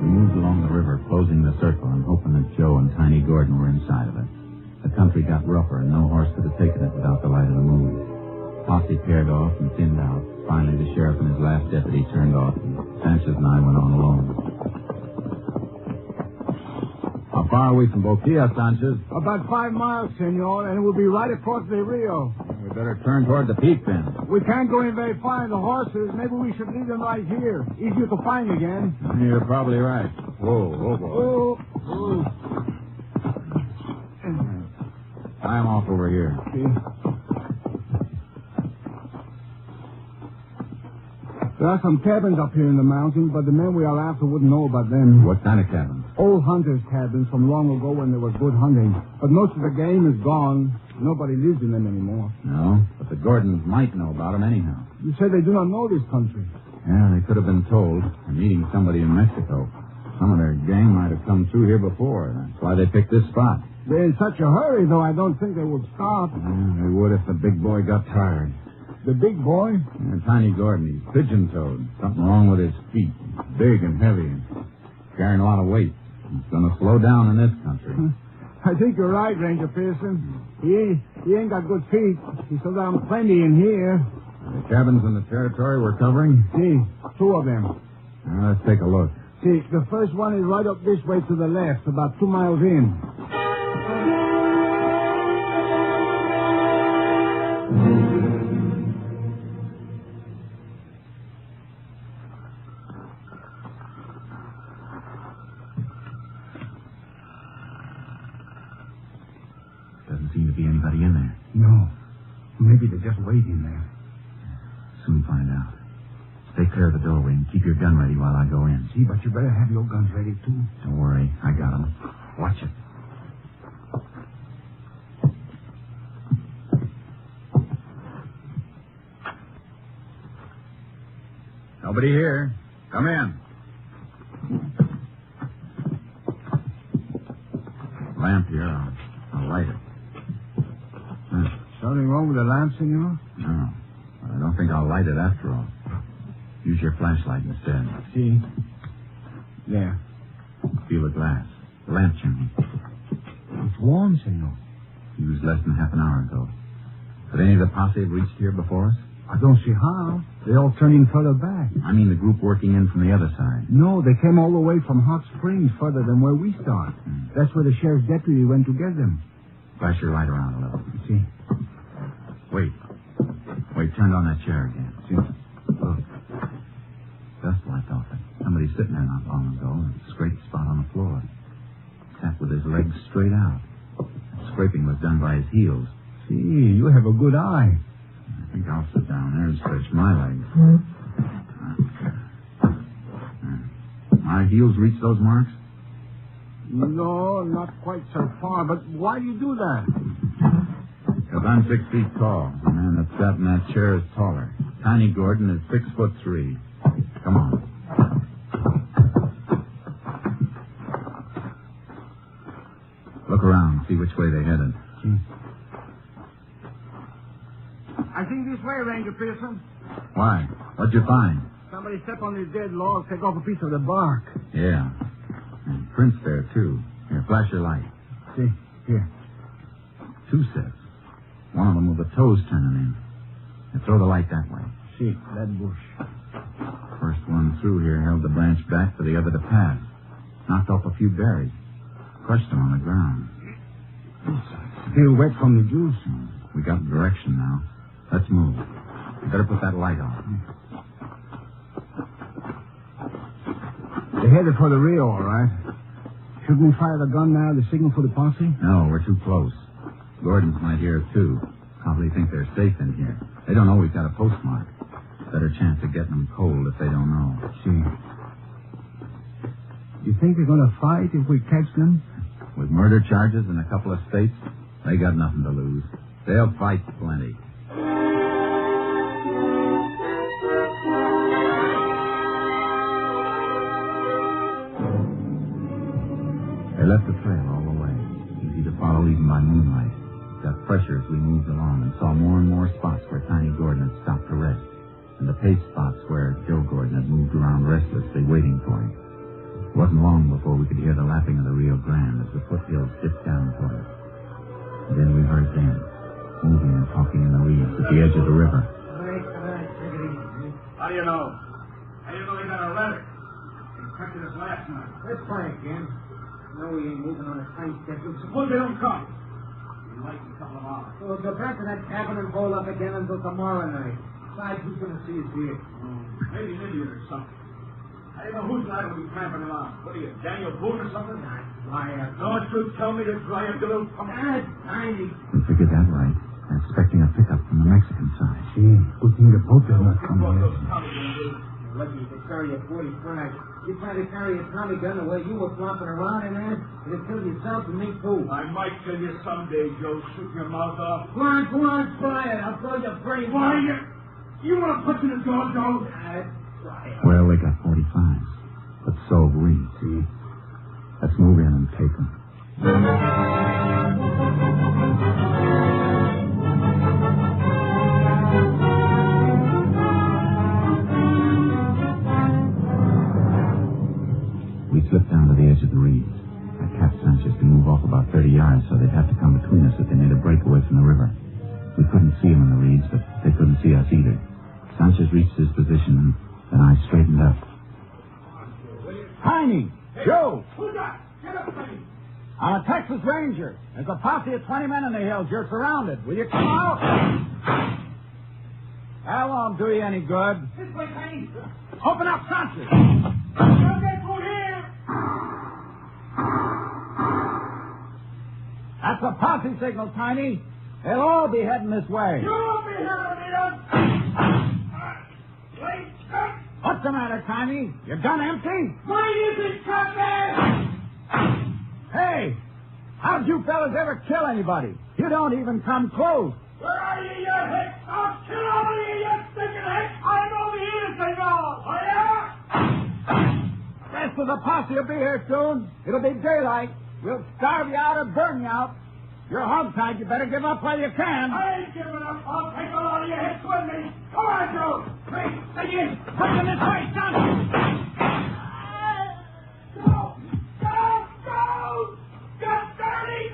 We moved along the river, closing the circle and hoping that Joe and Tiny Gordon were inside of it. The country got rougher, and no horse could have taken it without the light of the moon. Posse paired off and thinned out. Finally, the sheriff and his last deputy turned off, and Sanchez and I went on alone. How far are we from Boquilla, Sanchez? About 5 miles, senor, and we'll be right across the Rio. We better turn toward the peak, then. We can't go in very far in the horses. Maybe we should leave them right here. Easier to find again. You're probably right. Whoa, boy. Oh. Tie him off over here. There are some cabins up here in the mountains, but the men we are after wouldn't know about them. What kind of cabins? Old hunters' cabins from long ago when there was good hunting. But most of the game is gone. Nobody lives in them anymore. No, but the Gordons might know about them anyhow. You say they do not know this country. Yeah, they could have been told. They're meeting somebody in Mexico. Some of their gang might have come through here before. That's why they picked this spot. They're in such a hurry, though, I don't think they would stop. Yeah, they would if the big boy got tired. The big boy? Yeah, Tiny Gordon. He's pigeon-toed. Something wrong with his feet. He's big and heavy and carrying a lot of weight. He's going to slow down in this country. I think you're right, Ranger Pearson. He ain't got good feet. He slowed down plenty in here. The cabins in the territory we're covering? See, 2 of them. Let's take a look. See, the first one is right up this way to the left, about 2 miles in. Doesn't seem to be anybody in there. No. Maybe they're just waiting there. Soon find out. Stay clear of the doorway and keep your gun ready while I go in. See, but you better have your guns ready, too. Don't worry. I got them. Watch it. Nobody here. Come in. Something wrong with the lamp, senor? No. I don't think I'll light it after all. Use your flashlight instead. See? There. Feel the glass. The lamp chimney. It's warm, senor. Used less than half an hour ago. Could any of the posse have reached here before us? I don't see how. They all turned in further back. I mean the group working in from the other side. No, they came all the way from Hot Springs, further than where we start. That's where the sheriff's deputy went to get them. Flash your light around a little. See? Wait, turn on that chair again. See? Look. Dust wiped off it. Somebody sitting there not long ago and scraped a spot on the floor. Sat with his legs straight out. The scraping was done by his heels. See, you have a good eye. I think I'll sit down there and stretch my legs. My heels reach those marks? No, not quite so far, but why do you do that? Because I'm 6 feet tall. The man that sat in that chair is taller. Tiny Gordon is 6'3". Come on. Look around, see which way they headed. I think this way, Ranger Pearson. Why? What'd you find? Somebody stepped on these dead logs, take off a piece of the bark. Yeah. And prints there, too. Here, flash your light. See? Here. 2 sets. One of them with the toes turning in. Now throw the light that way. See, that bush. First one through here held the branch back for the other to pass. Knocked off a few berries. Crushed them on the ground. Still wet from the juice. We got direction now. Let's move. You better put that light on. They're headed for the Rio, all right. Shouldn't we fire the gun now to signal for the posse? No, we're too close. Gordons might hear it, too. Probably think they're safe in here. They don't know we've got a postmark. Better chance of getting them cold if they don't know. See. You think they're going to fight if we catch them? With murder charges in a couple of states, they got nothing to lose. They'll fight plenty. They left the trail all the way. Easy to follow even by moonlight. Got fresher as we moved along and saw more and more spots where Tiny Gordon had stopped to rest, and the pace spots where Joe Gordon had moved around restlessly waiting for him. It wasn't long before we could hear the lapping of the Rio Grande as the foothills dipped down toward us. And then we heard them, moving and talking in the reeds at the edge of the river. All right, take it easy. How do you know? How do you know he got a letter? He expected us last night. Let's try again. No, we ain't moving on a time schedule. Suppose they don't come. We might in a couple of hours. So we'll go back to that cabin and hole up again until tomorrow night. Besides, who's going to see us here? Maybe an idiot or something. I don't know whose light will be tramping around. What are you, Daniel Boone or something? Liar. Don't you tell me to dry up your little pump. Tiny. We figured that right. They're expecting a pickup from the Mexican side. See, good thing the boat does not come here. Lucky to carry a 45. You try to carry a Tommy gun the way you were flopping around in there, it'll kill yourself and me too. I might kill you someday, Joe. Shoot your mouth off. Go on, try it. I'll blow your brains Why, out. you want to put in the door, Joe? Well, they got 45s, but so have we, see? Let's move in and take them. We slipped down to the edge of the reeds. I tapped Sanchez to move off about 30 yards so they'd have to come between us if they made a break away from the river. We couldn't see them in the reeds, but they couldn't see us either. Sanchez reached his position, and then I straightened up. Tiny! Joe! Who's that? Get up, Tiny! I'm a Texas Ranger. There's a posse of 20 men in the hills. You're surrounded. Will you come out? That won't do you any good. This way, Tiny! Open up, Sanchez! Don't get through here! That's a posse signal, Tiny. They'll all be heading this way. You'll be here, Leon! Wait, stop! What's the matter, Tiny? Your gun empty? Why is it, Captain? Hey! How'd you fellas ever kill anybody? You don't even come close. Where are you, you hick? I'll kill all of you, you stinking hick! I'm over here to take off! Are ya? The rest of the posse will be here soon. It'll be daylight. We'll starve you out or burn you out. You're hogtied. You better give up while you can. I ain't giving up. I'll take a lot of your hits with me. Come on, Joe. Wait, again. Push him this way, son. Go! Get dirty!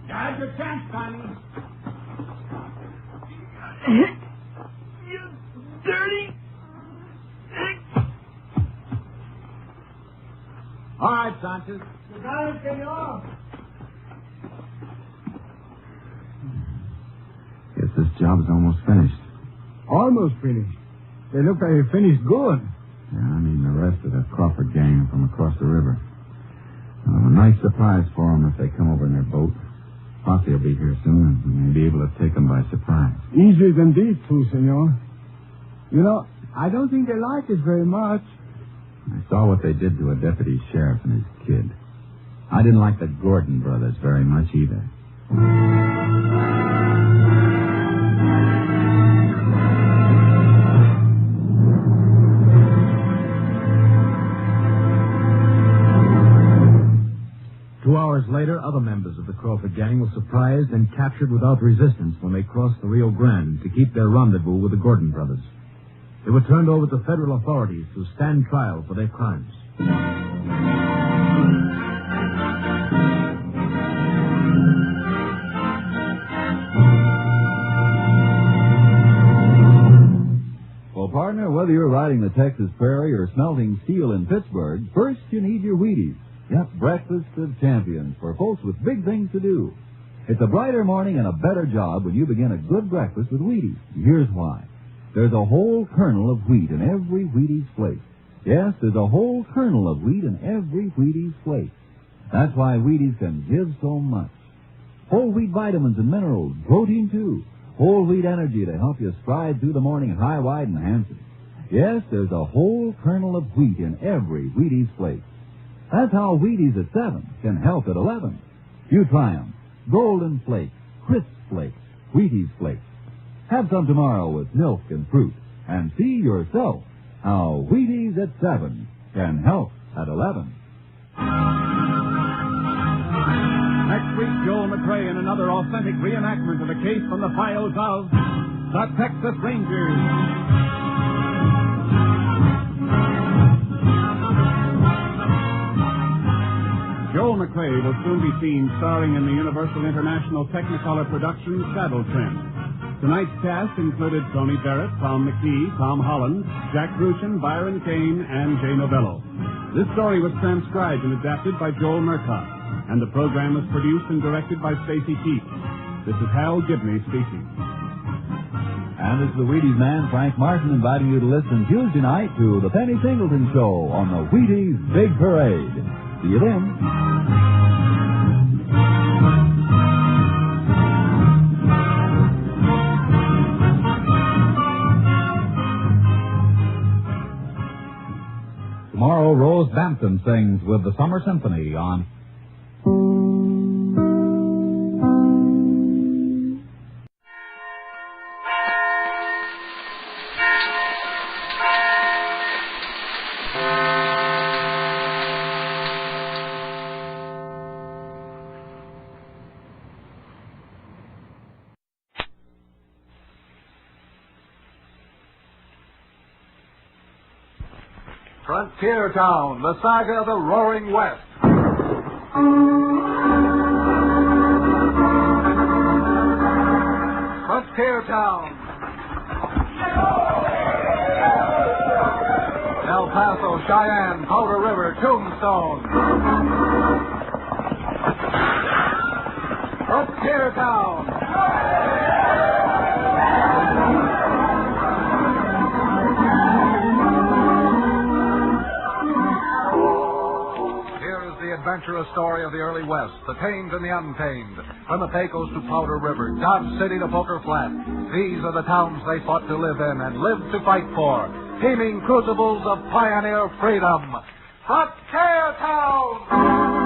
You had your chance, Connie. You dirty... All right, Sanchez. The guys get you off. Guess this job's almost finished. Almost finished. They look like they finished good. Yeah, I mean the rest of the Crawford gang from across the river. A nice surprise for them if they come over in their boat. Posse will be here soon, and we may be able to take them by surprise. Easier than these two, senor. You know, I don't think they like us very much. I saw what they did to a deputy sheriff and his kid. I didn't like the Gordon brothers very much either. 2 hours later, other members of the Crawford gang were surprised and captured without resistance when they crossed the Rio Grande to keep their rendezvous with the Gordon brothers. They were turned over to federal authorities to stand trial for their crimes. Well, partner, whether you're riding the Texas prairie or smelting steel in Pittsburgh, first you need your Wheaties. Yep, breakfast of champions for folks with big things to do. It's a brighter morning and a better job when you begin a good breakfast with Wheaties. Here's why. There's a whole kernel of wheat in every Wheaties flake. Yes, there's a whole kernel of wheat in every Wheaties flake. That's why Wheaties can give so much. Whole wheat vitamins and minerals, protein too. Whole wheat energy to help you stride through the morning high, wide, and handsome. Yes, there's a whole kernel of wheat in every Wheaties flake. That's how Wheaties at 7 can help at 11. You try 'em. Golden Flakes, Crisp Flakes, Wheaties Flakes. Have some tomorrow with milk and fruit, and see yourself how Wheaties at 7 can help at 11. Next week, Joel McRae in another authentic reenactment of a case from the files of the Texas Rangers. Joel McRae will soon be seen starring in the Universal International Technicolor production Saddle Tramp. Tonight's cast included Tony Barrett, Tom McKee, Tom Holland, Jack Crucian, Byron Kane, and Jay Novello. This story was transcribed and adapted by Joel Murcott, and the program was produced and directed by Stacy Keith. This is Hal Gibney speaking. And this is the Wheaties man, Frank Martin, inviting you to listen Tuesday night to the Penny Singleton Show on the Wheaties Big Parade. See you then. Tomorrow, Rose Bampton sings with the Summer Symphony on... Frontier Town, the saga of the Roaring West. Frontier Town. El Paso, Cheyenne, Powder River, Tombstone. Frontier Town. Adventurous story of the early West, the tamed and the untamed. From the Pecos to Powder River, Dodge City to Poker Flat. These are the towns they fought to live in and lived to fight for. Teeming crucibles of pioneer freedom. Frontier Town!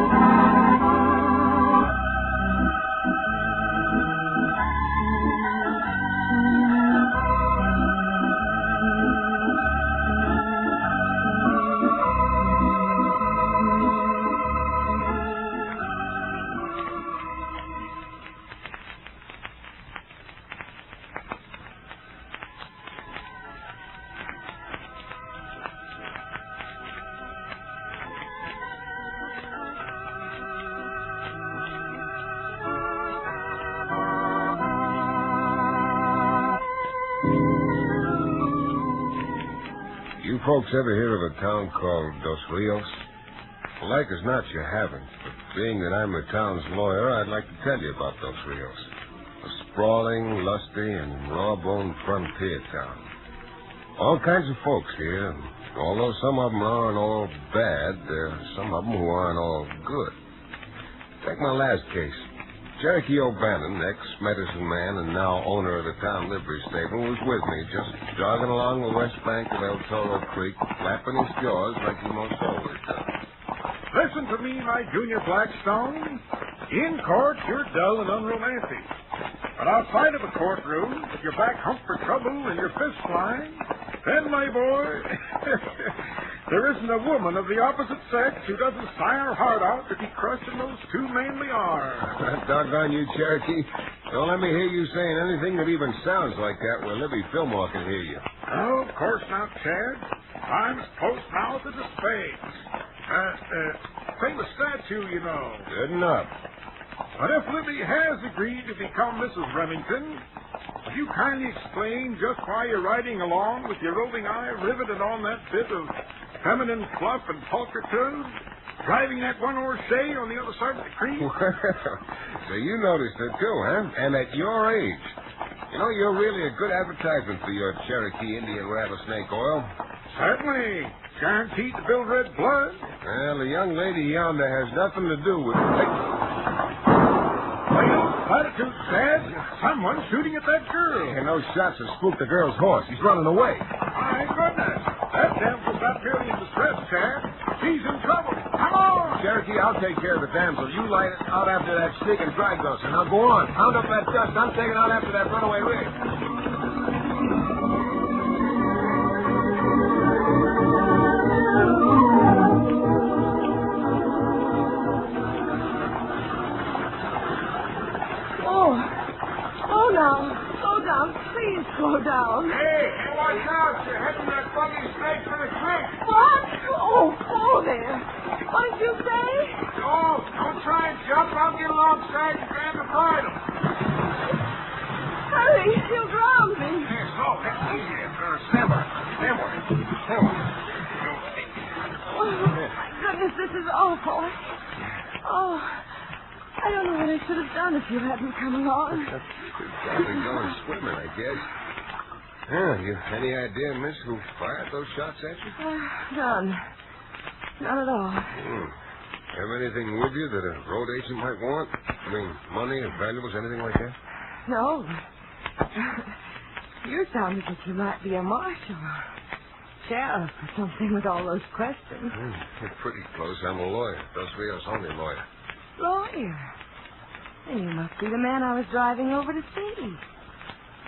folks ever hear of a town called Dos Rios? Like as not, you haven't. But being that I'm the town's lawyer, I'd like to tell you about Dos Rios. A sprawling, lusty, and raw-boned frontier town. All kinds of folks here, and although some of them aren't all bad, there are some of them who aren't all good. Take my last case. Cherokee O'Bannon, ex-medicine man and now owner of the town livery stable, was with me, just jogging along the west bank of El Toro Creek, flapping his jaws like he most always does. Listen to me, my junior Blackstone. In court, you're dull and unromantic. But outside of a courtroom, with your back humped for trouble and your fists flying, then, my boy, there isn't a woman of the opposite sex who doesn't sigh her heart out to be crushed in those two manly arms. Doggone you, Cherokee. Don't let me hear you saying anything that even sounds like that where Libby Fillmore can hear you. Oh, of course not, Chad. I'm as close now as a spade. Famous statue, you know. Good enough. But if Libby has agreed to become Mrs. Remington, would you kindly explain just why you're riding along with your roving eye riveted on that bit of feminine fluff and pulchritude, driving that one-horse shay on the other side of the creek? So you noticed it too, huh? And at your age. You know, you're really a good advertisement for your Cherokee Indian rattlesnake oil. Certainly. Guaranteed to build red blood. Well, the young lady yonder has nothing to do with it. Platitude said someone's shooting at that girl. And those shots have spooked the girl's horse. He's running away. My goodness. That damsel's not really in distress, Chad. She's in trouble. Come on. Cherokee, I'll take care of the damsel. You light out after that stick and drag grocer. Now go on. Pound up that dust. I'm taking out after that runaway rig. Slow down. Hey, watch out. You're heading that buggy straight for the creek. What? Oh, there. What did you say? Don't try and jump. I'll get alongside and grab the bridle. Hurry, you'll drown me. Hey, slow. That's easy. Stand by. Oh, my goodness, this is awful. Oh, I don't know what I should have done if you hadn't come along. Probably going swimming, I guess. You any idea, miss, who fired those shots at you? None at all. Have anything with you that a road agent might want? I mean, money or valuables, anything like that? No. You sound as if you might be a marshal or sheriff or something with all those questions. You're pretty close. I'm a lawyer. Dos Rios' only lawyer. Lawyer? Then you must be the man I was driving over to see.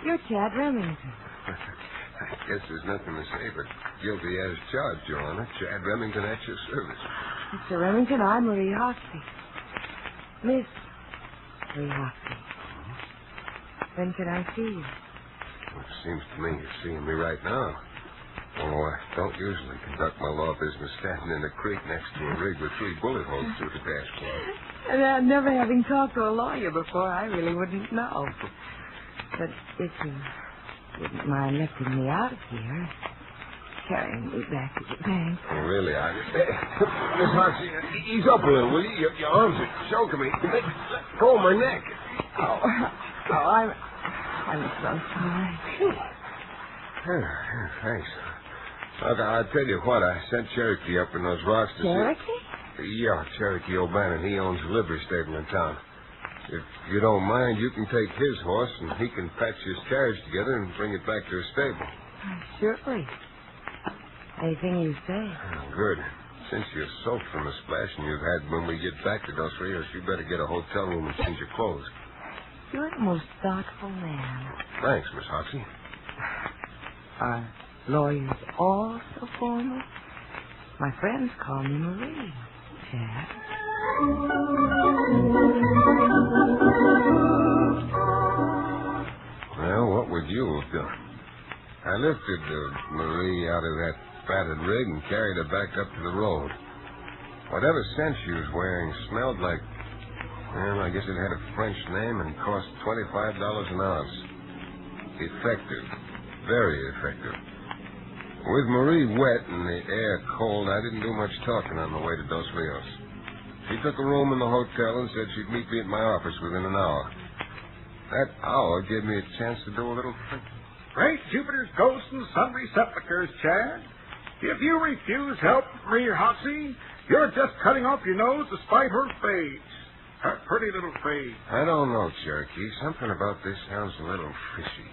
You're Chad Remington. I guess there's nothing to say but guilty as charged, Your Honor. Chad Remington at your service. Mr. Remington, I'm Marie Hoxie. Miss Marie Hoxie. When can I see you? Well, it seems to me you're seeing me right now. Oh, I don't usually conduct my law business standing in the creek next to a rig with 3 bullet holes through the dashboard. And never having talked to a lawyer before, I really wouldn't know. But if you wouldn't mind lifting me out of here, carrying me back to the bank. Oh, really? Miss Hoxie, ease up a little, will you? Your arms are choking me. Let go of my neck. I'm so sorry. Thanks. Look, I'll tell you what, I sent Cherokee up in those rocks to Cherokee? Yeah, Cherokee O'Bannon. He owns a livery stable in town. If you don't mind, you can take his horse, and he can patch his carriage together and bring it back to the stable. Surely. Anything you say. Oh, good. Since you're soaked from the splashing you've had when we get back to Dos Rios, you better get a hotel room and change your clothes. You're the most thoughtful man. Thanks, Miss Hoxie. Are lawyers all so formal? My friends call me Marie, Chad. Well, what would you have done? I lifted Marie out of that battered rig and carried her back up to the road. Whatever scent she was wearing smelled like, well, I guess it had a French name and cost $25 an ounce. Effective. Very effective. With Marie wet and the air cold, I didn't do much talking on the way to Dos Rios. She took a room in the hotel and said she'd meet me at my office within an hour. That hour gave me a chance to do a little thinking. Great Jupiter's ghosts and sundry sepulchres, Chad. If you refuse help, Marie Hoxie, you're just cutting off your nose to spite her face. Her pretty little face. I don't know, Cherokee. Something about this sounds a little fishy.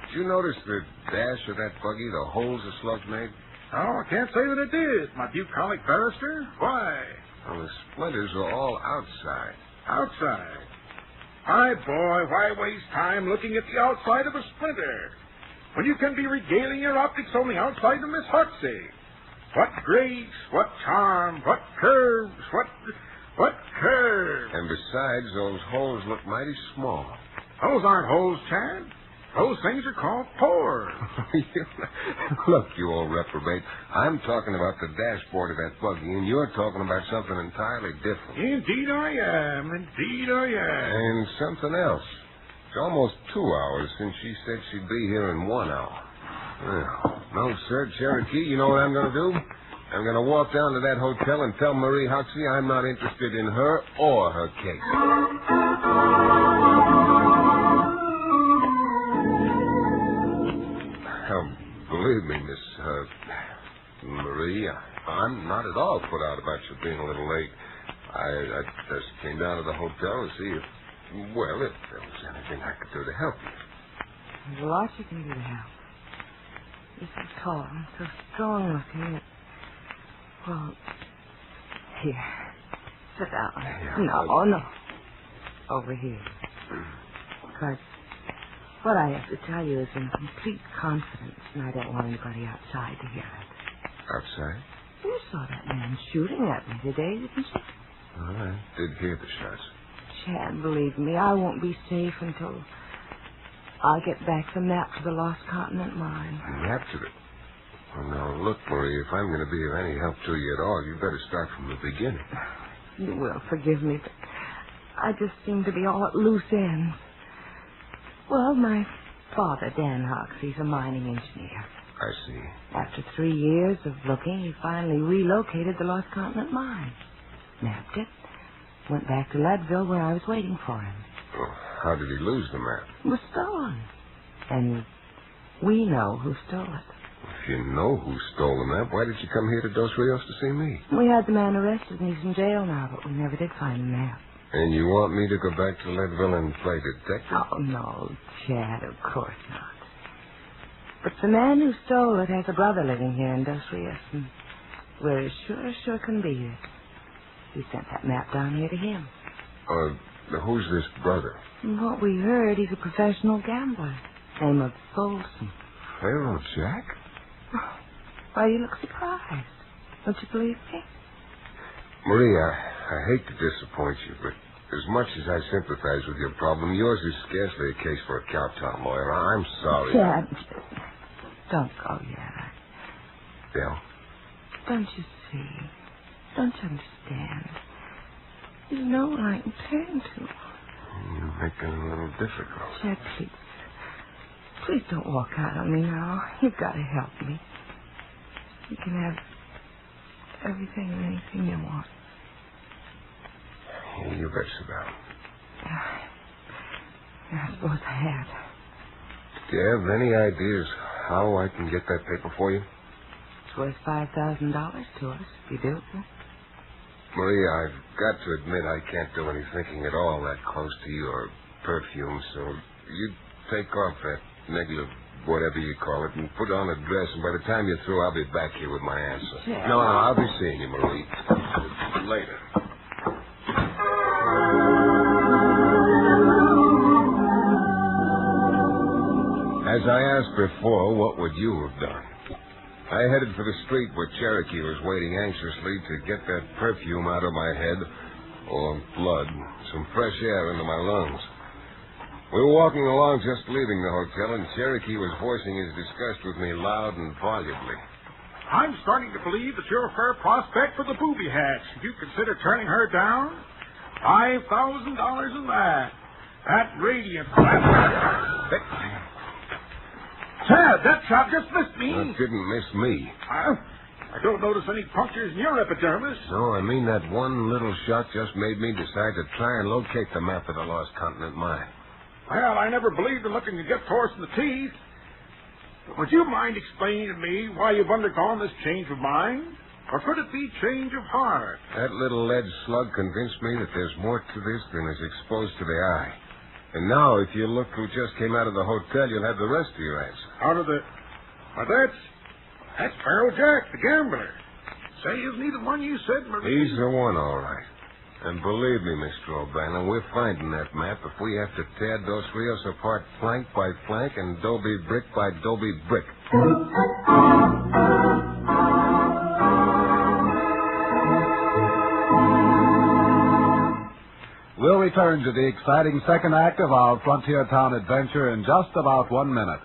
Did you notice the dash of that buggy, the holes the slug made? Oh, I can't say that it did, my bucolic barrister. Why? Well, the splinters are all outside. Outside? My boy, why waste time looking at the outside of a splinter when you can be regaling your optics on the outside of Miss Hoxie? What grace, what charm, what curves, what curves. And besides, those holes look mighty small. Those aren't holes, Chad. Those things are called pores. Look, you old reprobate. I'm talking about the dashboard of that buggy, and you're talking about something entirely different. Indeed I am. Indeed I am. And something else. It's almost 2 hours since she said she'd be here in 1 hour. Well, no, sir, Cherokee, you know what I'm going to do? I'm going to walk down to that hotel and tell Marie Hoxie I'm not interested in her or her case. Believe me, Miss Marie, I'm not at all put out about you being a little late. I just came down to the hotel to see if there was anything I could do to help you. There's a lot you can do to help. You're so tall and so strong looking. Well, here. Sit down. Yeah, No. Over here. Because what I have to tell you is in complete confidence, and I don't want anybody outside to hear it. Outside? You saw that man shooting at me today, didn't you? Well, I did hear the shots. Chad, believe me, I won't be safe until I get back the map to the Lost Continent mine. Map to it? Well, now, look, Marie, if I'm going to be of any help to you at all, you better start from the beginning. You will forgive me, but I just seem to be all at loose ends. Well, my father, Dan Hoxie's a mining engineer. I see. After 3 years of looking, he finally relocated the Lost Continent mine. Mapped it. Went back to Leadville where I was waiting for him. Well, how did he lose the map? It was stolen. And we know who stole it. If you know who stole the map, why did you come here to Dos Rios to see me? We had the man arrested and he's in jail now, but we never did find the map. And you want me to go back to Leadville and play detective? Oh, no, Chad, of course not. But the man who stole it has a brother living here in Dos Rios, and we're sure can be here. We sent that map down here to him. Who's this brother? From what we heard, he's a professional gambler. Name of Folsom. Pharaoh Jack? Why, you look surprised. Don't you believe me? Maria, I hate to disappoint you, but as much as I sympathize with your problem, yours is scarcely a case for a cowtown lawyer. I'm sorry. Chad, don't go yet. Yeah? Don't you see? Don't you understand? There's no one I can turn to. You're making it a little difficult. Chad, please. Please don't walk out on me now. You've got to help me. You can have everything and anything you want. You bet, Sabelle. I suppose I have. Do you have any ideas how I can get that paper for you? It's worth $5,000 to us if you do it. Maria, I've got to admit I can't do any thinking at all that close to your perfume, so you take off that negative, whatever you call it, and put on a dress, and by the time you're through, I'll be back here with my answer. Yeah. No, I'll be seeing you, Marie. Later. As I asked before, what would you have done? I headed for the street where Cherokee was waiting anxiously to get that perfume out of my head, or blood, some fresh air into my lungs. We were walking along just leaving the hotel, and Cherokee was voicing his disgust with me loud and volubly. I'm starting to believe that you're a fair prospect for the booby hatch. If you consider turning her down, $5,000 in that. That radiant... Tad, that shot just missed me. It didn't miss me. I don't notice any punctures in your epidermis. No, I mean that one little shot just made me decide to try and locate the map of the Lost Continent mine. Well, I never believed in looking to get horse in the teeth. But would you mind explaining to me why you've undergone this change of mind? Or could it be change of heart? That little lead slug convinced me that there's more to this than is exposed to the eye. And now, if you look who just came out of the hotel, you'll have the rest of your answer. Out of the... Well, that's Pharaoh Jack, the gambler. Say, isn't he the one you said, Marie? He's the one, all right. And believe me, Mr. O'Bannon, we're finding that map if we have to tear Dos Rios apart flank by flank and Dobie brick by Dobie brick. We'll return to the exciting second act of our Frontier Town adventure in just about 1 minute.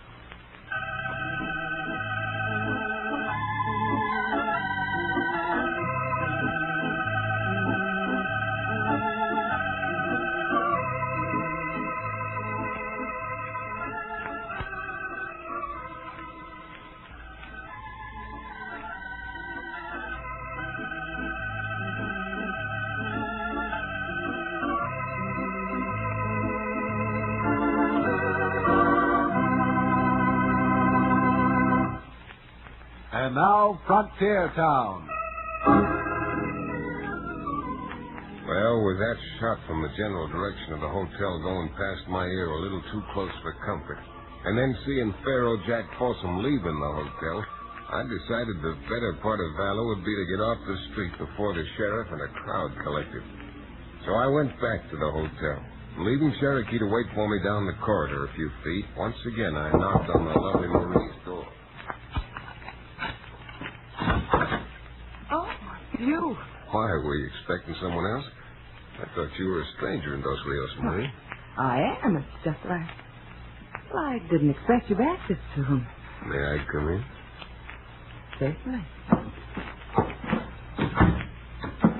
And now, Frontier Town. Well, with that shot from the general direction of the hotel going past my ear a little too close for comfort, and then seeing Pharaoh Jack Folsom leaving the hotel, I decided the better part of valor would be to get off the street before the sheriff and a crowd collected. So I went back to the hotel, leaving Cherokee to wait for me down the corridor a few feet. Once again, I knocked on the lovely Marie's door. You? Why, were you expecting someone else? I thought you were a stranger in Dos Rios, Marie. I am. It's just that I didn't expect you back this soon. May I come in? Certainly.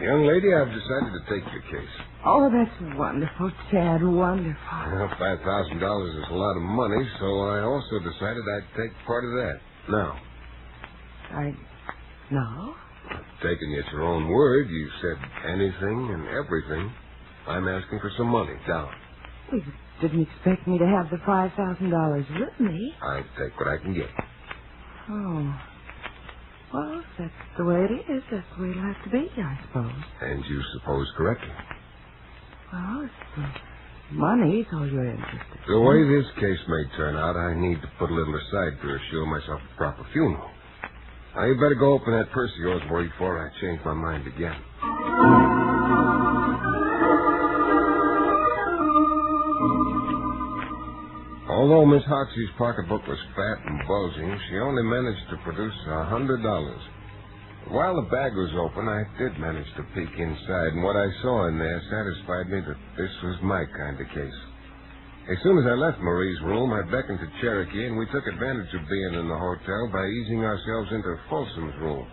Young lady, I've decided to take your case. Oh, that's wonderful, Chad. Wonderful. Well, $5,000 is a lot of money, so I also decided I'd take part of that. Now. No? Taking you at your own word, you said anything and everything. I'm asking for some money down. You didn't expect me to have the $5,000 with me. I take what I can get. Oh. Well, if that's the way it is. That's the way it'll have to be, I suppose. And you suppose correctly. Well, it's money's all you're interested in. The way this case may turn out, I need to put a little aside to assure myself a proper funeral. Now, you better go open that purse of yours, Marie, before I change my mind again. Although Miss Hoxie's pocketbook was fat and bulging, she only managed to produce $100. While the bag was open, I did manage to peek inside, and what I saw in there satisfied me that this was my kind of case. As soon as I left Marie's room, I beckoned to Cherokee, and we took advantage of being in the hotel by easing ourselves into Folsom's room.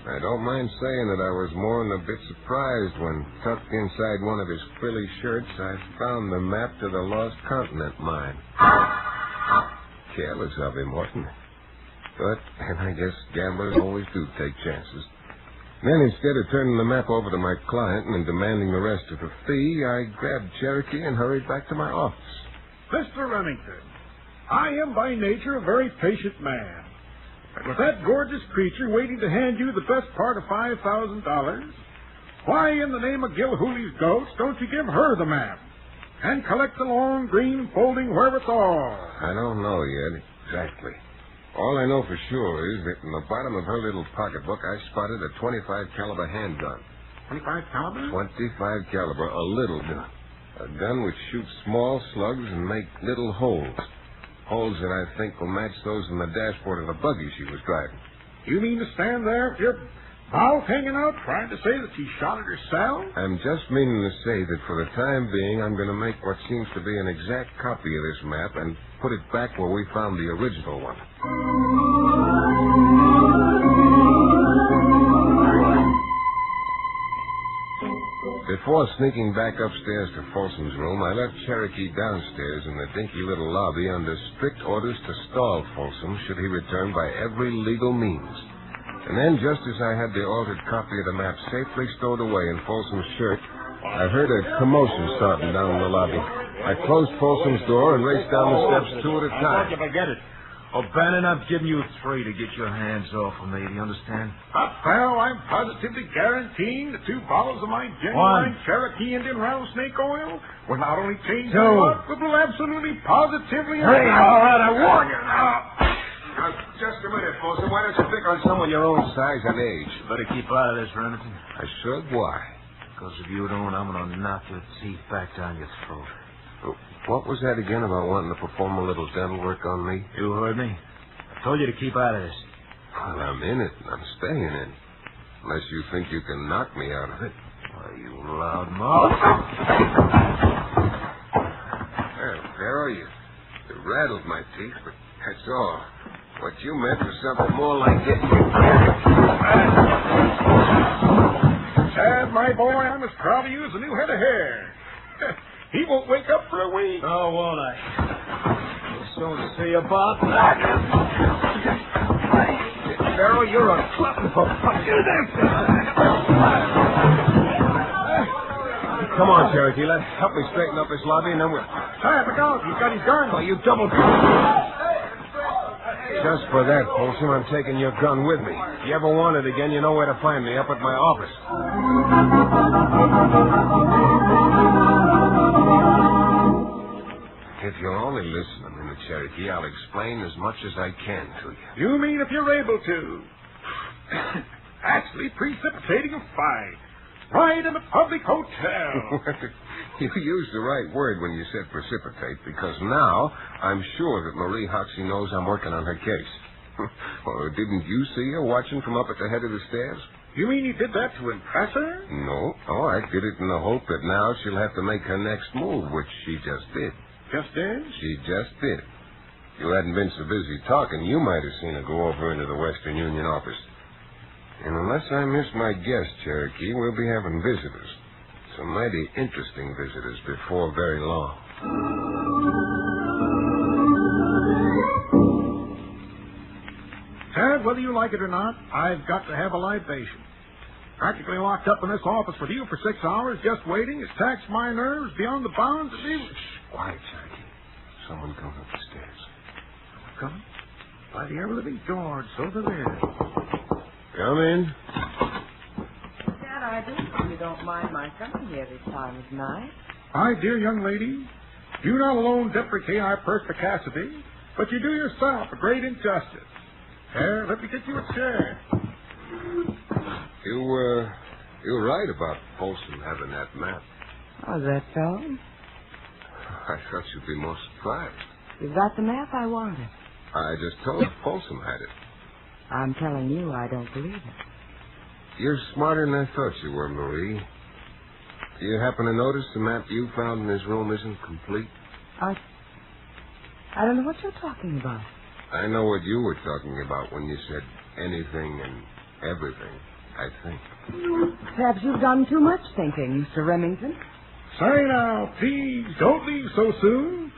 I don't mind saying that I was more than a bit surprised when, tucked inside one of his frilly shirts, I found the map to the Lost Continent mine. Careless of him, wasn't it? But I guess gamblers always do take chances. Then, instead of turning the map over to my client and demanding the rest of the fee, I grabbed Cherokee and hurried back to my office. Mr. Remington, I am by nature a very patient man. And with that gorgeous creature waiting to hand you the best part of $5,000, why in the name of Gilhooly's goats don't you give her the map and collect the long green folding wherewithal? I don't know yet exactly. All I know for sure is that in the bottom of her little pocketbook, I spotted a .25 caliber handgun. 25 caliber? 25 caliber, a little gun. A gun which shoots small slugs and make little holes. Holes that I think will match those in the dashboard of the buggy she was driving. You mean to stand there with your mouth hanging out trying to say that she shot it herself? I'm just meaning to say that for the time being, I'm going to make what seems to be an exact copy of this map and put it back where we found the original one. Before sneaking back upstairs to Folsom's room, I left Cherokee downstairs in the dinky little lobby under strict orders to stall Folsom should he return by every legal means. And then, just as I had the altered copy of the map safely stowed away in Folsom's shirt, I heard a commotion starting down in the lobby. I closed Folsom's door and raced down the steps two at a time. If I get it. Oh, Bannon, I'm giving you 3 to get your hands off of me. Do you understand? Pal, I'm positively guaranteeing the 2 bottles of my genuine Cherokee Indian rattlesnake oil will not only change my luck, but will absolutely positively... Hey, all right, I warn you now. Now, just a minute, Folsom. Why don't you pick on someone your own size and age? Better keep out of this, Remington. I should. Why? Because if you don't, I'm going to knock your teeth back down your throat. What was that again about wanting to perform a little dental work on me? You heard me. I told you to keep out of this. Well, I'm in it. I'm staying in. Unless you think you can knock me out of it. Why, you loud mouth. Well, there are you. You rattled my teeth, but that's all. What you meant was something more like this. Tad, my boy, I'm as proud of you as a new head of hair. He won't wake up for a week. Oh, won't I? We'll soon see about that. Farrell, you're a glutton for Come on, Cherokee. Let's help me straighten up this lobby, and then we'll... Tad, look out. He's got his gun. Oh, you double... Just for that, Folsom, I'm taking your gun with me. If you ever want it again, you know where to find me, up at my office. If you'll only listen a minute, Cherokee, I'll explain as much as I can to you. You mean if you're able to? Actually precipitating a fight. Right in a public hotel. You used the right word when you said precipitate, because now I'm sure that Marie Hoxie knows I'm working on her case. Well, didn't you see her watching from up at the head of the stairs? You mean you did that to impress her? No. Oh, I did it in the hope that now she'll have to make her next move, which she just did. Just did? She just did. If you hadn't been so busy talking, you might have seen her go over into the Western Union office. And unless I miss my guest, Cherokee, we'll be having visitors. Some mighty interesting visitors before very long. Tad, whether you like it or not, I've got to have a libation. Practically locked up in this office with you for 6 hours, just waiting, has taxed my nerves beyond the bounds of even... Quiet, Cherokee. Someone coming up the stairs. Come? By the ever-living George, so they're there. Come in. Dad, I do hope you don't mind my coming here this time of night. My dear young lady, you not alone deprecate our perspicacity, but you do yourself a great injustice. Here, let me get you a chair. You're right about Folsom having that map. Oh, that so? I thought you'd be more surprised. You've got the map I wanted. I just told you Folsom had it. I'm telling you, I don't believe it. You're smarter than I thought you were, Marie. Do you happen to notice the map you found in his room isn't complete? I don't know what you're talking about. I know what you were talking about when you said anything and everything, I think. Perhaps you've done too much thinking, Mr. Remington. Say now, please, don't leave so soon.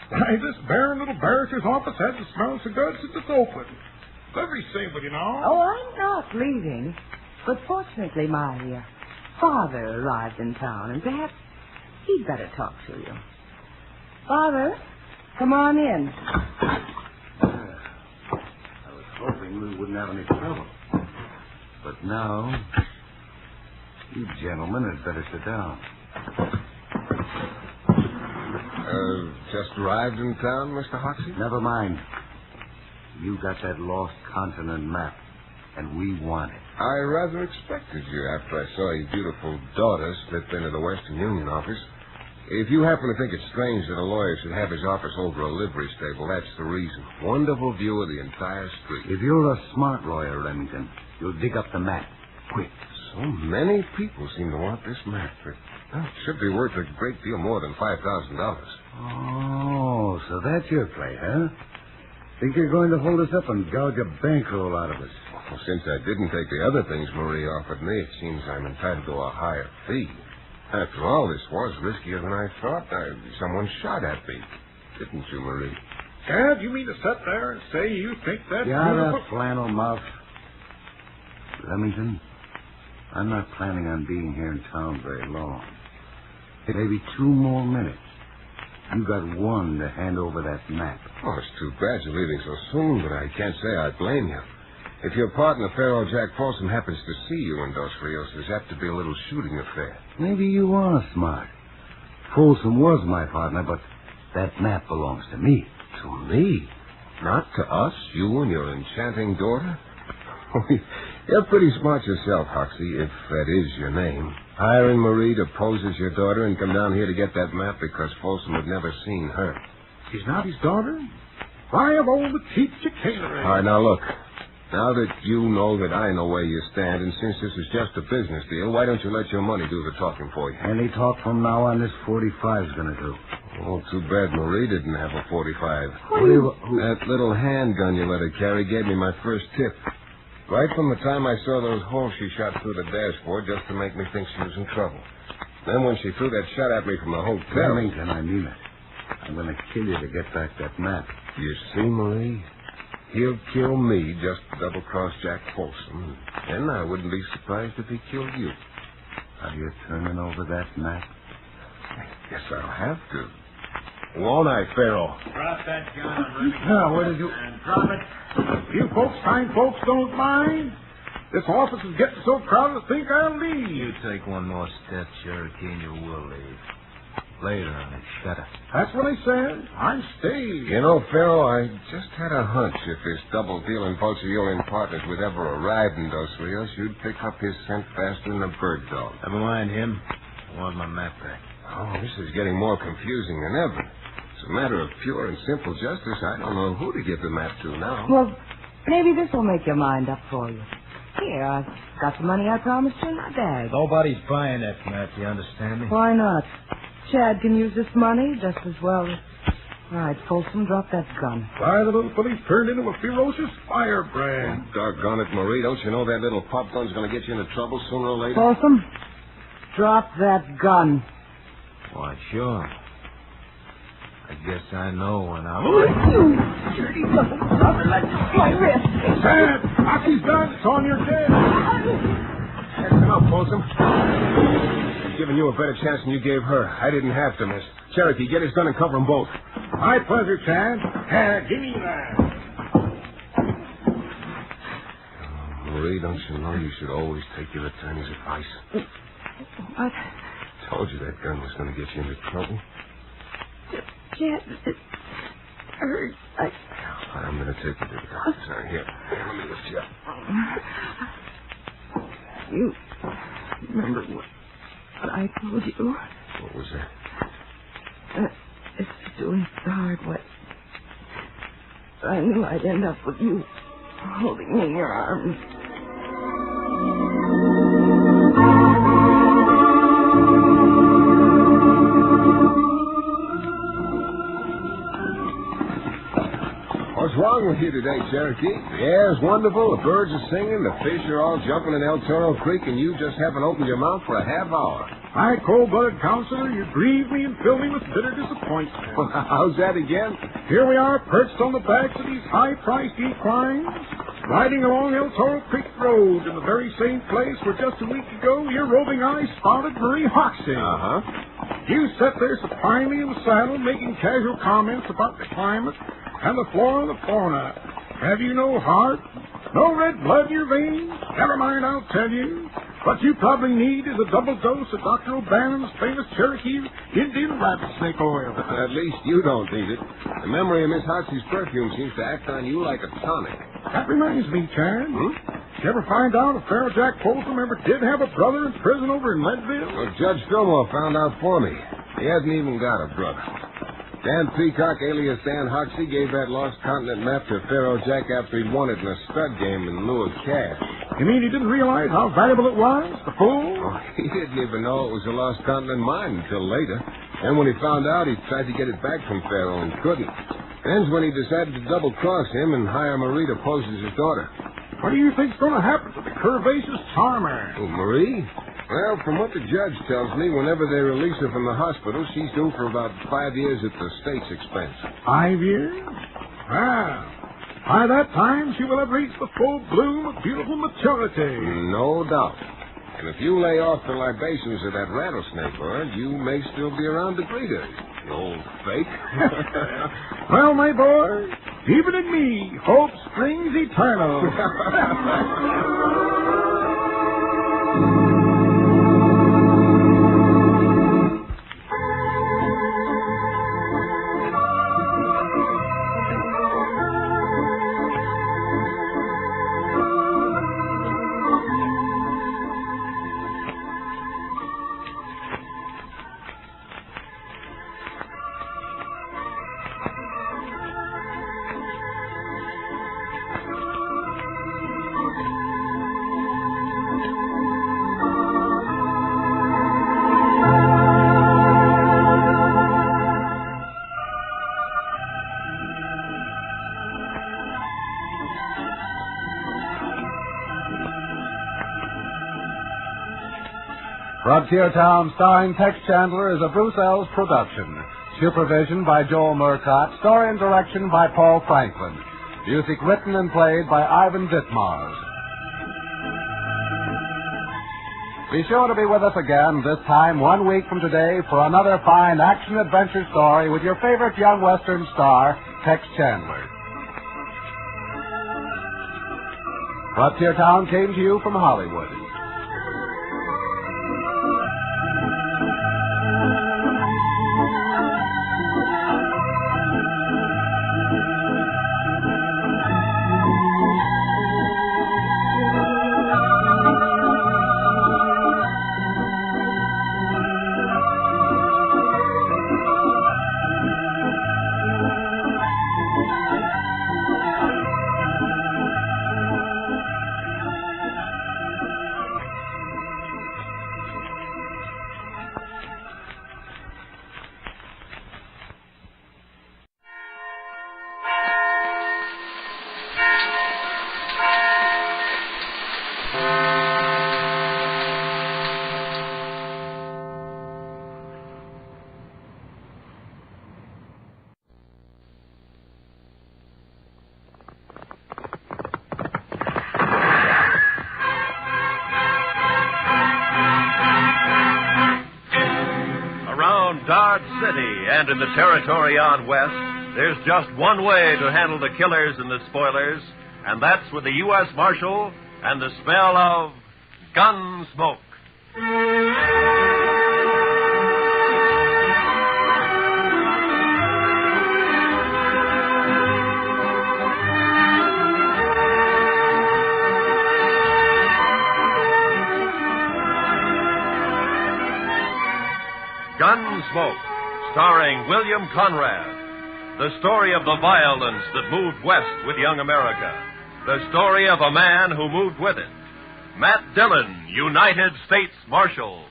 Why, this barren little barrister's office hasn't smelled so good since it's opened. Very simple, you know. Oh, I'm not leaving. But fortunately, my father arrived in town, and perhaps he'd better talk to you. Father, come on in. I was hoping we wouldn't have any trouble. But now, you gentlemen had better sit down. Just arrived in town, Mr. Hoxie? Never mind. You got that lost continent map, and we want it. I rather expected you after I saw your beautiful daughter slip into the Western Union office. If you happen to think it's strange that a lawyer should have his office over a livery stable, that's the reason. Wonderful view of the entire street. If you're a smart lawyer, Remington, you'll dig up the map quick. So many people seem to want this map. It should be worth a great deal more than $5,000. Oh, so that's your play, huh? Think you're going to hold us up and gouge a bankroll out of us? Well, since I didn't take the other things Marie offered me, it seems I'm entitled to a higher fee. After all, this was riskier than I thought. Someone shot at me. Didn't you, Marie? Dad, you mean to sit there and say you think that's Yeah, beautiful? that flannel mouth. Remington, I'm not planning on being here in town very long. Maybe 2 more minutes. You got one to hand over that map. Oh, it's too bad you're leaving so soon, but I can't say I blame you. If your partner, Pharaoh Jack Folsom, happens to see you in Dos Rios, there's apt to be a little shooting affair. Maybe you are smart. Folsom was my partner, but that map belongs to me. To me? Not to us? You and your enchanting daughter? You're pretty smart yourself, Hoxie, if that is your name. Hiring Marie to pose as your daughter and come down here to get that map because Folsom had never seen her. She's not his daughter? Why, of all the cheap chicanery. All right, now look. Now that you know that I know where you stand, and since this is just a business deal, why don't you let your money do the talking for you? Any talk from now on, this 45's going to do. Oh, too bad Marie didn't have a 45. Who? That little handgun you let her carry gave me my first tip. Right from the time I saw those holes she shot through the dashboard just to make me think she was in trouble. Then when she threw that shot at me from the hotel... Remington, I mean it. I'm going to kill you to get back that map. You see, Marie? He'll kill me just to double-cross Jack Folsom. And I wouldn't be surprised if he killed you. Are you turning over that map? Yes, I'll have to. Won't I, Pharaoh? Drop that gun, Remington. Now, where did you... And drop it. You folks, fine folks, don't mind. This office is getting so crowded I think I'll leave. You take one more step, Cherokee, and you will leave. Later, I shut up. That's what I said. I'm staying. You know, Pharaoh, I just had a hunch if this double-dealing Bolshevik partners would ever arrive in Dos Rios, you'd pick up his scent faster than a bird dog. Never mind him. I want my map back. Oh, this is getting more confusing than ever. It's a matter of pure and simple justice. I don't know who to give the map to now. Well, maybe this will make your mind up for you. Here, I've got the money I promised you in my bag. Nobody's buying that map, you understand me? Why not? Chad can use this money just as well. All right, Folsom, drop that gun. Why, the little filly's turned into a ferocious firebrand. Doggone it, Marie. Don't you know that little pop gun's going to get you into trouble sooner or later? Folsom, drop that gun. Why, sure. I guess I know when I'm... You dirty little brother, let go my wrist. Dad, Hockey's gun. It's on your head. That's enough, Folsom. I'm giving you a better chance than you gave her. I didn't have to miss. Cherokee, get his gun and cover them both. My pleasure, Chad. Give me that. Marie, don't you know you should always take your attorney's advice? What? Told you that gun was going to get you into trouble. Chad, it hurt. I'm going to take you to the doctor's. Now, here, let me lift you up. You remember what I told you? What was that? It's doing so hard. What? I knew I'd end up with you holding me in your arms. What's wrong with you today, Cherokee? The air's wonderful, the birds are singing, the fish are all jumping in El Toro Creek, and you just haven't opened your mouth for a half hour. My cold-blooded counselor, you grieve me and fill me with bitter disappointment. How's that again? Here we are, perched on the backs of these high-priced equines, riding along El Toro Creek Road in the very same place where just a week ago your roving eye spotted Marie Hoxie. Uh-huh. You sat there supinely in the saddle, making casual comments about the climate and the flora and the fauna. Have you no heart? No red blood in your veins? Never mind, I'll tell you. What you probably need is a double dose of Dr. O'Bannon's famous Cherokee Indian rabbit snake oil. At least you don't need it. The memory of Miss Hoxie's perfume seems to act on you like a tonic. That reminds me, Chad. Did you ever find out if Pharaoh Jack Folsom ever did have a brother in prison over in Leadville? Well, Judge Fillmore found out for me. He hasn't even got a brother. Dan Peacock, alias Dan Hoxie, gave that lost continent map to Pharaoh Jack after he'd won it in a stud game in lieu of cash. You mean he didn't realize how valuable it was? The fool? Oh, he didn't even know it was a lost continent mine until later. And when he found out, he tried to get it back from Pharaoh and couldn't. Ends when he decided to double-cross him and hire Marie to pose as his daughter. What do you think's going to happen to the curvaceous charmer? Oh, Marie? Well, from what the judge tells me, whenever they release her from the hospital, she's due for about 5 years at the state's expense. 5 years? Well, by that time, she will have reached the full bloom of beautiful maturity. No doubt. And if you lay off the libations of that rattlesnake bird, you may still be around to greet her, you old fake. Well, my boy, even in me, hope springs eternal. Frontier Town, starring Tex Chandler, is a Bruce Ells production. Supervision by Joel Murcott. Story and direction by Paul Franklin. Music written and played by Ivan Ditmars. Be sure to be with us again this time 1 week from today for another fine action-adventure story with your favorite young Western star, Tex Chandler. Frontier Town came to you from Hollywood. Dodge City and in the territory on west, there's just one way to handle the killers and the spoilers, and that's with the U.S. Marshal and the smell of Gunsmoke. Gunsmoke, starring William Conrad. The story of the violence that moved west with young America. The story of a man who moved with it. Matt Dillon, United States Marshal.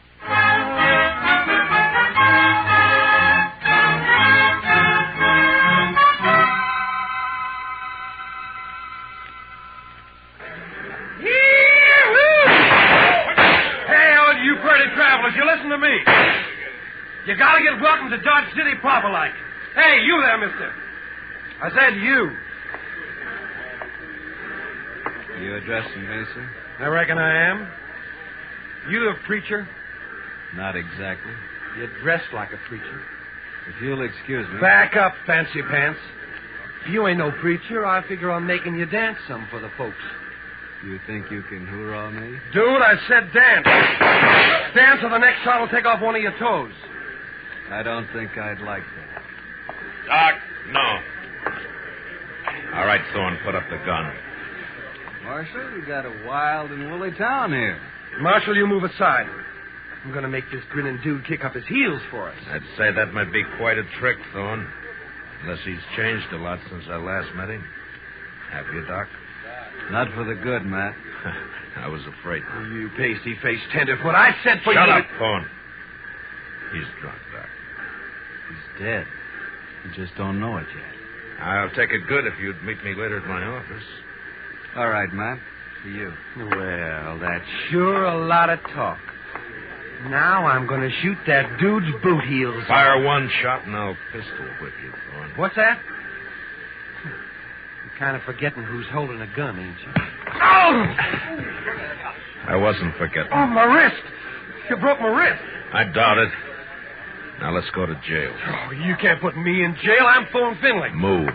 Hey, all you pretty travelers, you listen to me. You gotta get welcome to Dodge City proper like. Hey, you there, mister. I said you. You addressing me, sir? I reckon I am. You a preacher? Not exactly. You dress like a preacher. If you'll excuse me. Back up, fancy pants. If you ain't no preacher, I figure on making you dance some for the folks. You think you can hoorah me? Dude, I said dance. Dance or the next shot will take off one of your toes. I don't think I'd like that. Doc, no. All right, Thorne, put up the gun. Marshal, we got a wild and woolly town here. Marshal, you move aside. I'm going to make this grinning dude kick up his heels for us. I'd say that might be quite a trick, Thorne. Unless he's changed a lot since I last met him. Have you, Doc? Not for the good, Matt. I was afraid. You pasty-faced tenderfoot. I said for Shut you... up, Thorne. He's drunk, Doc. He's dead. You just don't know it yet. I'll take it good if you'd meet me later at my office. All right, Matt. See you. Well, that's sure a lot of talk. Now I'm going to shoot that dude's boot heels. Fire one shot and I'll pistol whip you, Thorne. What's that? You're kind of forgetting who's holding a gun, ain't you? Oh! I wasn't forgetting. Oh, my wrist. You broke my wrist. I doubt it. Now let's go to jail. Oh, you can't put me in jail. I'm Thorne Finley. Move.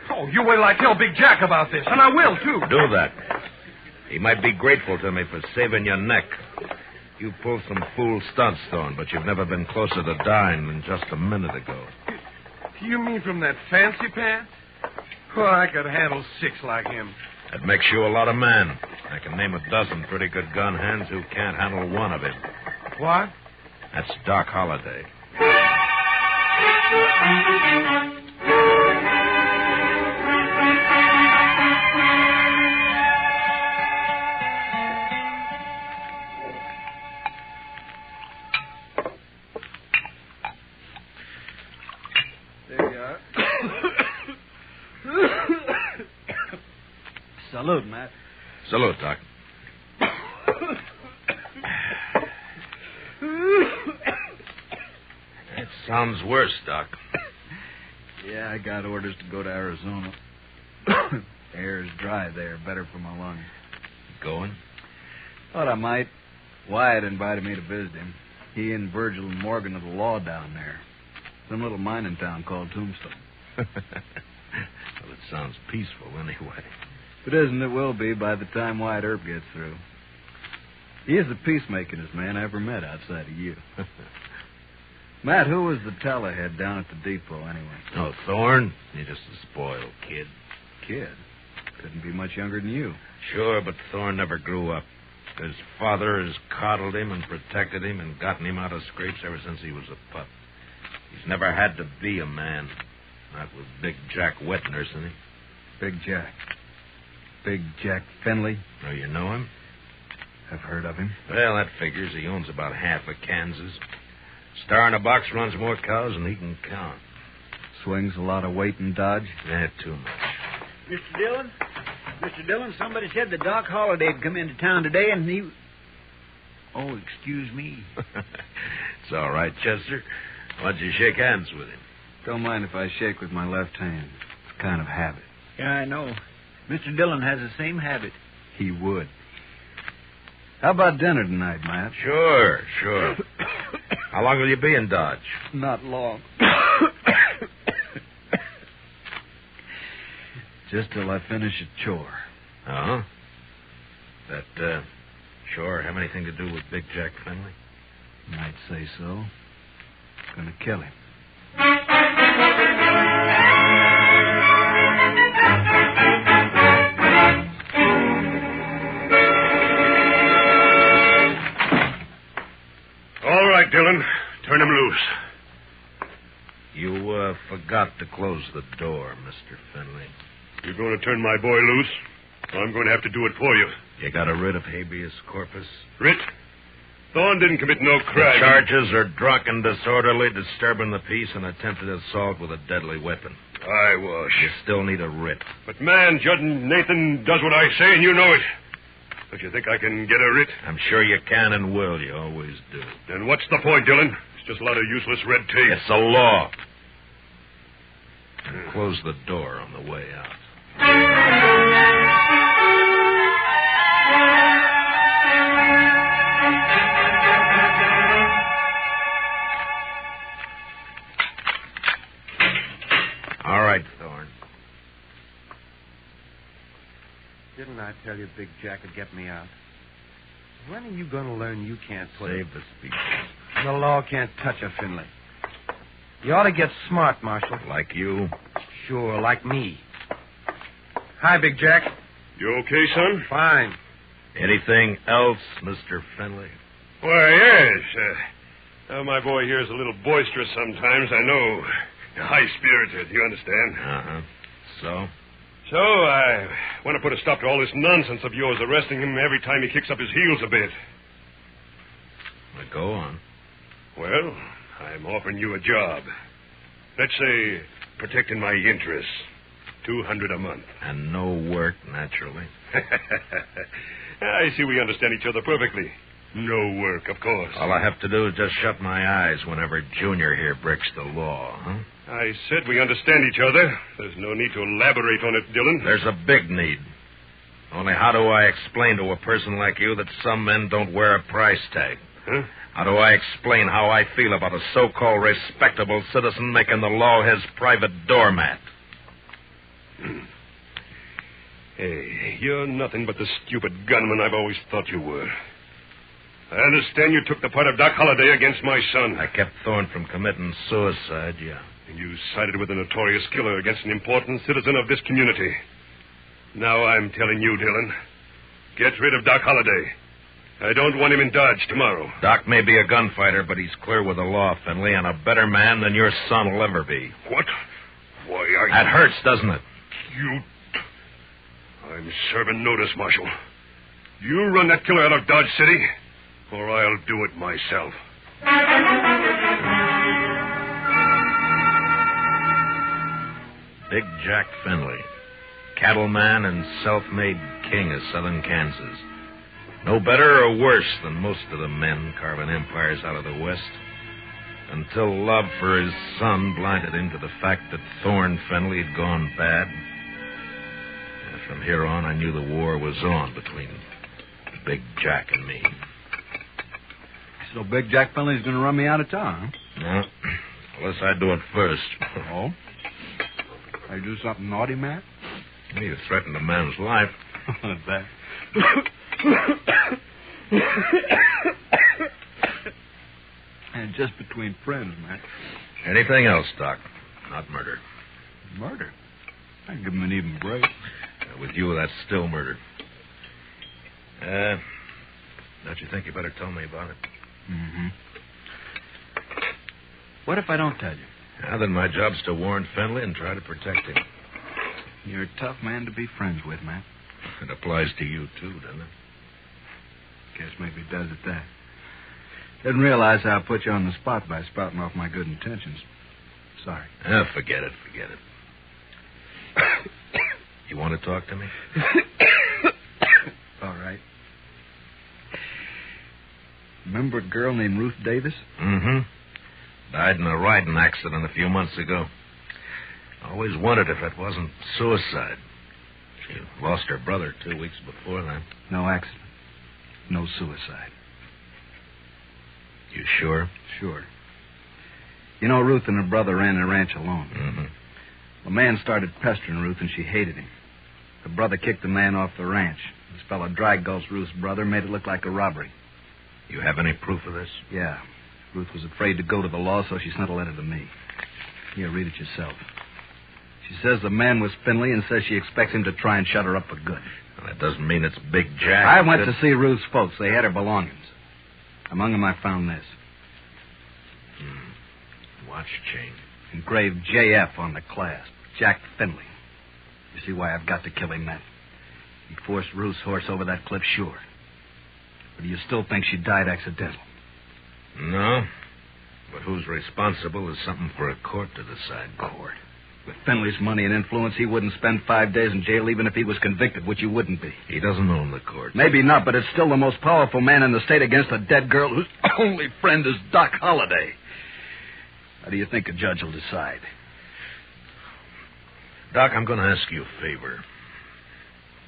Oh, you wait till I tell Big Jack about this, and I will, too. Do that. He might be grateful to me for saving your neck. You pulled some fool stunts, Thorne, but you've never been closer to dying than just a minute ago. You mean from that fancy pants? Well, I could handle 6 like him. That makes you a lot of man. I can name a dozen pretty good gun hands who can't handle one of it. What? That's Doc Holliday. There you are. Salute, Matt. Salute, Doc. That sounds worse, Doc. Yeah, I got orders to go to Arizona. Air's dry there, better for my lungs. Going? Thought I might. Wyatt invited me to visit him. He and Virgil and Morgan of the law down there. Some little mining town called Tombstone. Well, it sounds peaceful anyway. If it isn't, it will be by the time Wyatt Earp gets through. He is the peacemakingest man I ever met outside of you. Matt, who was the tellerhead down at the depot anyway? Oh, Thorne? You're just a spoiled kid. Kid? Couldn't be much younger than you. Sure, but Thorne never grew up. His father has coddled him and protected him and gotten him out of scrapes ever since he was a pup. He's never had to be a man. Not with Big Jack wet nursing him. Big Jack? Big Jack Finley? Oh, you know him? I've heard of him. Well, that figures. He owns about half of Kansas. Star in a box runs more cows than he can count. Swings a lot of weight in Dodge? Too much. Mr. Dillon? Mr. Dillon, somebody said that Doc Holliday had come into town today and he... Oh, excuse me. It's all right, Chester. Why don't you shake hands with him? Don't mind if I shake with my left hand. It's a kind of habit. Yeah, I know. Mr. Dillon has the same habit. He would. How about dinner tonight, Matt? Sure. How long will you be in Dodge? Not long. Just till I finish a chore. Oh? That chore have anything to do with Big Jack Finley? Might say so. Gonna kill him. All right, Dillon. Turn him loose. You forgot to close the door, Mr. Finley. You're going to turn my boy loose? I'm going to have to do it for you. You got a writ of habeas corpus? Writ? Thorne didn't commit no crime. The charges are drunken, disorderly, disturbing the peace, and attempted assault with a deadly weapon. Eyewash. You still need a writ. But, man, Judd Nathan does what I say, and you know it. Don't you think I can get a writ? I'm sure you can and will. You always do. Then what's the point, Dillon? It's just a lot of useless red tape. It's a law. And close the door on the way out. All right, Thorne. Didn't I tell you Big Jack would get me out? When are you going to learn you can't play? Save the speech. The law can't touch a Finley. You ought to get smart, Marshal. Like you? Sure, like me. Hi, Big Jack. You okay, son? Fine. Anything else, Mr. Finley? Why, yes. My boy here is a little boisterous sometimes, I know. High-spirited, you understand? Uh-huh. So? So, I want to put a stop to all this nonsense of yours, arresting him every time he kicks up his heels a bit. Well, go on. Well, I'm offering you a job. Let's say, protecting my interests. $200 a month. And no work, naturally. I see we understand each other perfectly. No work, of course. All I have to do is just shut my eyes whenever Junior here breaks the law, huh? I said we understand each other. There's no need to elaborate on it, Dillon. There's a big need. Only how do I explain to a person like you that some men don't wear a price tag? Huh? How do I explain how I feel about a so-called respectable citizen making the law his private doormat? Hey, you're nothing but the stupid gunman I've always thought you were. I understand you took the part of Doc Holliday against my son. I kept Thorne from committing suicide, yeah. And you sided with a notorious killer against an important citizen of this community. Now I'm telling you, Dillon, get rid of Doc Holliday. I don't want him in Dodge tomorrow. Doc may be a gunfighter, but he's clear with the law, Finley, and a better man than your son will ever be. What? Why, are you... That hurts, doesn't it? I'm serving notice, Marshal. You run that killer out of Dodge City, or I'll do it myself. Big Jack Finley, cattleman and self-made king of southern Kansas. No better or worse than most of the men carving empires out of the West. Until love for his son blinded him to the fact that Thorne Finley had gone bad. And from here on, I knew the war was on between Big Jack and me. So Big Jack Finley's going to run me out of town, huh? No, unless I do it first. Oh? I do something naughty, Matt? Well, you threatened a man's life. That. And just between friends, Matt. Anything else, Doc? Not murder. Murder? I'd give him an even break. With you, that's still murder. Don't you think you better tell me about it? Mm-hmm. What if I don't tell you? Then my job's to warn Finley and try to protect him. You're a tough man to be friends with, Matt. It applies to you, too, doesn't it? Guess maybe it does at that. Didn't realize how I put you on the spot by spouting off my good intentions. Sorry. Forget it. You want to talk to me? All right. Remember a girl named Ruth Davis? Mm-hmm. Died in a riding accident a few months ago. Always wondered if it wasn't suicide. She lost her brother 2 weeks before that. No accident. No suicide. You sure? Sure. You know, Ruth and her brother ran the ranch alone. Mm-hmm. The man started pestering Ruth, and she hated him. The brother kicked the man off the ranch. This fellow dry-gulched Ruth's brother, made it look like a robbery. You have any proof of this? Yeah. Ruth was afraid to go to the law, so she sent a letter to me. Here, read it yourself. She says the man was Finley and says she expects him to try and shut her up for good. Well, that doesn't mean it's Big Jack. I went to see Ruth's folks. They had her belongings. Among them, I found this. Watch chain. Engraved JF on the clasp. Jack Finley. You see why I've got to kill him, Matt? He forced Ruth's horse over that cliff, sure. But do you still think she died accidental? No. But who's responsible is something for a court to decide. Court? With Finley's money and influence, he wouldn't spend 5 days in jail even if he was convicted, which he wouldn't be. He doesn't own the court. Maybe not, but it's still the most powerful man in the state against a dead girl whose only friend is Doc Holliday. How do you think a judge will decide? Doc, I'm going to ask you a favor.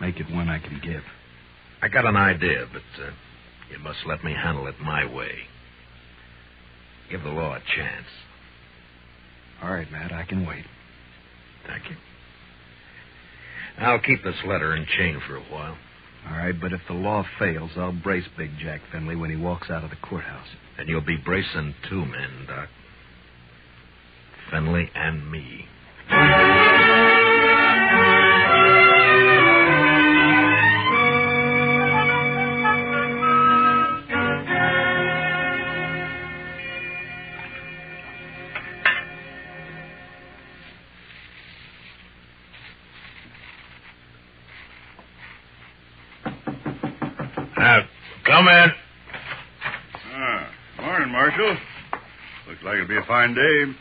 Make it one I can give. I got an idea, but you must let me handle it my way. Give the law a chance. All right, Matt, I can wait. Thank you. I'll keep this letter and chain for a while. All right, but if the law fails, I'll brace Big Jack Finley when he walks out of the courthouse. And you'll be bracing 2 men, Doc. Finley and me. Come in. Morning, Marshal. Looks like it'll be a fine day.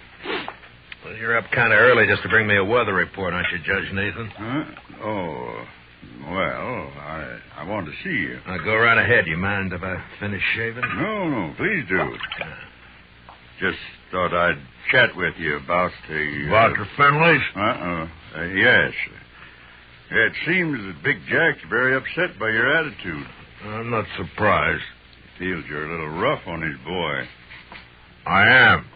Well, you're up kind of early just to bring me a weather report, aren't you, Judge Nathan? Huh? Oh, well, I want to see you. Now, go right ahead. You mind if I finish shaving? No, please do. Just thought I'd chat with you about the... About the Finleys? Yes. It seems that Big Jack's very upset by your attitude. I'm not surprised. He feels you're a little rough on his boy. I am.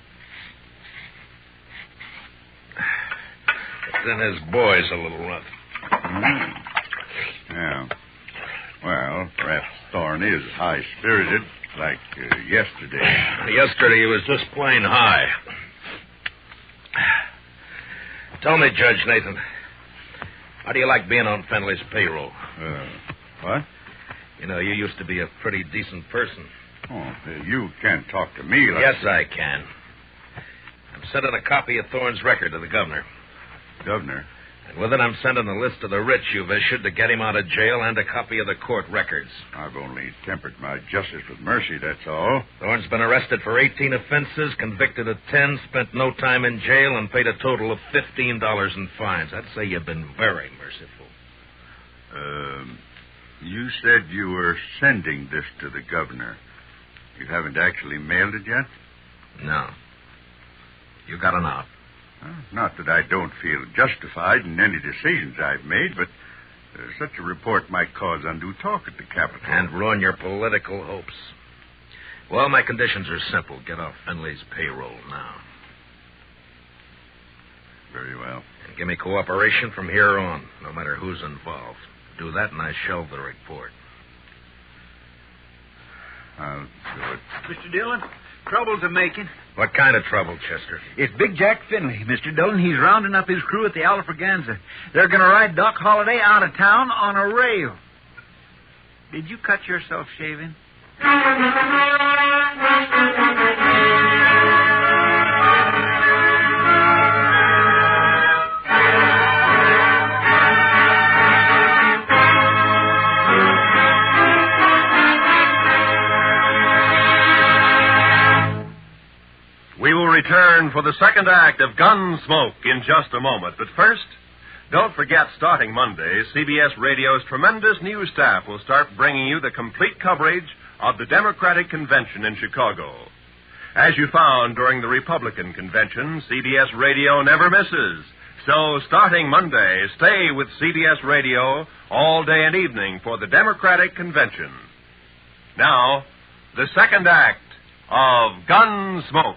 But then his boy's a little rough. Yeah. Well, perhaps Thorne is high-spirited, like yesterday. Yesterday he was just plain high. Tell me, Judge Nathan, how do you like being on Fenley's payroll? What? You know, you used to be a pretty decent person. Oh, you can't talk to me like... Yes, I can. I'm sending a copy of Thorne's record to the governor. Governor? And with it, I'm sending a list of the rich you've issued to get him out of jail and a copy of the court records. I've only tempered my justice with mercy, that's all. Thorne's been arrested for 18 offenses, convicted of 10, spent no time in jail, and paid a total of $15 in fines. I'd say you've been very merciful. You said you were sending this to the governor. You haven't actually mailed it yet? No. You got an out. Not that I don't feel justified in any decisions I've made, but such a report might cause undue talk at the Capitol. And ruin your political hopes. Well, my conditions are simple. Get off Finley's payroll now. Very well. And give me cooperation from here on, no matter who's involved. Do that and I shelve the report. I'll do it. Mr. Dillon, trouble's a-making. What kind of trouble, Chester? It's Big Jack Finley, Mr. Dillon. He's rounding up his crew at the Alfraganza. They're going to ride Doc Holliday out of town on a rail. Did you cut yourself shaving? We will return for the second act of Gunsmoke in just a moment. But first, don't forget, starting Monday, CBS Radio's tremendous news staff will start bringing you the complete coverage of the Democratic Convention in Chicago. As you found during the Republican Convention, CBS Radio never misses. So, starting Monday, stay with CBS Radio all day and evening for the Democratic Convention. Now, the second act of Gunsmoke.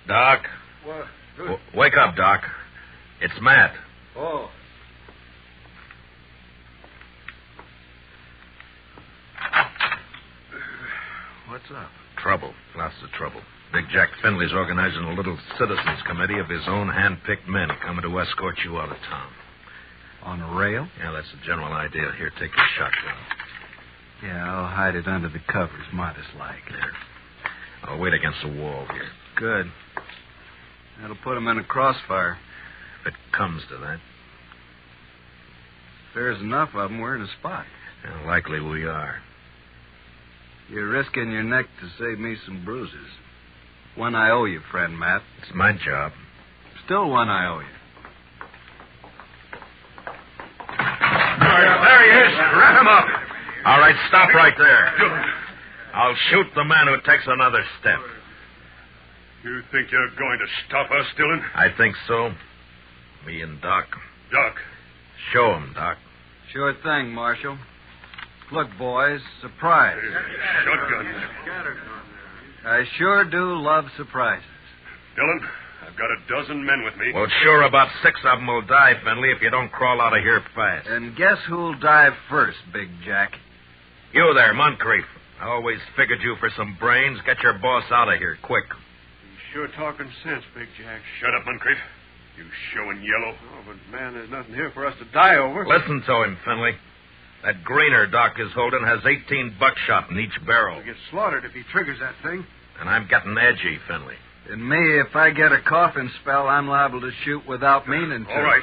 Doc. What? Wake up, Doc. It's Matt. Oh. What's up? Trouble. Lots of trouble. Big Jack Finley's organizing a little citizens committee of his own hand-picked men coming to escort you out of town. On a rail? Yeah, that's the general idea. Here, take your shotgun. Yeah, I'll hide it under the covers, modest like. There. I'll wait against the wall here. Good. That'll put him in a crossfire. If it comes to that. If there's enough of them, we're in a spot. Yeah, likely we are. You're risking your neck to save me some bruises. One I owe you, friend Matt. It's my job. Still one I owe you. There he is. Wrap him up. All right, stop right there. I'll shoot the man who takes another step. You think you're going to stop us, Dillon? I think so. Me and Doc. Doc. Show him, Doc. Sure thing, Marshal. Look, boys, surprise. Shotgun. I sure do love surprises. Dillon, I've got a dozen men with me. Well, sure, about 6 of them will die, Finley, if you don't crawl out of here fast. And guess who'll dive first, Big Jack? You there, Moncrief. I always figured you for some brains. Get your boss out of here, quick. Sure talking sense, Big Jack. Shut up, Moncrief. You showing yellow. Oh, but, man, there's nothing here for us to die over. Listen to him, Finley. That Greener Doc is holding has 18 buckshot in each barrel. He'll get slaughtered if he triggers that thing. And I'm getting edgy, Finley. And me, if I get a coughing spell, I'm liable to shoot without meaning to. All right.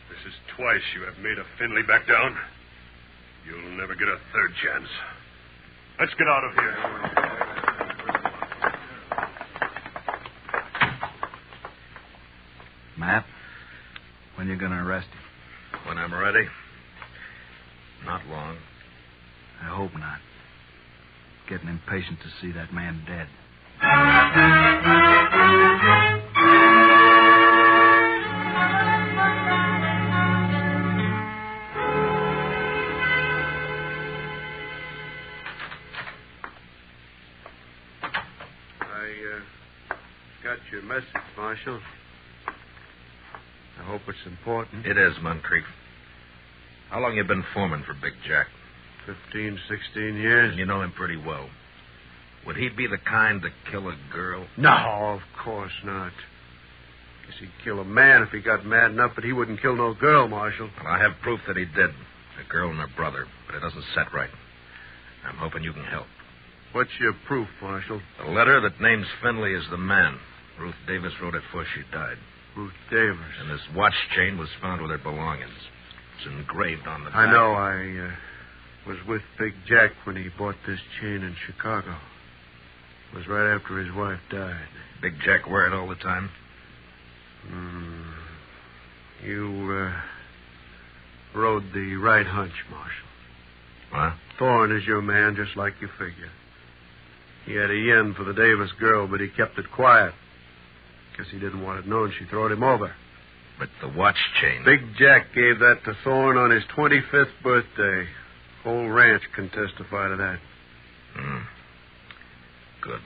This is twice you have made a Finley back down. You'll never get a third chance. Let's get out of here. Matt, when you going to arrest him? When I'm ready. Not long. I hope not. Getting impatient to see that man dead. I got your message, Marshal. I hope it's important. It is, Moncrief. How long you been foreman for Big Jack? 15, 16 years. You know him pretty well. Would he be the kind to kill a girl? No, of course not. Guess he'd kill a man if he got mad enough, but he wouldn't kill no girl, Marshal. Well, I have proof that he did. A girl and her brother, but it doesn't set right. I'm hoping you can help. What's your proof, Marshal? The letter that names Finley as the man. Ruth Davis wrote it before she died. Ruth Davis. And this watch chain was found with her belongings. It's engraved on the back. I know. I was with Big Jack when he bought this chain in Chicago. It was right after his wife died. Big Jack wear it all the time? You rode the right hunch, Marshal. What? Thorne is your man, just like you figure. He had a yen for the Davis girl, but he kept it quiet. Guess he didn't want it known she throwed him over. But the watch chain... Big Jack gave that to Thorne on his 25th birthday. Whole ranch can testify to that. Good.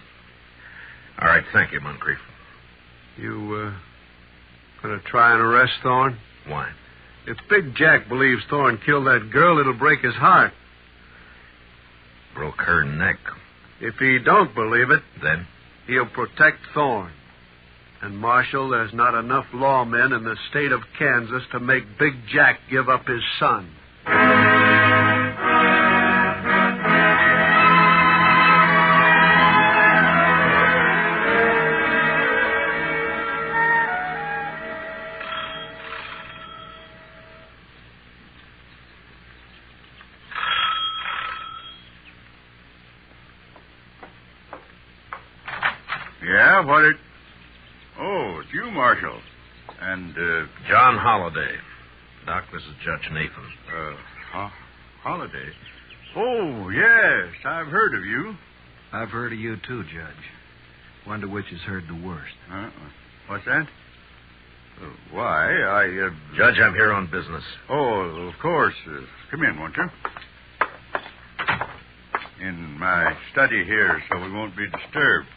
All right, thank you, Moncrief. You, gonna try and arrest Thorne? Why? If Big Jack believes Thorne killed that girl, it'll break his heart. Broke her neck. If he don't believe it... Then? He'll protect Thorne. And, Marshal, there's not enough lawmen in the state of Kansas to make Big Jack give up his son. Yeah, what it... Oh, it's you, Marshal. And, John Holliday. Doc, this is Judge Nathan. Holliday? Oh, yes, I've heard of you. I've heard of you, too, Judge. Wonder which has heard the worst. What's that? Why, Judge, I'm here on business. Oh, of course. Come in, won't you? In my study here, so we won't be disturbed.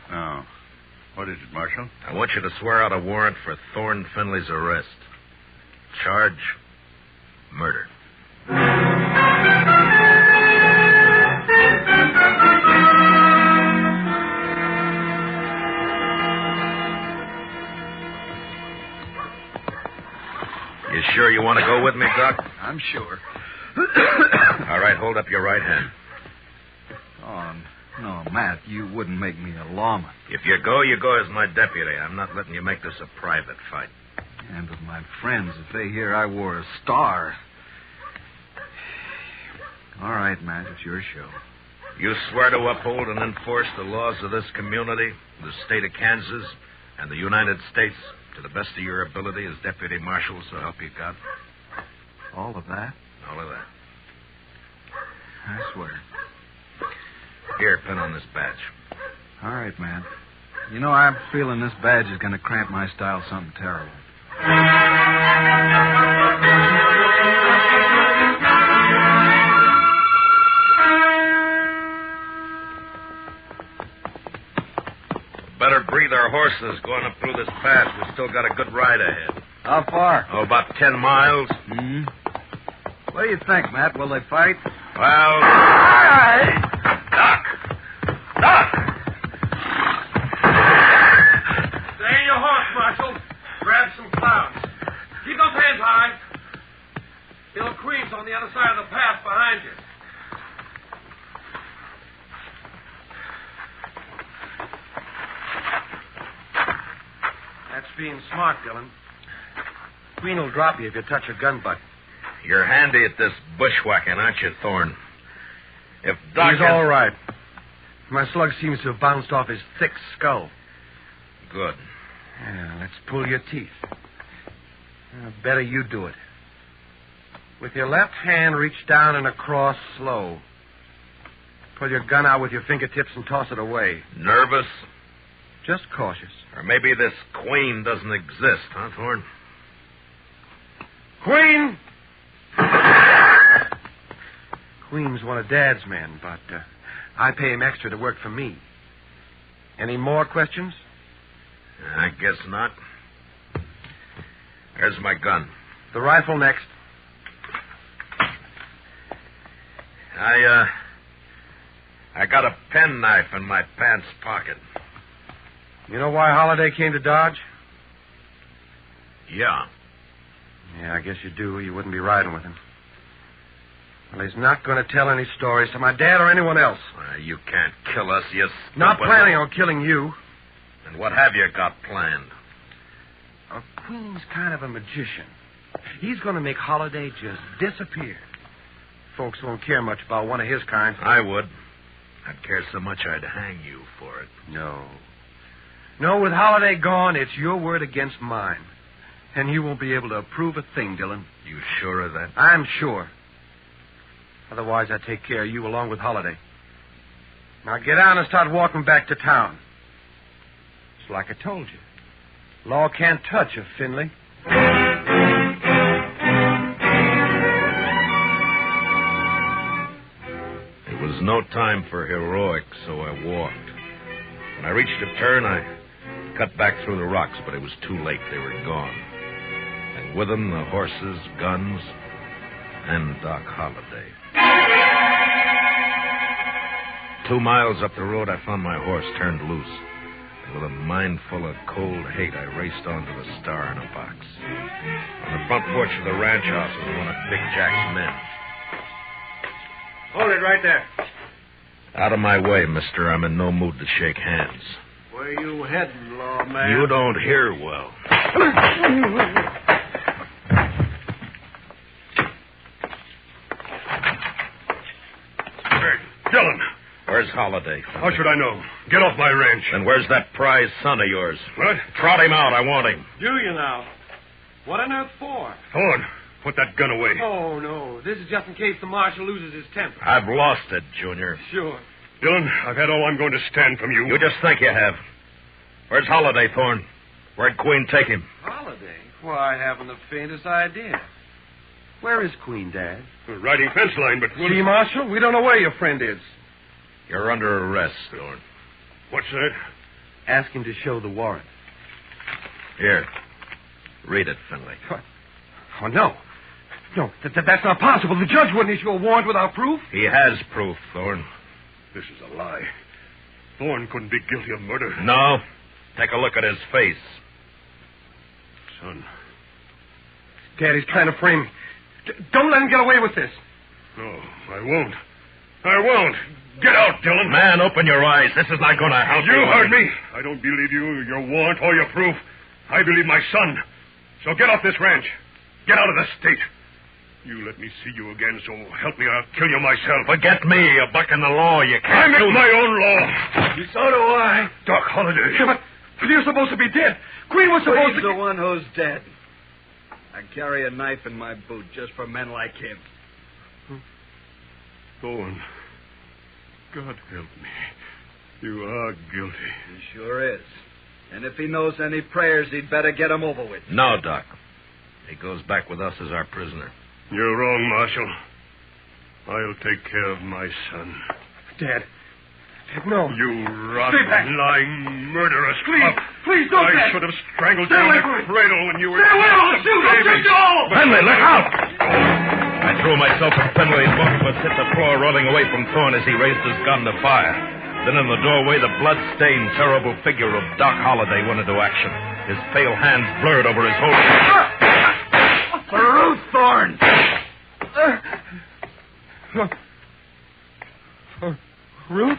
Now, what is it, Marshal? I want you to swear out a warrant for Thorne Finley's arrest. Charge, murder. You sure you want to go with me, Doc? I'm sure. All right, hold up your right hand. Oh, no, Matt, you wouldn't make me a lawman. If you go as my deputy. I'm not letting you make this a private fight. And with my friends, if they hear I wore a star... All right, Matt, it's your show. You swear to uphold and enforce the laws of this community, the state of Kansas, and the United States to the best of your ability as deputy marshal, so help you God? All of that? All of that. I swear. Here, pin on this badge. All right, Matt. You know, I'm feeling this badge is going to cramp my style something terrible. Better breathe our horses going up through this pass. We've still got a good ride ahead. How far? Oh, about 10 miles. What do you think, Matt? Will they fight? Well... Doc! Stay your horse, Marshal. hands high. Bill Queen's on the other side of the path behind you. That's being smart, Dillon. Queen will drop you if you touch a gun butt. You're handy at this bushwhacking, aren't you, Thorne? If Doc... He's all right. My slug seems to have bounced off his thick skull. Good. Yeah, let's pull your teeth. Better you do it. With your left hand, reach down and across slow. Pull your gun out with your fingertips and toss it away. Nervous? Just cautious. Or maybe this Queen doesn't exist, huh, Thorne? Queen! Queen's one of Dad's men, but I pay him extra to work for me. Any more questions? I guess not. There's my gun. The rifle next. I got a penknife in my pants pocket. You know why Holliday came to Dodge? Yeah. Yeah, I guess you do. You wouldn't be riding with him. Well, he's not going to tell any stories to my dad or anyone else. You can't kill us, you stupid... Not planning on killing you. And what have you got planned? Queen's kind of a magician. He's going to make Holliday just disappear. Folks won't care much about one of his kind. I would. I'd care so much I'd hang you for it. No, with Holliday gone, it's your word against mine. And you won't be able to approve a thing, Dillon. You sure of that? I'm sure. Otherwise, I'd take care of you along with Holliday. Now get out and start walking back to town. It's like I told you. Law can't touch a Finley. It was no time for heroics, so I walked. When I reached a turn, I cut back through the rocks, but it was too late. They were gone. And with them, the horses, guns, and Doc Holliday. 2 miles up the road, I found my horse turned loose. And with a mind full of cold hate, I raced on to the Star in a box. On the front porch of the ranch house was one of Big Jack's men. Hold it right there. Out of my way, mister. I'm in no mood to shake hands. Where you heading, lawman? You don't hear well. Dillon. Where's Holliday? How should I know? Get off my ranch. And where's that prize son of yours? What? Trot him out. I want him. Do you now? What on earth for? Thorne, put that gun away. Oh, no. This is just in case the marshal loses his temper. I've lost it, Junior. Sure. Dillon, I've had all I'm going to stand from you. You just think you have. Where's Holliday, Thorne? Where'd Queen take him? Holliday? Why, I haven't the faintest idea. Where is Queen, Dad? We're riding fence line, but... See, Marshal, we don't know where your friend is. You're under arrest, Thorne. What's that? Ask him to show the warrant. Here. Read it, Finley. What? Oh, no. No, that's not possible. The judge wouldn't issue a warrant without proof. He has proof, Thorne. This is a lie. Thorne couldn't be guilty of murder. No. Take a look at his face. Son. Daddy's trying to frame me. Don't let him get away with this. No, I won't. I won't. Get out, Dillon. Man, open your eyes. This is not going to help you. You heard me. I don't believe you, your warrant, or your proof. I believe my son. So get off this ranch. Get out of the state. You let me see you again, so help me, I'll kill you myself. Forget me. You're bucking the law. You can't I make my own law. So do I. Doc Holliday. Yeah, but you're supposed to be dead. Queen was supposed Queen's the one who's dead. I carry a knife in my boot just for men like him. Thorne, God help me. You are guilty. He sure is. And if he knows any prayers, he'd better get them over with. No, Doc. He goes back with us as our prisoner. You're wrong, Marshal. I'll take care of my son. Dad, no. You rotten, lying, murderous Please don't, I Dad. should have strangled you in the cradle when you were Stay away, I'll shoot. I'll shoot you all. Finley, look out! I threw myself at Finley and both of us hit the floor, rolling away from Thorne as he raised his gun to fire. Then in the doorway, the blood-stained, terrible figure of Doc Holliday went into action. His pale hands blurred over his holster. Ruth Thorne! Ruth?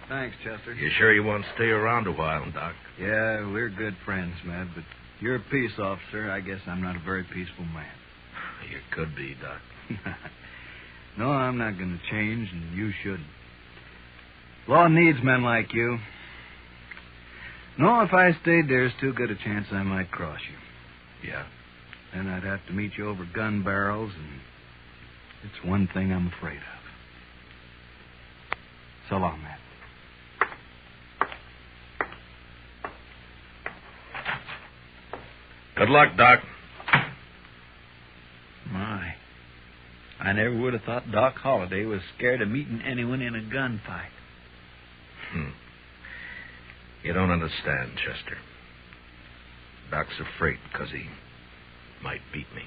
Thanks, Chester. You sure you won't stay around a while, Doc? Yeah, we're good friends, Matt, but you're a peace officer. I guess I'm not a very peaceful man. You could be, Doc. No, I'm not going to change, and you shouldn't. Law needs men like you. No, if I stayed, there's too good a chance I might cross you. Yeah? Then I'd have to meet you over gun barrels, and it's one thing I'm afraid of. So long, Matt. Good luck, Doc. My. I never would have thought Doc Holliday was scared of meeting anyone in a gunfight. You don't understand, Chester. Doc's afraid because he might beat me.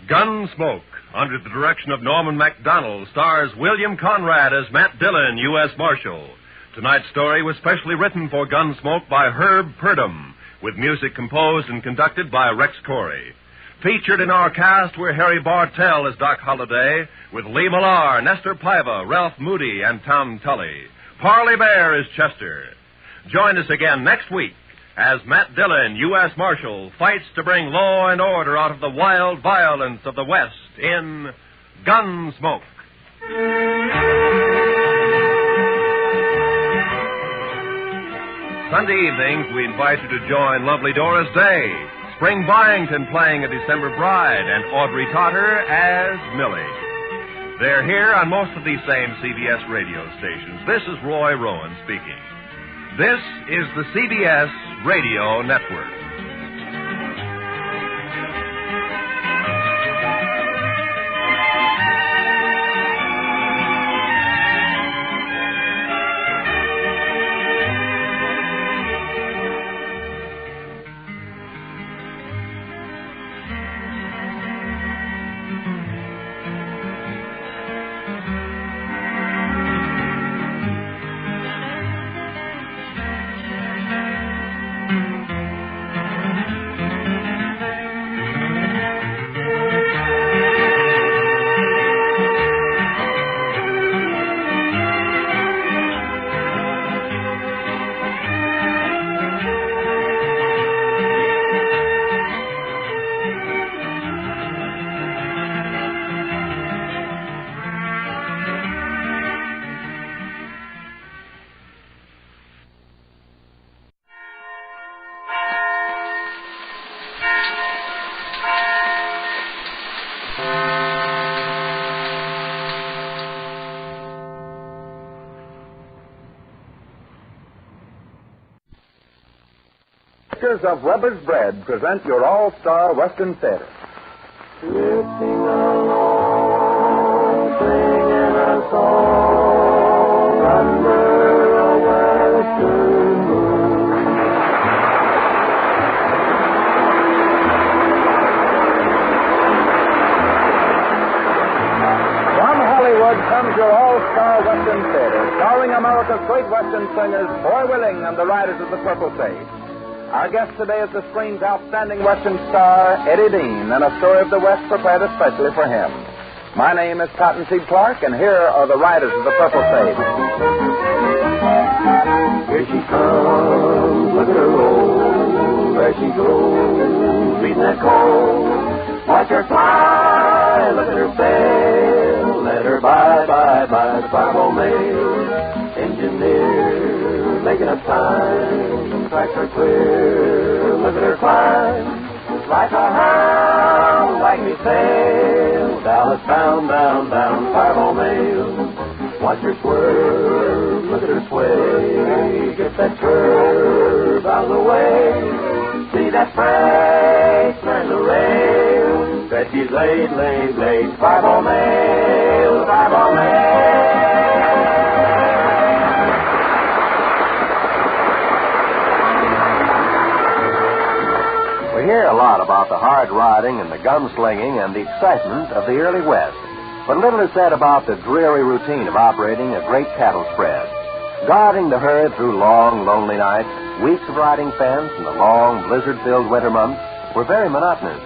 Gunsmoke, under the direction of Norman MacDonald, stars William Conrad as Matt Dillon, U.S. Marshal. Tonight's story was specially written for Gunsmoke by Herb Purdom, with music composed and conducted by Rex Corey. Featured in our cast were Harry Bartell as Doc Holliday, with Lee Millar, Nestor Paiva, Ralph Moody, and Tom Tully. Parley Bear is Chester. Join us again next week as Matt Dillon, U.S. Marshal, fights to bring law and order out of the wild violence of the West in Gunsmoke. Sunday evenings, we invite you to join lovely Doris Day, Spring Byington playing a December Bride, and Audrey Totter as Millie. They're here on most of these same CBS radio stations. This is Roy Rowan speaking. This is the CBS Radio Network. Makers of Weber's Bread present your all-star Western theater. Drifting along, singing a song under a western moon. From Hollywood comes your all-star Western theater, starring America's great Western singers, Boy Willing and the Riders of the Purple Sage. Our guest today is the screen's outstanding Western star, Eddie Dean, and a story of the West prepared especially for him. My name is Cottonseed Clark, and here are the Riders of the Purple Sage. Here she comes, look at her roll, there she goes, beating that coal. Watch her fly, look at her sail, let her by the 5-0 mail. Engineer, making up time. Tracks are clear, look at her climb. Like a hound, like me sail. Dallas bound, 5-0 mail. Watch her swerve, look at her sway. Get that curve out of the way. See that fresh and the rail. That she's laid. 5-ball mail, 5-ball mail. We hear a lot about the hard riding and the gunslinging and the excitement of the early West. But little is said about the dreary routine of operating a great cattle spread. Guarding the herd through long, lonely nights, weeks of riding fence, and the long, blizzard-filled winter months were very monotonous.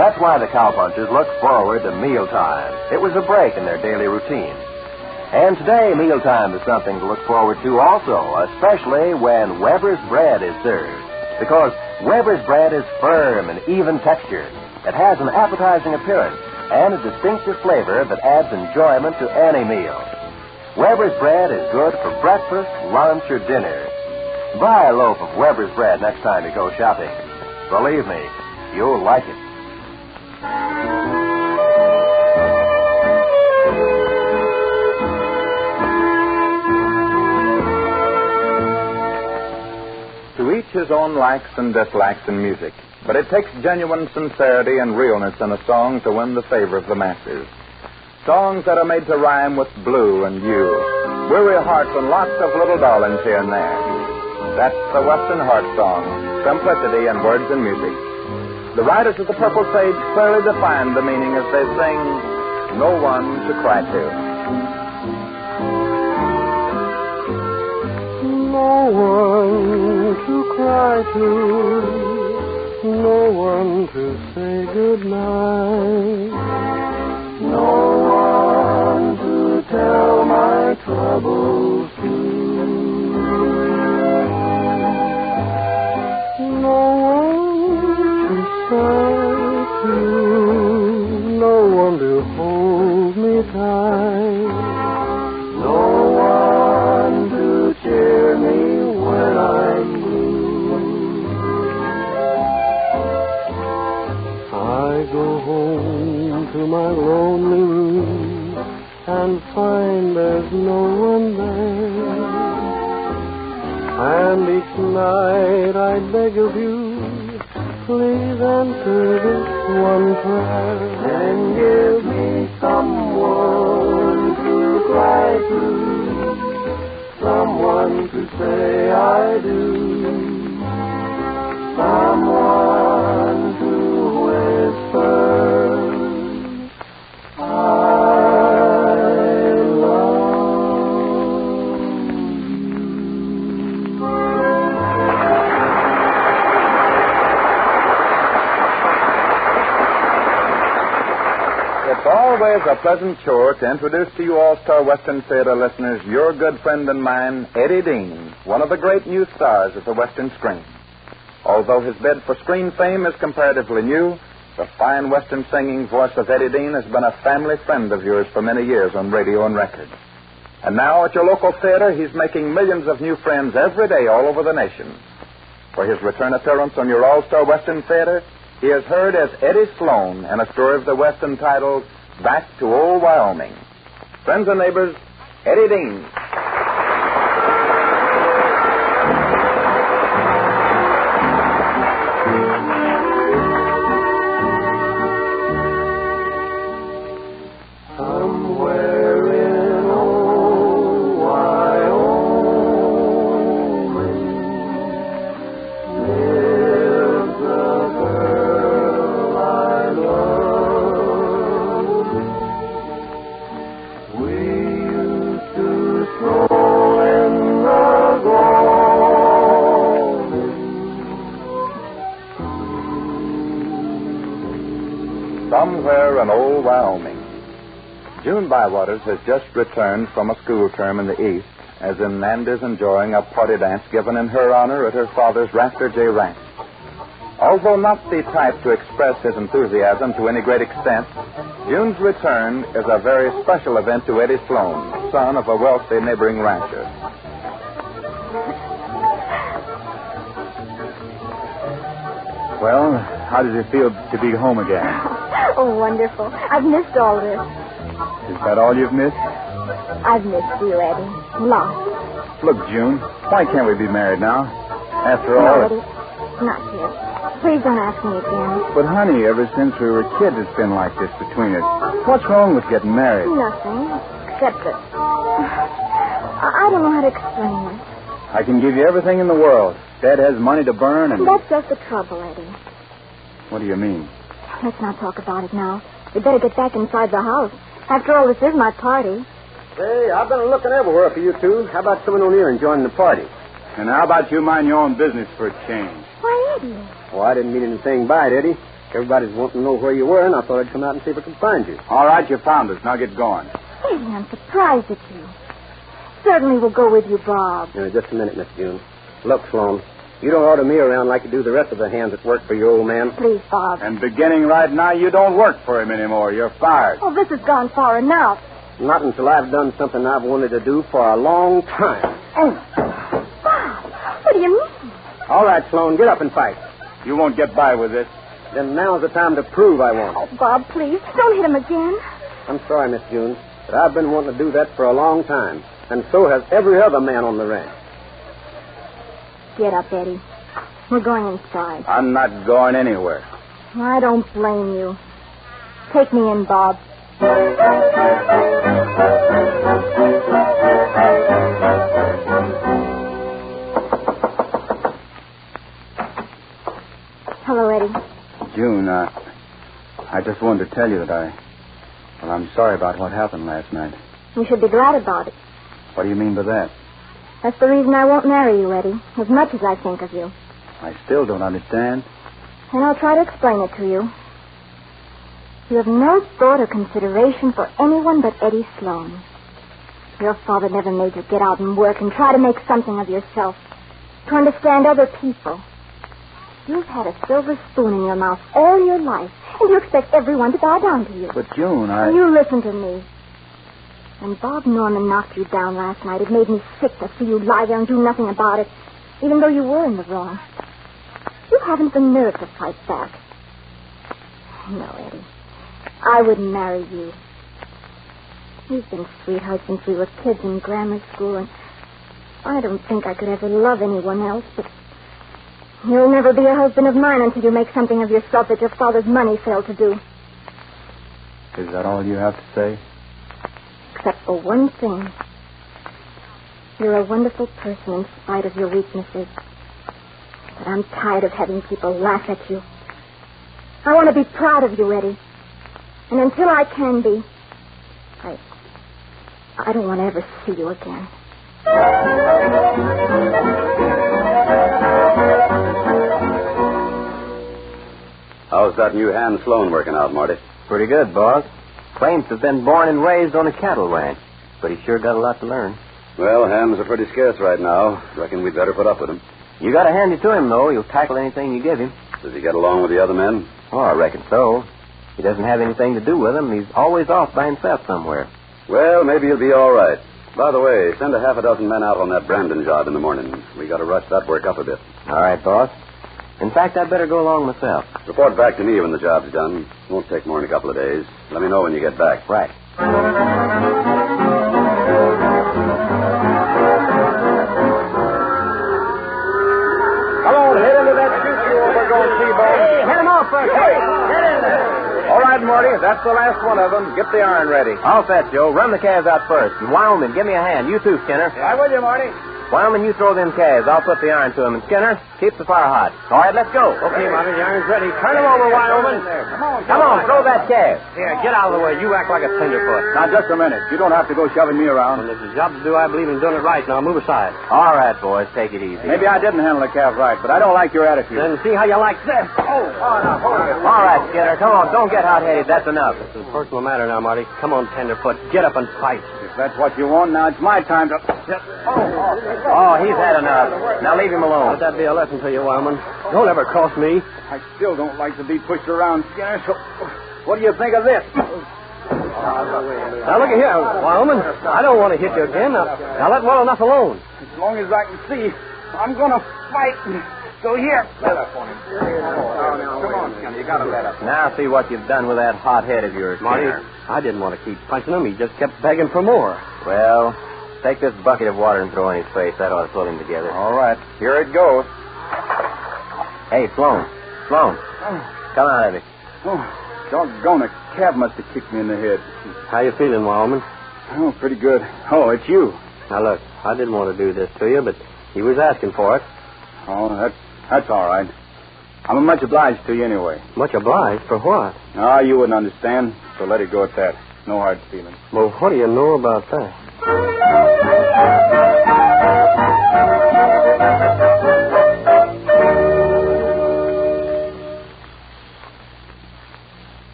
That's why the cowpunchers looked forward to mealtime. It was a break in their daily routine. And today, mealtime is something to look forward to also, especially when Weber's bread is served. Because Weber's bread is firm and even textured. It has an appetizing appearance and a distinctive flavor that adds enjoyment to any meal. Weber's bread is good for breakfast, lunch, or dinner. Buy a loaf of Weber's bread next time you go shopping. Believe me, you'll like it. To each his own likes and dislikes in music, but it takes genuine sincerity and realness in a song to win the favor of the masses. Songs that are made to rhyme with blue and you, weary hearts and lots of little darlings here and there. That's the Western heart song, simplicity in words and music. The writers of the Purple Sage clearly define the meaning as they sing, "No One to Cry To." No one to cry to, no one to say goodnight, no one to tell my troubles to, no one to sigh to, no one to hold me tight, no one to cheer me when I'm blue. I go home to my lonely room and find there's no one there. And each night I beg of you, please answer this one prayer and give me someone to cry to, someone to say I do, someone to whisper I love you. It's always a pleasant chore to introduce to you All-Star Western Theater listeners your good friend and mine, Eddie Dean, one of the great new stars of the Western screen. Although his bid for screen fame is comparatively new, the fine Western singing voice of Eddie Dean has been a family friend of yours for many years on radio and record. And now at your local theater, he's making millions of new friends every day all over the nation. For his return appearance on your All-Star Western Theater, he is heard as Eddie Sloan in a story of the West entitled Back to Old Wyoming. Friends and neighbors, Eddie Dean. Somewhere in Old Wyoming. June Bywaters has just returned from a school term in the East, as in Nandy's enjoying a party dance given in her honor at her father's Rafter J. Ranch. Although not the type to express his enthusiasm to any great extent, June's return is a very special event to Eddie Sloan, son of a wealthy neighboring rancher. Well, how does it feel to be home again? Oh, wonderful. I've missed all this. Is that all you've missed? I've missed you, Eddie. Lots. Look, June, why can't we be married now? After all... No, Eddie. Not yet. Please don't ask me again. But, honey, ever since we were kids, it's been like this between us. What's wrong with getting married? Nothing. Except that... I don't know how to explain it. I can give you everything in the world. Dad has money to burn and... That's just the trouble, Eddie. What do you mean? Let's not talk about it now. We'd better get back inside the house. After all, this is my party. Say, I've been looking everywhere for you two. How about coming on here and joining the party? And how about you mind your own business for a change? Why, Eddie? Well, I didn't mean anything by it, Eddie. Everybody's wanting to know where you were, and I thought I'd come out and see if I could find you. All right, you found us. Now get going. Eddie, I'm surprised at you. Certainly we'll go with you, Bob. Just a minute, Miss June. Look, Sloan, you don't order me around like you do the rest of the hands that work for your old man. Please, Bob. And beginning right now, you don't work for him anymore. You're fired. Oh, this has gone far enough. Not until I've done something I've wanted to do for a long time. Bob, what do you mean? All right, Sloan, get up and fight. You won't get by with this. Then now's the time to prove I won't. Oh, Bob, please, don't hit him again. I'm sorry, Miss June, but I've been wanting to do that for a long time. And so has every other man on the ranch. Get up, Eddie. We're going inside. I'm not going anywhere. I don't blame you. Take me in, Bob. Hello, Eddie. June, I just wanted to tell you that I'm sorry about what happened last night. You should be glad about it. What do you mean by that? That's the reason I won't marry you, Eddie, as much as I think of you. I still don't understand. And I'll try to explain it to you. You have no thought or consideration for anyone but Eddie Sloan. Your father never made you get out and work and try to make something of yourself, to understand other people. You've had a silver spoon in your mouth all your life, and you expect everyone to bow down to you. But, June, You listen to me. When Bob Norman knocked you down last night, it made me sick to see you lie there and do nothing about it, even though you were in the wrong. You haven't the nerve to fight back. No, Eddie. I wouldn't marry you. We've been sweethearts since we were kids in grammar school, and I don't think I could ever love anyone else, but you'll never be a husband of mine until you make something of yourself that your father's money failed to do. Is that all you have to say? Except for one thing. You're a wonderful person in spite of your weaknesses. But I'm tired of having people laugh at you. I want to be proud of you, Eddie. And until I can be, I don't want to ever see you again. How's that new hand Sloan working out, Marty? Pretty good, boss. Claims to have been born and raised on a cattle ranch, but he's sure got a lot to learn. Well, hams are pretty scarce right now. Reckon we'd better put up with him. You got to hand it to him, though. He'll tackle anything you give him. Does he get along with the other men? Oh, I reckon so. He doesn't have anything to do with them. He's always off by himself somewhere. Well, maybe he'll be all right. By the way, send a half a dozen men out on that Brandon job in the morning. We got to rush that work up a bit. All right, boss. In fact, I'd better go along myself. Report back to me when the job's done. Won't take more than a couple of days. Let me know when you get back. Right. Come on, hit into that choo-choo over going T-bone. Hey, hit him off first. Hey, get in there. All right, Morty, that's the last one of them. Get the iron ready. All set, Joe. Run the calves out first. And Wyoming, give me a hand. You too, Skinner. Right with you, Marty. Wyoming, you throw them calves. I'll put the iron to them. And Skinner, keep the fire hot. All right, let's go. Okay, Marty, the iron's ready. Turn them over, Wyoming. Come on, throw that calf. Here, get out of the way. You act like a tenderfoot. Now, just a minute. You don't have to go shoving me around. When there's a job to do, I believe in doing it right. Now, move aside. All right, boys, take it easy. Maybe I didn't handle the calf right, but I don't like your attitude. Then see how you like this. Now, hold it. All right, Skinner, come on. Don't get hot-headed. That's enough. It's a personal matter now, Marty. Come on, tenderfoot. Get up and fight. If that's what you want, now it's my time to... Oh, he's had enough. Now leave him alone. Let that be a lesson to you, Wyoming. Don't ever cross me. I still don't like to be pushed around, Skinner, so what do you think of this? Now, look at here, Wyoming. I don't want to hit you again. Now let well enough alone. As long as I can see, I'm going to fight. So here. Let up on him. Come on, Skinner. You got to let up. Now see what you've done with that hot head of yours, Marty, Skinner. I didn't want to keep punching him. He just kept begging for more. Well, take this bucket of water and throw in his face. That ought to pull him together. All right. Here it goes. Hey, Sloan. Sloan. Come out of it. Oh, doggone, a cab must have kicked me in the head. How you feeling, Wyoming? Oh, pretty good. Oh, it's you. Now, look, I didn't want to do this to you, but he was asking for it. Oh, that's all right. I'm much obliged to you anyway. Much obliged? For what? Ah, you wouldn't understand, so let it go at that. No hard feelings. Well, what do you know about that?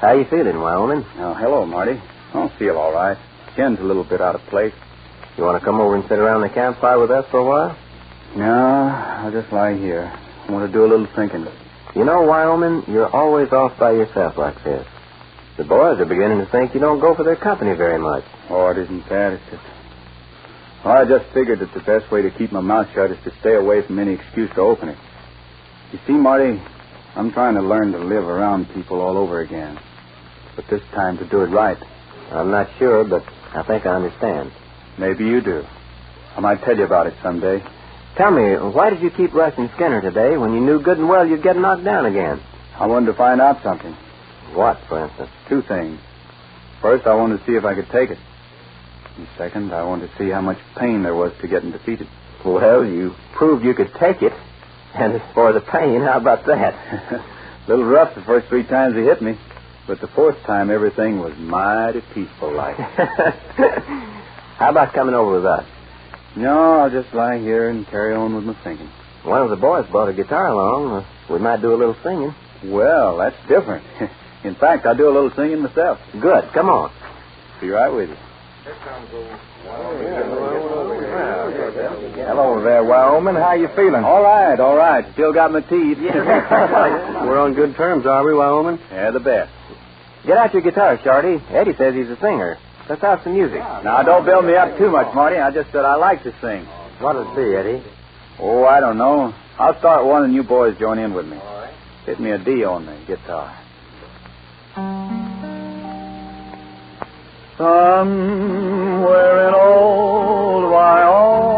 How you feeling, Wyoming? Oh, hello, Marty. I don't feel all right. Chin's a little bit out of place. You want to come over and sit around the campfire with us for a while? No, I'll just lie here. I want to do a little thinking. You know, Wyoming, you're always off by yourself like this. The boys are beginning to think you don't go for their company very much. Oh, it isn't that. It's just... Well, I just figured that the best way to keep my mouth shut is to stay away from any excuse to open it. You see, Marty, I'm trying to learn to live around people all over again. But this time to do it right. I'm not sure, but I think I understand. Maybe you do. I might tell you about it someday. Tell me, why did you keep rushing Skinner today when you knew good and well you'd get knocked down again? I wanted to find out something. What, for instance? 2 things. First, I wanted to see if I could take it. And second, I wanted to see how much pain there was to getting defeated. Well, you proved you could take it. And as for the pain, how about that? A little rough the first 3 times he hit me. But the 4th time, everything was mighty peaceful like. How about coming over with us? No, I'll just lie here and carry on with my thinking. One of the boys brought a guitar along. We might do a little singing. Well, that's different. In fact, I do a little singing myself. Good. Come on. Be right with you. Hello there, Wyoming. How you feeling? All right. Still got my teeth. We're on good terms, are we, Wyoming? Yeah, the best. Get out your guitar, Shorty. Eddie says he's a singer. Let's have some music. Now, don't build me up too much, Marty. I just said I like to sing. What'll it be, Eddie? Oh, I don't know. I'll start one and you boys join in with me. All right. Hit me a D on the guitar. Somewhere in old Wyoming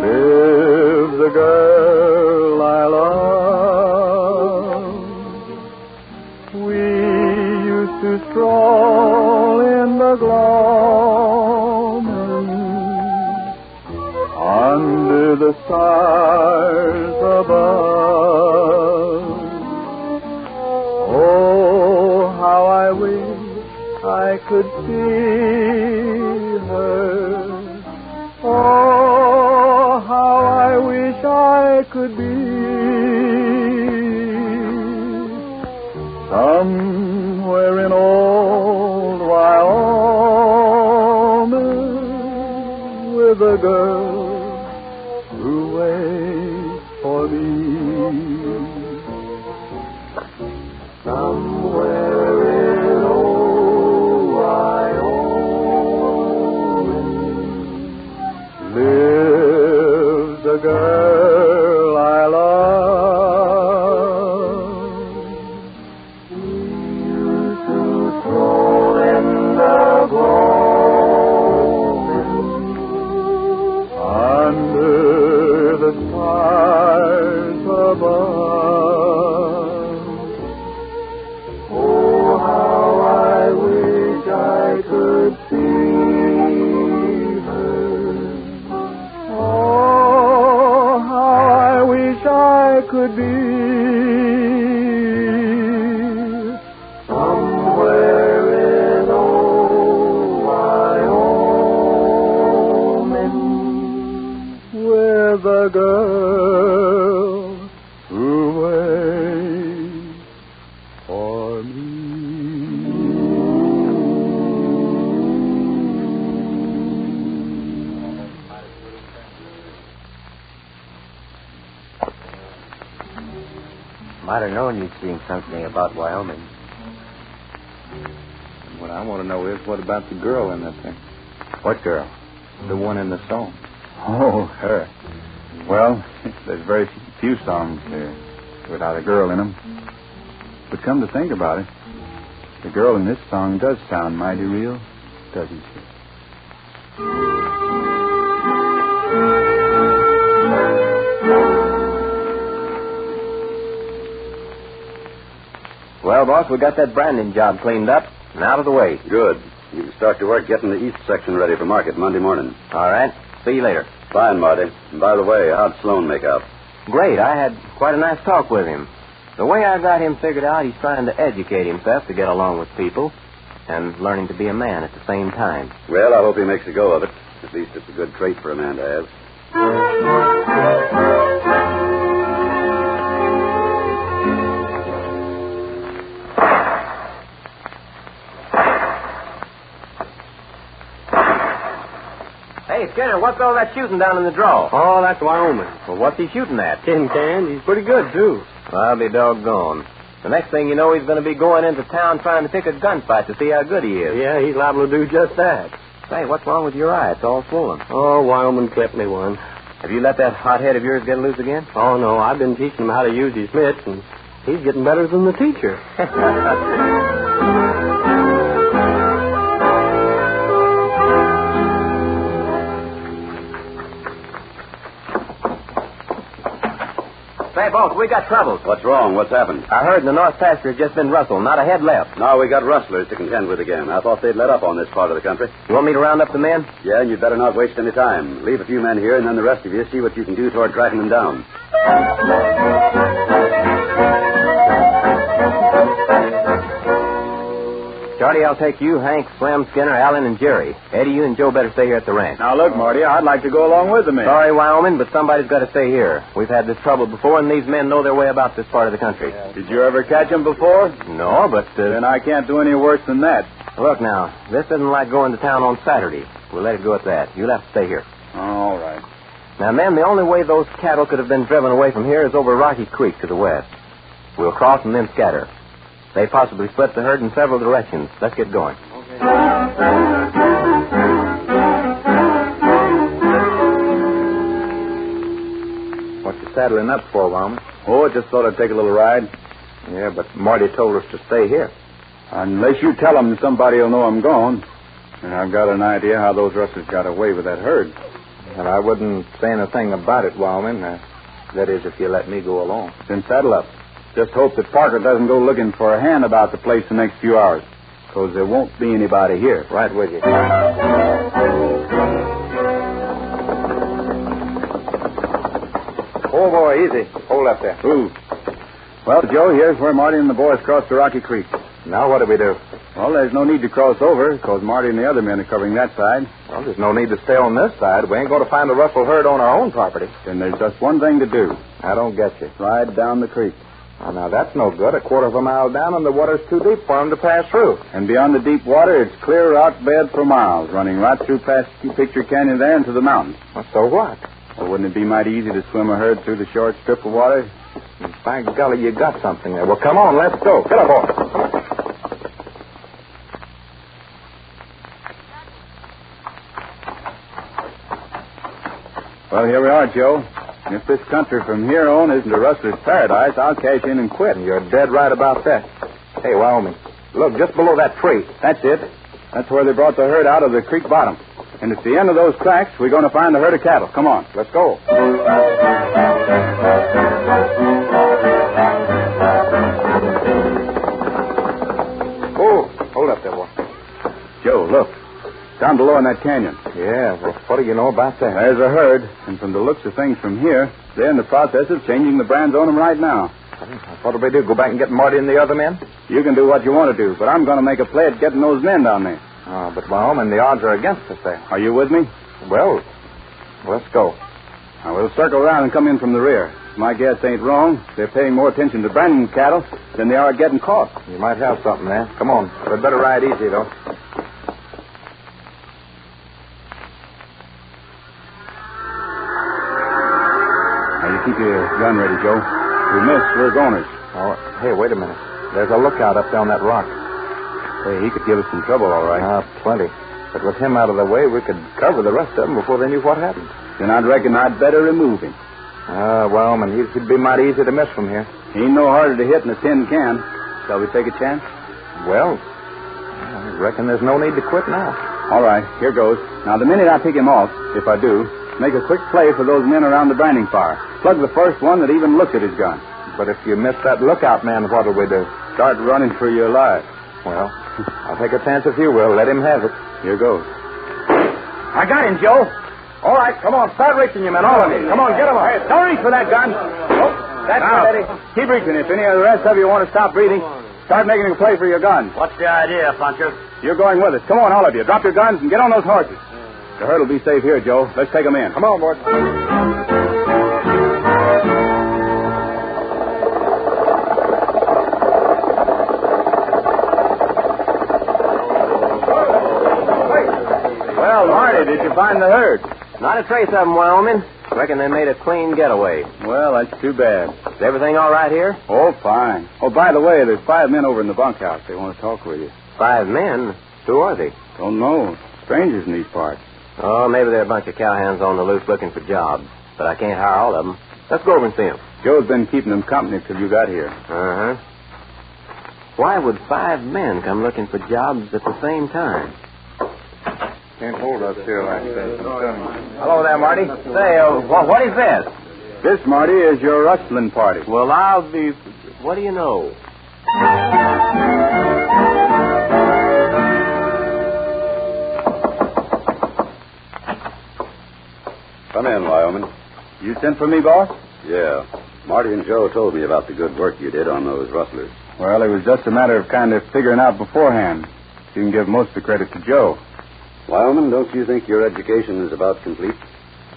lives a girl I love. We used to stroll in the gloaming under the stars above. Oh, how I wish I could see her. Oh, how I wish I could be somewhere in old Wyoming with a girl who waits for me. Somewhere in old Wyoming lives a girl I love. We used to stroll in the gloaming under the stars above. I could see her. Oh, how I wish I could be somewhere in old Wyoming with a girl who waits for me. Might have known you'd seen something about Wyoming. What I want to know is, what about the girl in that thing? What girl? The one in the song. Oh, her. Well, there's very few songs without a girl in them. But come to think about it, the girl in this song does sound mighty real, doesn't she? Well, boss, we got that branding job cleaned up and out of the way. Good. You can start to work getting the east section ready for market Monday morning. All right. See you later. Fine, Marty. And by the way, how'd Sloan make out? Great. I had quite a nice talk with him. The way I got him figured out, he's trying to educate himself to get along with people and learning to be a man at the same time. Well, I hope he makes a go of it. At least it's a good trait for a man to have. Hey, Skinner, what's all that shooting down in the draw? Oh, that's Wyoming. Well, what's he shooting at? Tin cans. He's pretty good, too. I'll be doggone. The next thing you know, he's going to be going into town trying to pick a gunfight to see how good he is. Yeah, he's liable to do just that. Say, what's wrong with your eye? It's all swollen. Oh, Wyoming clipped me one. Have you let that hot head of yours get loose again? Oh, no, I've been teaching him how to use his mitts, and he's getting better than the teacher. Say, boss, we got trouble. What's wrong? What's happened? I heard in the north pasture has just been rustled. Not a head left. No, we got rustlers to contend with again. I thought they'd let up on this part of the country. You want me to round up the men? Yeah, and you'd better not waste any time. Leave a few men here, and then the rest of you see what you can do toward tracking them down. Shorty, I'll take you, Hank, Slim, Skinner, Allen, and Jerry. Eddie, you and Joe better stay here at the ranch. Now, look, Marty, I'd like to go along with the men. Sorry, Wyoming, but somebody's got to stay here. We've had this trouble before, and these men know their way about this part of the country. Did you ever catch them before? No, but... Then I can't do any worse than that. Look, now, this isn't like going to town on Saturday. We'll let it go at that. You'll have to stay here. All right. Now, men, the only way those cattle could have been driven away from here is over Rocky Creek to the west. We'll cross and then scatter. They possibly split the herd in several directions. Let's get going. What you saddling up for, Wyoming? Oh, just thought I'd take a little ride. Yeah, but Marty told us to stay here. Unless you tell them, somebody will know I'm gone. And I've got an idea how those rustlers got away with that herd. And I wouldn't say anything about it, Wyoming. That is, if you let me go along. Then saddle up. Just hope that Parker doesn't go looking for a hand about the place the next few hours. Because there won't be anybody here. Right with you. Oh, boy, easy. Hold up there. Ooh. Well, Joe, here's where Marty and the boys crossed the Rocky Creek. Now what do we do? Well, there's no need to cross over, because Marty and the other men are covering that side. Well, there's no need to stay on this side. We ain't going to find a rustle herd on our own property. Then there's just one thing to do. I don't get you. Ride down the creek. Oh, now, that's no good. 1/4 of a mile down, and the water's too deep for them to pass through. And beyond the deep water, it's clear rock bed for miles, running right through past Picture Canyon there into the mountains. Well, so what? Well, wouldn't it be mighty easy to swim a herd through the short strip of water? By golly, you got something there. Well, come on, let's go. Get up, boy. Well, here we are, Joe. If this country from here on isn't a rustler's paradise, I'll cash in and quit. You're dead right about that. Hey, Wyoming, look, just below that tree. That's it. That's where they brought the herd out of the creek bottom. And at the end of those tracks, we're going to find a herd of cattle. Come on, let's go. Oh, hold up there, boy. Joe, look. Down below in that canyon. Yeah, well, what do you know about that? There's a herd, and from the looks of things from here, they're in the process of changing the brands on them right now. What do we do, go back and get Marty and the other men? You can do what you want to do, but I'm going to make a play at getting those men down there. Oh, but Wyoming, the odds are against us there. Are you with me? Well, let's go. Now, we'll circle around and come in from the rear. If my guess ain't wrong, they're paying more attention to branding cattle than they are getting caught. You might have something there. Come on. We'd better ride easy, though. Keep your gun ready, Joe. We missed, we're goners. Oh, hey, wait a minute. There's a lookout up there on that rock. Hey, he could give us some trouble, all right. Plenty. But with him out of the way, we could cover the rest of them before they knew what happened. Then I'd reckon I'd better remove him. Well, man, he'd be mighty easy to miss from here. He ain't no harder to hit than a tin can. Shall we take a chance? Well, I reckon there's no need to quit now. All right, here goes. Now, the minute I pick him off, if I do, make a quick play for those men around the branding fire. Plug the first one that even looked at his gun. But if you miss that lookout man, what'll we do? Start running for your life. Well, I'll take a chance if you will. Let him have it. Here goes. I got him, Joe. All right, come on. Start reaching, you men, all of you. Come on, get him. Hey, don't reach for that gun. Oh, that's now, it, Eddie. Keep reaching. If any of the rest of you want to stop breathing, start making a play for your guns. What's the idea, Puncher? You're going with us. Come on, all of you. Drop your guns and get on those horses. The herd will be safe here, Joe. Let's take them in. Come on, boys. Well, Marty, did you find the herd? Not a trace of them, Wyoming. Reckon they made a clean getaway. Well, that's too bad. Is everything all right here? Oh, fine. Oh, by the way, there's 5 men over in the bunkhouse. They want to talk with you. 5 men? Who are they? Don't know. Strangers in these parts. Oh, maybe they're a bunch of cowhands on the loose looking for jobs. But I can't hire all of them. Let's go over and see them. Joe's been keeping them company till you got here. Uh-huh. Why would 5 men come looking for jobs at the same time? Can't hold us here like that. Hello there, Marty. Say, what is this? This, Marty, is your rustling party. Well, I'll be... What do you know? Come in, Wyoming. You sent for me, boss? Yeah. Marty and Joe told me about the good work you did on those rustlers. Well, it was just a matter of kind of figuring out beforehand. You can give most of the credit to Joe. Wyoming, don't you think your education is about complete?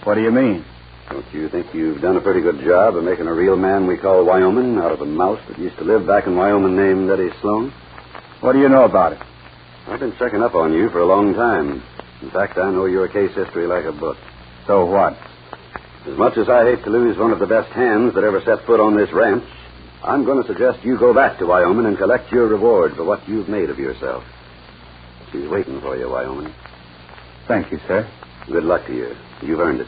What do you mean? Don't you think you've done a pretty good job of making a real man we call Wyoming out of a mouse that used to live back in Wyoming named Eddie Sloan? What do you know about it? I've been checking up on you for a long time. In fact, I know your case history like a book. So what? As much as I hate to lose one of the best hands that ever set foot on this ranch, I'm going to suggest you go back to Wyoming and collect your reward for what you've made of yourself. She's waiting for you, Wyoming. Thank you, sir. Good luck to you. You've earned it.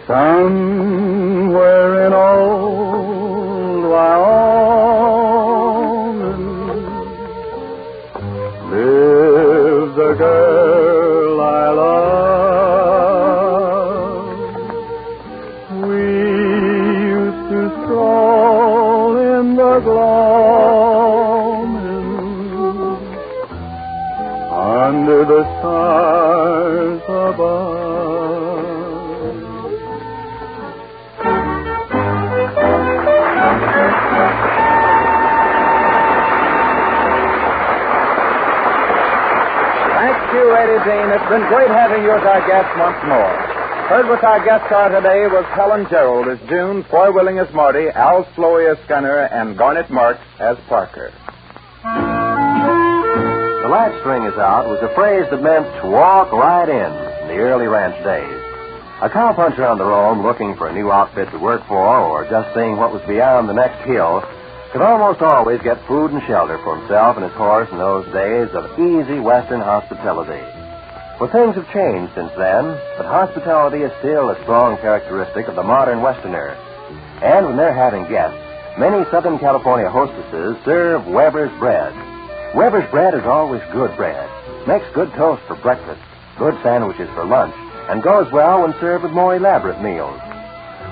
Somewhere in old Wyoming lives a girl I love. We used to stroll in the gloaming under the stars above. Thank you, Eddie Dean. It's been great having you as our guest once more. Heard with our guest star today was Helen Gerald as June, Foy Willing as Marty, Al Slowy as Scunner, and Garnet Marks as Parker. The latch string is out was a phrase that meant to walk right in the early ranch days. A cowpuncher on the roam looking for a new outfit to work for or just seeing what was beyond the next hill could almost always get food and shelter for himself and his horse in those days of easy Western hospitality. Well, things have changed since then, but hospitality is still a strong characteristic of the modern Westerner. And when they're having guests, many Southern California hostesses serve Weber's bread. Weber's bread is always good bread, makes good toast for breakfast, good sandwiches for lunch, and goes well when served with more elaborate meals.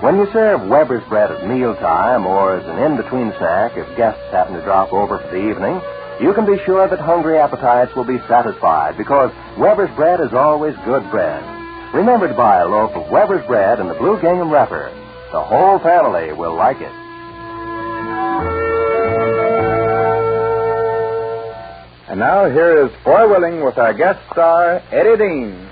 When you serve Weber's bread at mealtime or as an in-between snack if guests happen to drop over for the evening, you can be sure that hungry appetites will be satisfied because Weber's bread is always good bread. Remember to buy a loaf of Weber's bread in the blue gingham wrapper. The whole family will like it. And now here is Foy Willing with our guest star, Eddie Dean.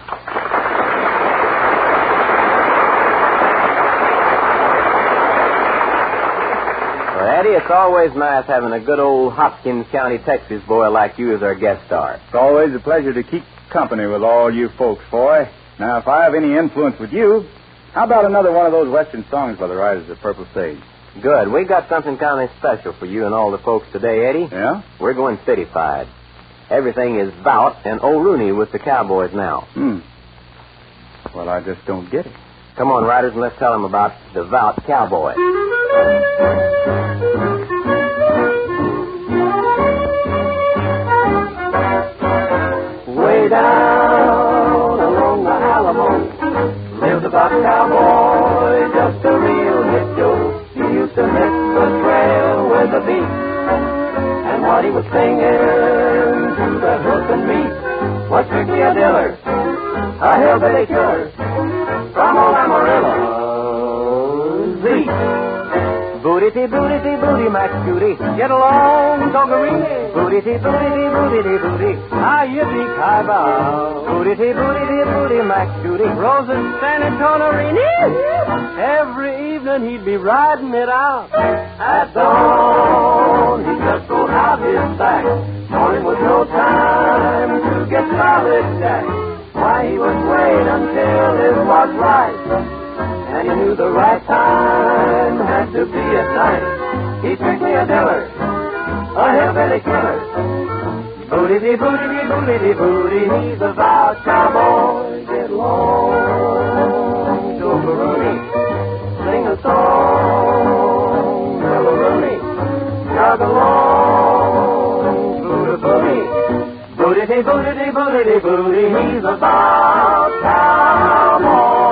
Eddie, it's always nice having a good old Hopkins County, Texas boy like you as our guest star. It's always a pleasure to keep company with all you folks, Foy. Now, if I have any influence with you, how about another one of those Western songs by the Riders of Purple Sage? Good. We got something kind of special for you and all the folks today, Eddie. Yeah? We're going citified. Everything is Bout and Old Rooney with the Cowboys now. Well, I just don't get it. Come on, riders, and let's tell them about the Bout Cowboy. Way down along the Alamo lived a Bout Cowboy, just a real hit Joe. He used to hit the trail with a beat, and what he was singing to the hoof and beat was strictly a diller, a hillbilly killer from old Amarillo's beat. Booty-tee, booty-tee, booty, Max Judy. Get along, Doggerini. Booty-tee, booty-tee, booty-tee, booty. Ah, yippee-ki-bow. Booty-tee, booty-tee, booty, Max Judy. Rose's San Antonio. Every evening he'd be riding it out. At dawn, he'd just throw out his sack. Morning was no time to get solid jack. Why, he would wait until it was right. And he knew the right time had to be at night. He's strictly a diller, a hillbilly killer. Booty-dee, booty-dee, booty-dee, booty. He's a Bout Cowboy. Get along, Doggerini. Sing a song, Doggerini. Jog along, booty-booty. Booty-dee, booty-dee, booty-dee, booty. He's a Bout Cowboy.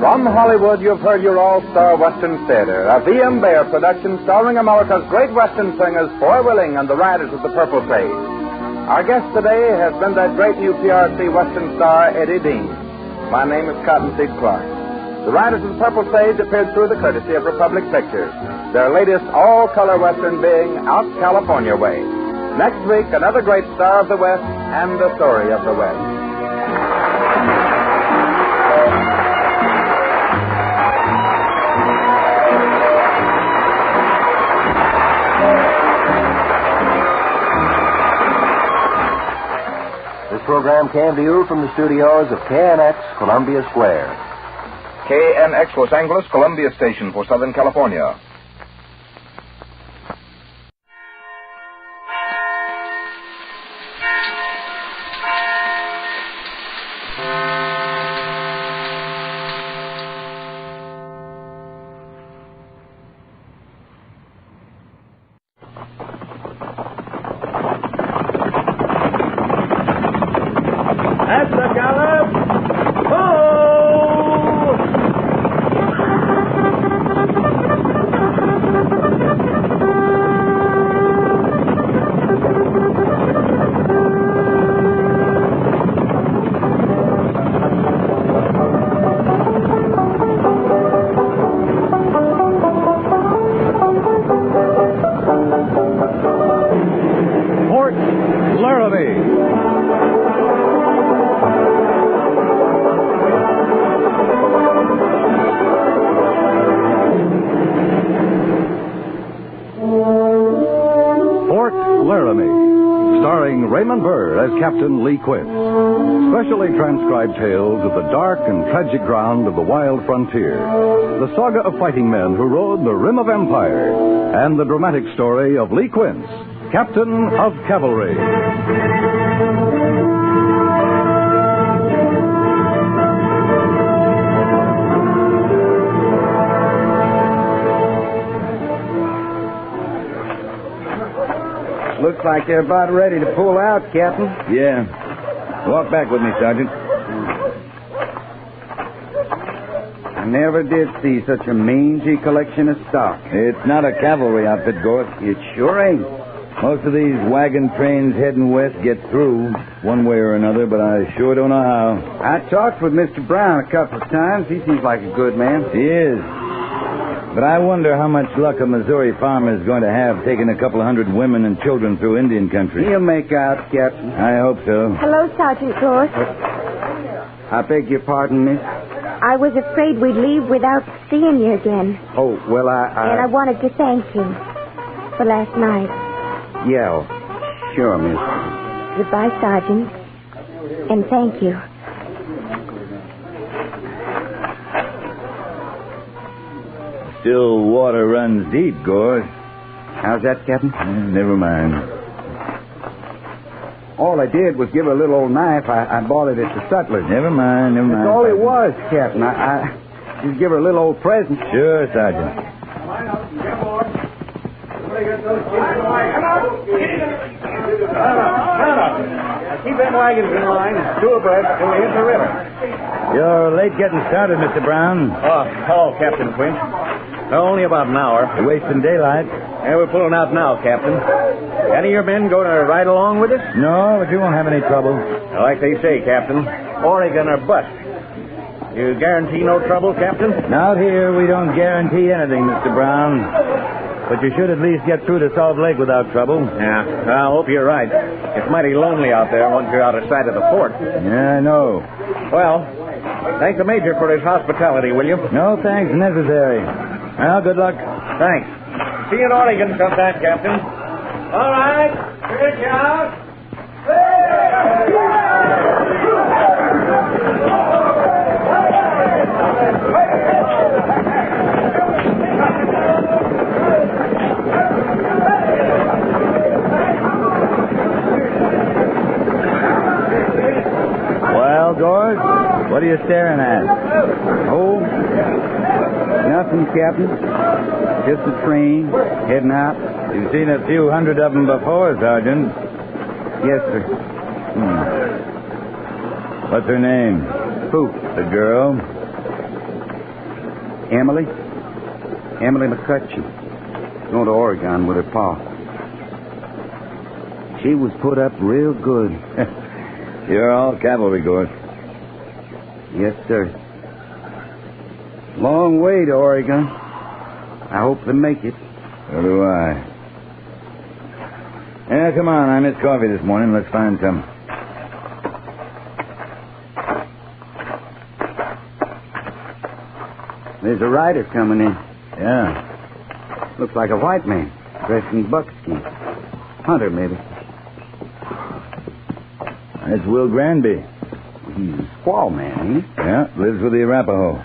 From Hollywood, you've heard your all-star Western Theater, a V.M. Bear production starring America's great Western singers, Foy Willing and the Riders of the Purple Sage. Our guest today has been that great new PRC Western star, Eddie Dean. My name is Cottonseed Clark. The Riders of the Purple Sage appeared through the courtesy of Republic Pictures, their latest all-color Western being Out California Way. Next week, another great star of the West and the story of the West. This program came to you from the studios of KNX, Columbia Square. KNX Los Angeles, Columbia Station for Southern California. That's the gallop! Fort Laramie. Laramie, starring Raymond Burr as Captain Lee Quince. Specially transcribed tales of the dark and tragic ground of the wild frontier. The saga of fighting men who rode the rim of empire. And the dramatic story of Lee Quince, Captain of Cavalry. Looks like they're about ready to pull out, Captain. Yeah. Walk back with me, Sergeant. I never did see such a mangy collection of stock. It's not a cavalry outfit, Gort. It sure ain't. Most of these wagon trains heading west get through one way or another, but I sure don't know how. I talked with Mr. Brown a couple of times. He seems like a good man. He is. But I wonder how much luck a Missouri farmer is going to have taking a couple of hundred women and children through Indian country. He'll make out, Captain. I hope so. Hello, Sergeant Gorse. I beg your pardon, miss? I was afraid we'd leave without seeing you again. Oh, well, And I wanted to thank you for last night. Yeah, sure, miss. Goodbye, Sergeant. And thank you. Still water runs deep, Gorge. How's that, Captain? Never mind. All I did was give her a little old knife. I bought it at the sutler's. Never mind. That's all it was, Captain. I just give her a little old present. Sure, Sergeant. Keep them wagons in line. Two abreast till we hit the river. You're late getting started, Mr. Brown. Oh, hello, Captain Quint. Only about an hour. You're wasting daylight. Yeah, we're pulling out now, Captain. Any of your men going to ride along with us? No, but you won't have any trouble. Like they say, Captain, Oregon or bust. You guarantee no trouble, Captain? Out here, we don't guarantee anything, Mr. Brown. But you should at least get through to Salt Lake without trouble. Yeah, I hope you're right. It's mighty lonely out there once you're out of sight of the fort. Yeah, I know. Well, thank the Major for his hospitality, will you? No thanks necessary. Well, good luck. Thanks. See you in Oregon sometime, Captain. All right. Good job. Well, Gorge, what are you staring at? Oh, nothing, Captain. Just a train heading out. You've seen a few hundred of them before, Sergeant. Yes, sir. What's her name? Who? The girl? Emily? Emily McCutcheon. Going to Oregon with her pa. She was put up real good. You're all cavalry, Gorge. Yes, sir. Long way to Oregon. I hope they make it. So do I. Yeah, come on. I missed coffee this morning. Let's find some. There's a rider coming in. Yeah. Looks like a white man, dressed in buckskin. Hunter, maybe. That's Will Granby. He's a squaw man, ain't he? Yeah, lives with the Arapaho.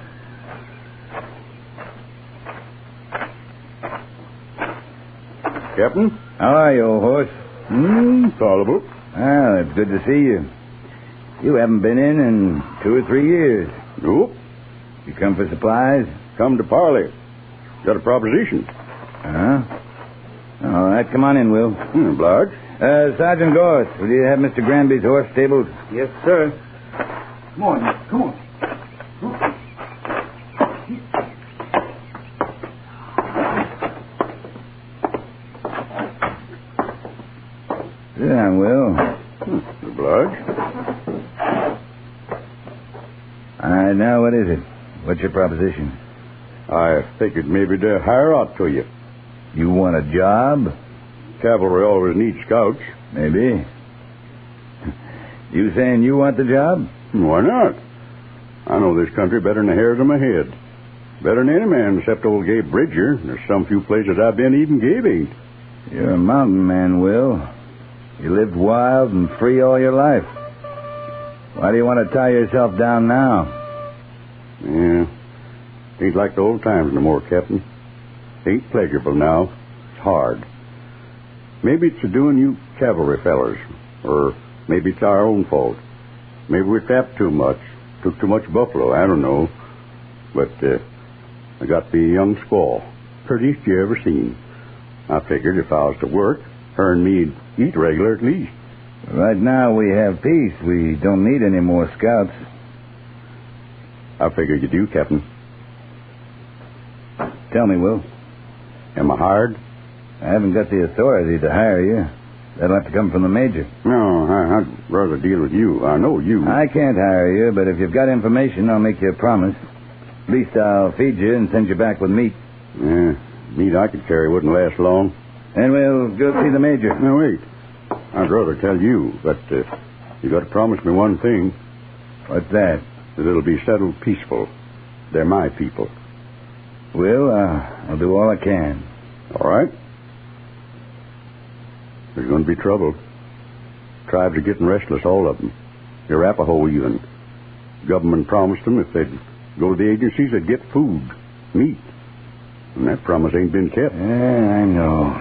Captain? How are you, old horse? Tolerable. Well, it's good to see you. You haven't been in 2 or 3 years. Nope. You come for supplies? Come to parley. Got a proposition. Huh? All right, come on in, Will. Obliged. Sergeant Gorse, will you have Mr. Granby's horse stabled? Yes, sir. Come on, come on. Sit down, Will. Obliged. All right, now what is it? What's your proposition? I figured maybe to hire out to you. You want a job? Cavalry always needs scouts. Maybe. You saying you want the job? Why not? I know this country better than the hairs on my head. Better than any man except old Gabe Bridger. There's some few places I've been even Gabe ain't. You're a mountain man, Will. You lived wild and free all your life. Why do you want to tie yourself down now? Yeah. Ain't like the old times no more, Captain. Ain't pleasurable now. It's hard. Maybe it's a doing you cavalry fellers. Or maybe it's our own fault. Maybe we trapped too much. Took too much buffalo. I don't know. But I got to be a young squaw. Prettiest you ever seen. I figured if I was to work, her and me'd eat regular at least. Right now we have peace. We don't need any more scouts. I figure you do, Captain. Tell me, Will. Am I hired? I haven't got the authority to hire you. That'll have to come from the major. No, I'd rather deal with you. I know you. I can't hire you, but if you've got information, I'll make you a promise. At least I'll feed you and send you back with meat. Yeah, meat I could carry wouldn't last long. Then we'll go see the major. No, wait. I'd rather tell you, but you got to promise me one thing. What's that? that it'll be settled peaceful. They're my people. Well, I'll do all I can. All right. There's going to be trouble. Tribes are getting restless, all of them. The Arapaho even. Government promised them if they'd go to the agencies, they'd get food, meat. And that promise ain't been kept. Yeah, I know.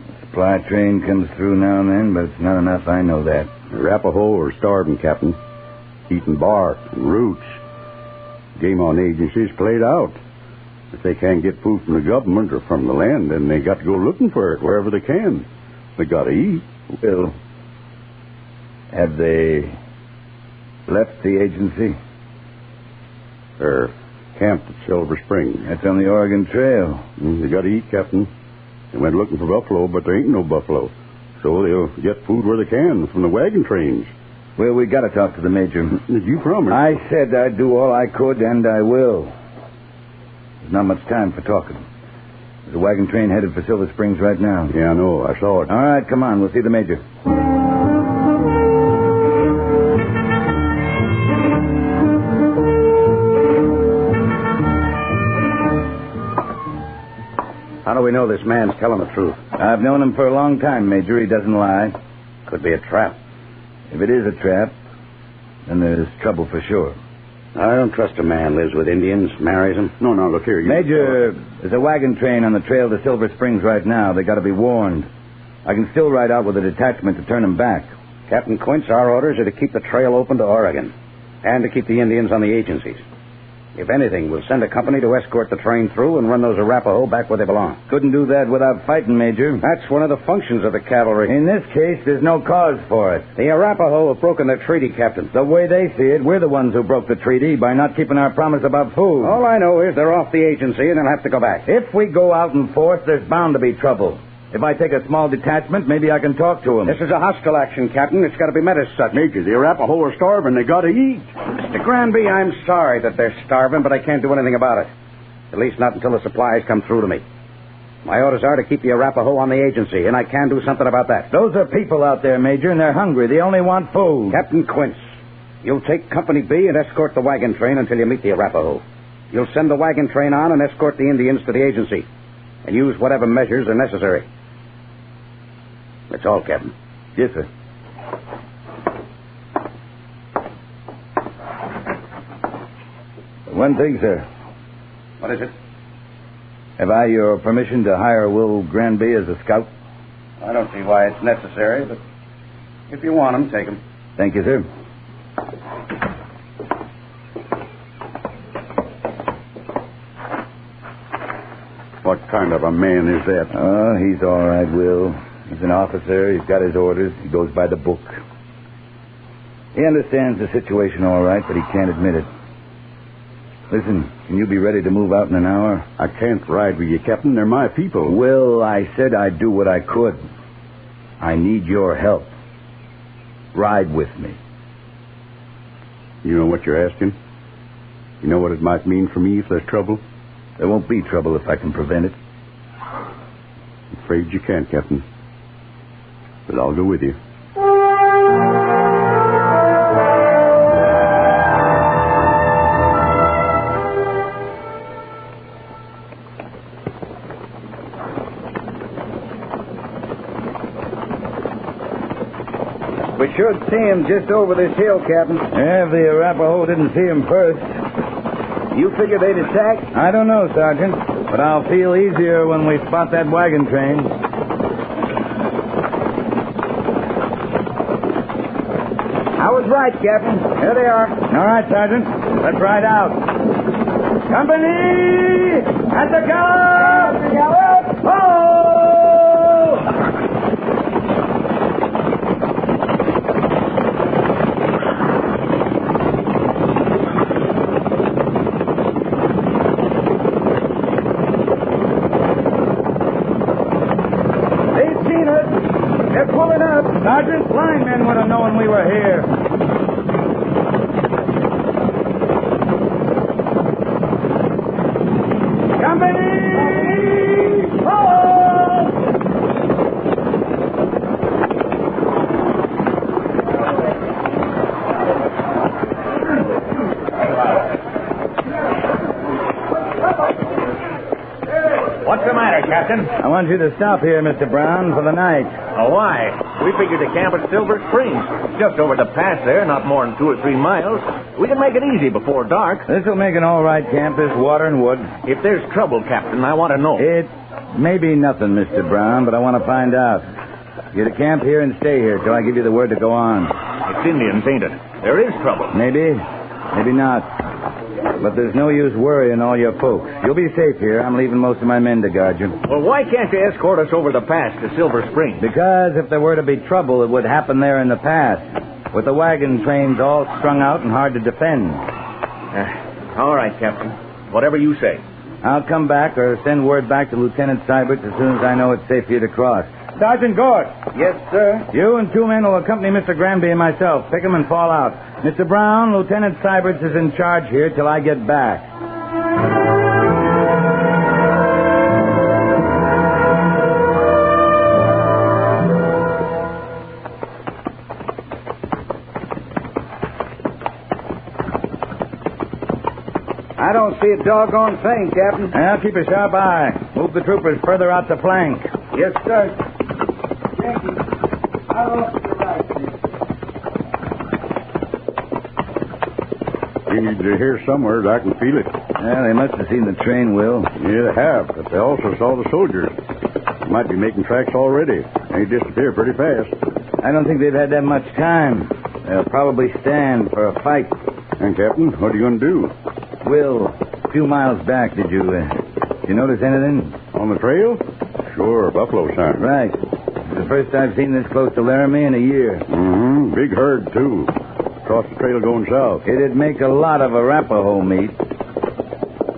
The supply train comes through now and then, but it's not enough. I know that. The Arapaho are starving, Captain. Eating bark and roots. Game on agencies played out. If they can't get food from the government or from the land, then they got to go looking for it wherever they can. They got to eat. Well, have they left the agency? They're camped at Silver Spring. That's on the Oregon Trail. They got to eat, Captain. They went looking for buffalo, but there ain't no buffalo. So they'll get food where they can from the wagon trains. Well, we got to talk to the Major. You promised. I said I'd do all I could, and I will. There's not much time for talking. There's a wagon train headed for Silver Springs right now. Yeah, I know. I saw it. All right, come on. We'll see the Major. How do we know this man's telling the truth? I've known him for a long time, Major. He doesn't lie. Could be a trap. If it is a trap, then there's trouble for sure. I don't trust a man lives with Indians, marries them. No, look here. Major, there's a wagon train on the trail to Silver Springs right now. They got to be warned. I can still ride out with a detachment to turn them back. Captain Quince, our orders are to keep the trail open to Oregon and to keep the Indians on the agencies. If anything, we'll send a company to escort the train through and run those Arapaho back where they belong. Couldn't do that without fighting, Major. That's one of the functions of the cavalry. In this case, there's no cause for it. The Arapaho have broken their treaty, Captain. The way they see it, we're the ones who broke the treaty by not keeping our promise about food. All I know is they're off the agency and they'll have to go back. If we go out in force, there's bound to be trouble. If I take a small detachment, maybe I can talk to them. This is a hostile action, Captain. It's got to be met as such. Major, the Arapaho are starving. They got to eat. Mr. Granby, I'm sorry that they're starving, but I can't do anything about it. At least not until the supplies come through to me. My orders are to keep the Arapaho on the agency, and I can do something about that. Those are people out there, Major, and they're hungry. They only want food. Captain Quince, you'll take Company B and escort the wagon train until you meet the Arapaho. You'll send the wagon train on and escort the Indians to the agency, and use whatever measures are necessary. That's all, Captain. Yes, sir. One thing, sir. What is it? Have I your permission to hire Will Granby as a scout? I don't see why it's necessary, but if you want him, take him. Thank you, sir. What kind of a man is that? Oh, he's all right, Will. He's an officer. He's got his orders. He goes by the book. He understands the situation all right, but he can't admit it. Listen, can you be ready to move out in an hour? I can't ride with you, Captain. They're my people. Will, I said I'd do what I could. I need your help. Ride with me. You know what you're asking? You know what it might mean for me if there's trouble? There won't be trouble if I can prevent it. I'm afraid you can't, Captain. But I'll go with you. We should see him just over this hill, Captain. Yeah, if the Arapaho didn't see him first. You figure they'd attack? I don't know, Sergeant. But I'll feel easier when we spot that wagon train. I was right, Captain. There they are. All right, Sergeant. Let's ride out. Company! At the gallop! At the gallop! Oh! They've seen us. They're pulling up. Sergeant, linemen would have known we were here. Captain. I want you to stop here, Mr. Brown, for the night. Oh, why? We figured to camp at Silver Springs. Just over the pass there, not more than 2 or 3 miles. We can make it easy before dark. This will make an all right camp. There's water and wood. If there's trouble, Captain, I want to know. It may be nothing, Mr. Brown, but I want to find out. You're to camp here and stay here till I give you the word to go on. It's Indians, ain't it? There is trouble. Maybe. Maybe not. But there's no use worrying all your folks. You'll be safe here. I'm leaving most of my men to guard you. Well, why can't you escort us over the pass to Silver Springs? Because if there were to be trouble, it would happen there in the pass, with the wagon trains all strung out and hard to defend. All right, Captain. Whatever you say. I'll come back or send word back to Lieutenant Seiberts as soon as I know it's safe for you to cross. Sergeant Gort. Yes, sir? You and 2 men will accompany Mr. Granby and myself. Pick 'em and fall out. Mr. Brown, Lieutenant Seiberts is in charge here till I get back. I don't see a doggone thing, Captain. Well, keep a sharp eye. Move the troopers further out the flank. Yes, sir. They're here somewhere. I can feel it. Yeah, they must have seen the train, Will. Yeah, they have, but they also saw the soldiers. They might be making tracks already. They disappear pretty fast. I don't think they've had that much time. They'll probably stand for a fight. And, Captain, what are you going to do? Will, a few miles back, did you notice anything? On the trail? Sure, buffalo sign. Right. It's the first I've seen this close to Laramie in a year. Mm-hmm. Big herd, too. Across the trail going south. It'd make a lot of Arapaho meat.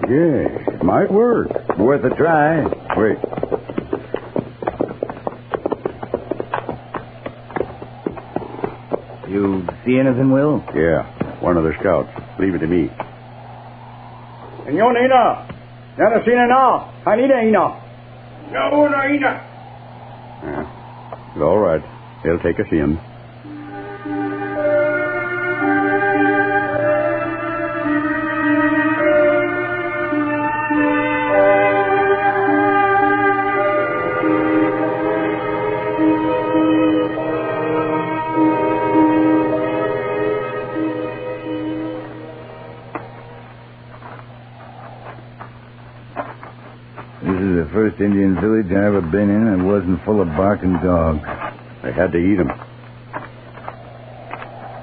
Yeah, it might work. Worth a try. Wait. You see anything, Will? Yeah, one of the scouts. Leave it to me. Señor Nina. Never seen it now. I need a Nina. No, Nina. Yeah. All right. They'll take us in. First Indian village I ever been in and wasn't full of barking dogs. They had to eat them.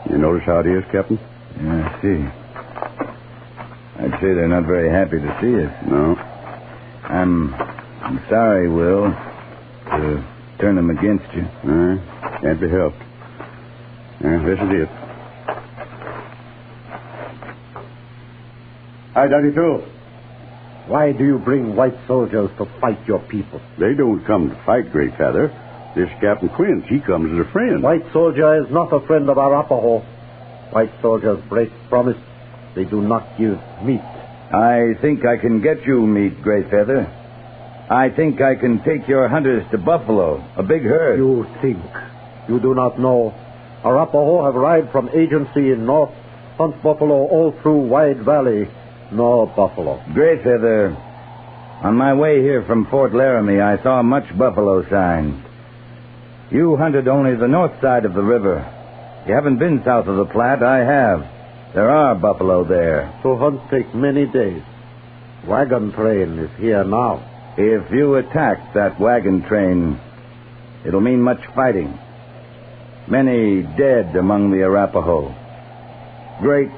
You notice how it is, Captain? Yeah, I see. I'd say they're not very happy to see us. No. I'm sorry, Will, to turn them against you. Can't be helped. Yeah, this is it. Hi, 92. Why do you bring white soldiers to fight your people? They don't come to fight, Great Feather. This Captain Quince, he comes as a friend. White soldier is not a friend of Arapaho. White soldiers break promise. They do not give meat. I think I can get you meat, Great Feather. I think I can take your hunters to Buffalo, a big herd. You think. You do not know. Arapaho have ride from agency in north, hunt buffalo all through Wide Valley. No buffalo. Great Feather, on my way here from Fort Laramie, I saw much buffalo sign. You hunted only the north side of the river. You haven't been south of the Platte. I have. There are buffalo there. To hunt take many days. Wagon train is here now. If you attack that wagon train, it'll mean much fighting. Many dead among the Arapaho. Great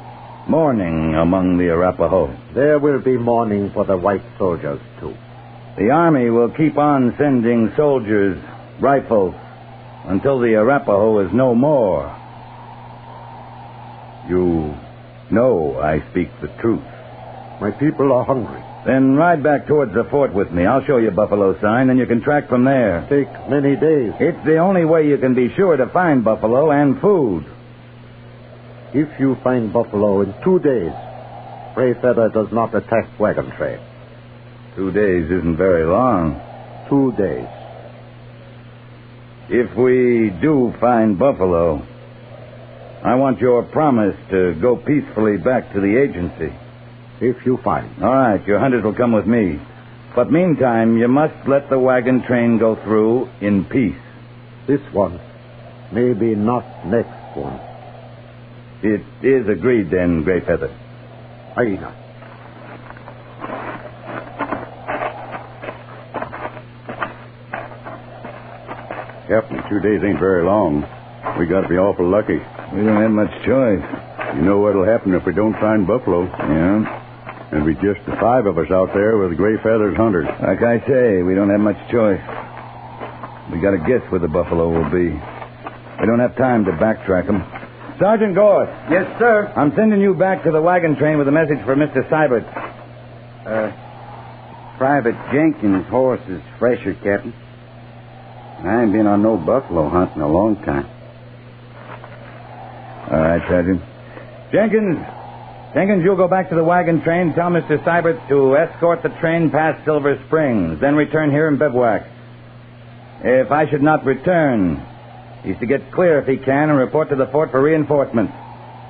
mourning among the Arapaho. There will be mourning for the white soldiers, too. The Army will keep on sending soldiers, rifles, until the Arapaho is no more. You know I speak the truth. My people are hungry. Then ride back towards the fort with me. I'll show you buffalo sign, and you can track from there. Take many days. It's the only way you can be sure to find buffalo and food. If you find buffalo in 2 days, Gray Feather does not attack wagon train. 2 days isn't very long. 2 days. If we do find buffalo, I want your promise to go peacefully back to the agency. If you find. All right, your hunters will come with me. But meantime, you must let the wagon train go through in peace. This one. Maybe not next one. It is agreed then, Gray Feather. Aye. Captain, 2 days ain't very long. We got to be awful lucky. We don't have much choice. You know what'll happen if we don't find buffalo? Yeah? There'll be just the 5 of us out there with Gray Feather's hunters. Like I say, we don't have much choice. We got to guess where the buffalo will be. We don't have time to backtrack them. Sergeant Gorse. Yes, sir. I'm sending you back to the wagon train with a message for Mr. Seibert. Private Jenkins' horse is fresher, Captain. I ain't been on no buffalo hunt in a long time. All right, Sergeant. Jenkins, you'll go back to the wagon train and tell Mr. Seibert to escort the train past Silver Springs, then return here and bivouac. If I should not return, he's to get clear if he can and report to the fort for reinforcements.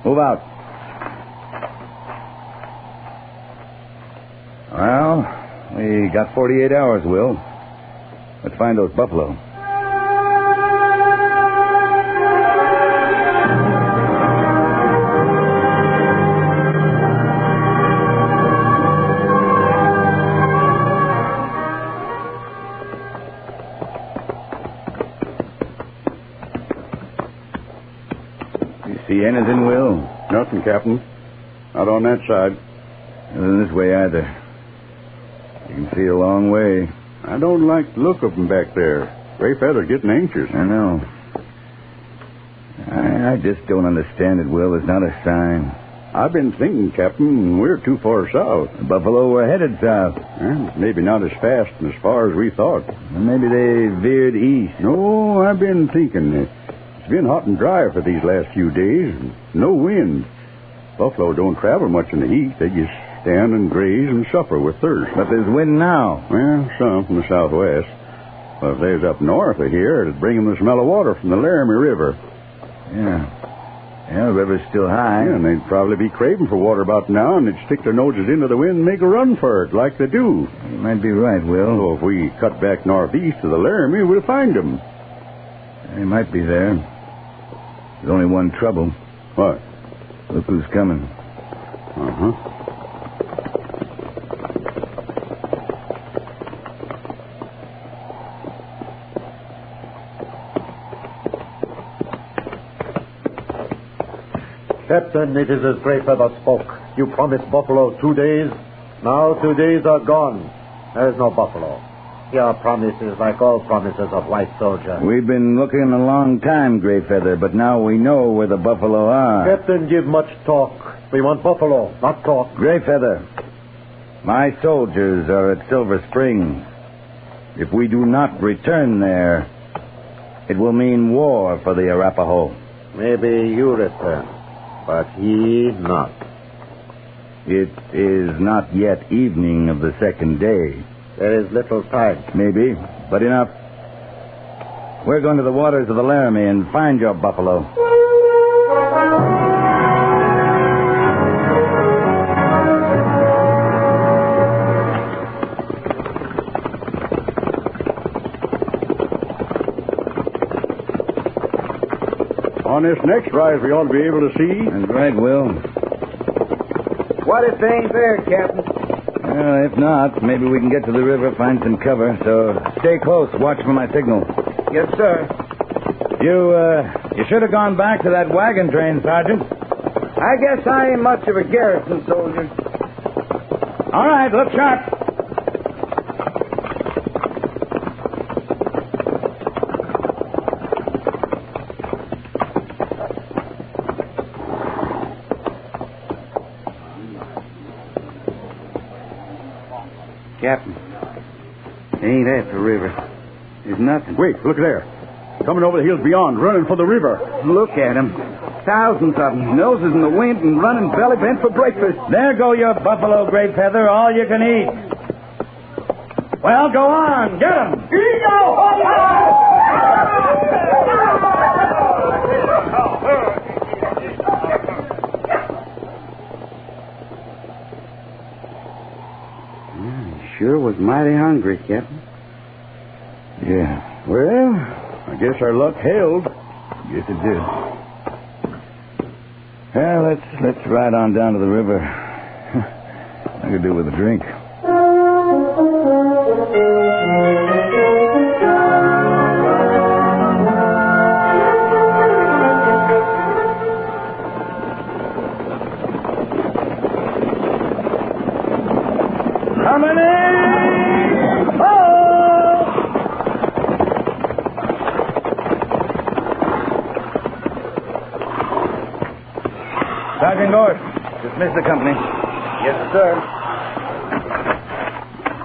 Move out. Well, we got 48 hours, Will. Let's find those buffalo. See anything, Will? Nothing, Captain. Not on that side. Nothing this way either. You can see a long way. I don't like the look of them back there. Gray Feather's getting anxious. I know. I just don't understand it, Will. It's not a sign. I've been thinking, Captain, we're too far south. The buffalo were headed south. Well, maybe not as fast and as far as we thought. Maybe they veered east. No, I've been thinking. It's been hot and dry for these last few days. And no wind. Buffalo don't travel much in the heat. They just stand and graze and suffer with thirst. But there's wind now. Well, some from the southwest. But if there's up north of here, it'd bring them the smell of water from the Laramie River. Yeah. Yeah, the river's still high. Yeah, and they'd probably be craving for water about now, and they'd stick their noses into the wind and make a run for it, like they do. You might be right, Will. So if we cut back northeast to the Laramie, we'll find them. They might be there. There's only one trouble. What? Look who's coming. Uh-huh. Captain, it is as Gray Feather spoke. You promised buffalo 2 days. Now 2 days are gone. There is no buffalo. Your promise is like all promises of white soldier. We've been looking a long time, Gray Feather, but now we know where the buffalo are. Captain, give much talk. We want buffalo, not talk. Gray Feather, my soldiers are at Silver Springs. If we do not return there, it will mean war for the Arapaho. Maybe you return. But he not. It is not yet evening of the second day. There is little time. Maybe, but enough. We're going to the waters of the Laramie and find your buffalo. On this next rise, we ought to be able to see. That's right, Will. What if they ain't there, Captain? Well, if not, maybe we can get to the river, find some cover. So stay close. Watch for my signal. Yes, sir. You should have gone back to that wagon train, Sergeant. I guess I ain't much of a garrison soldier. All right, look sharp. Captain, they ain't at the river. There's nothing. Wait, look there. Coming over the hills beyond, running for the river. Look at them. Thousands of them. Noses in the wind and running belly bent for breakfast. There go your buffalo, Gray Feather. All you can eat. Well, go on. Get them. sure was mighty hungry, Captain. Yeah. Well, I guess our luck held. Yes, it did. Well, let's ride on down to the river. I could do with a drink. Coming in! Oh! Sergeant Gorse, dismiss the company. Yes, sir.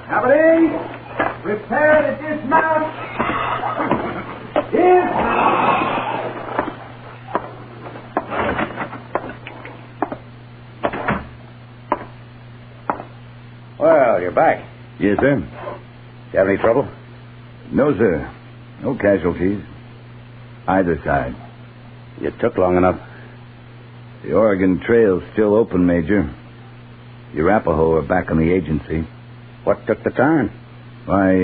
Company, prepare to dismount. Well, you're back. Yes, sir. You have any trouble? No, sir. No casualties. Either side. You took long enough. The Oregon Trail's still open, Major. The Arapaho are back on the agency. What took the turn? Why,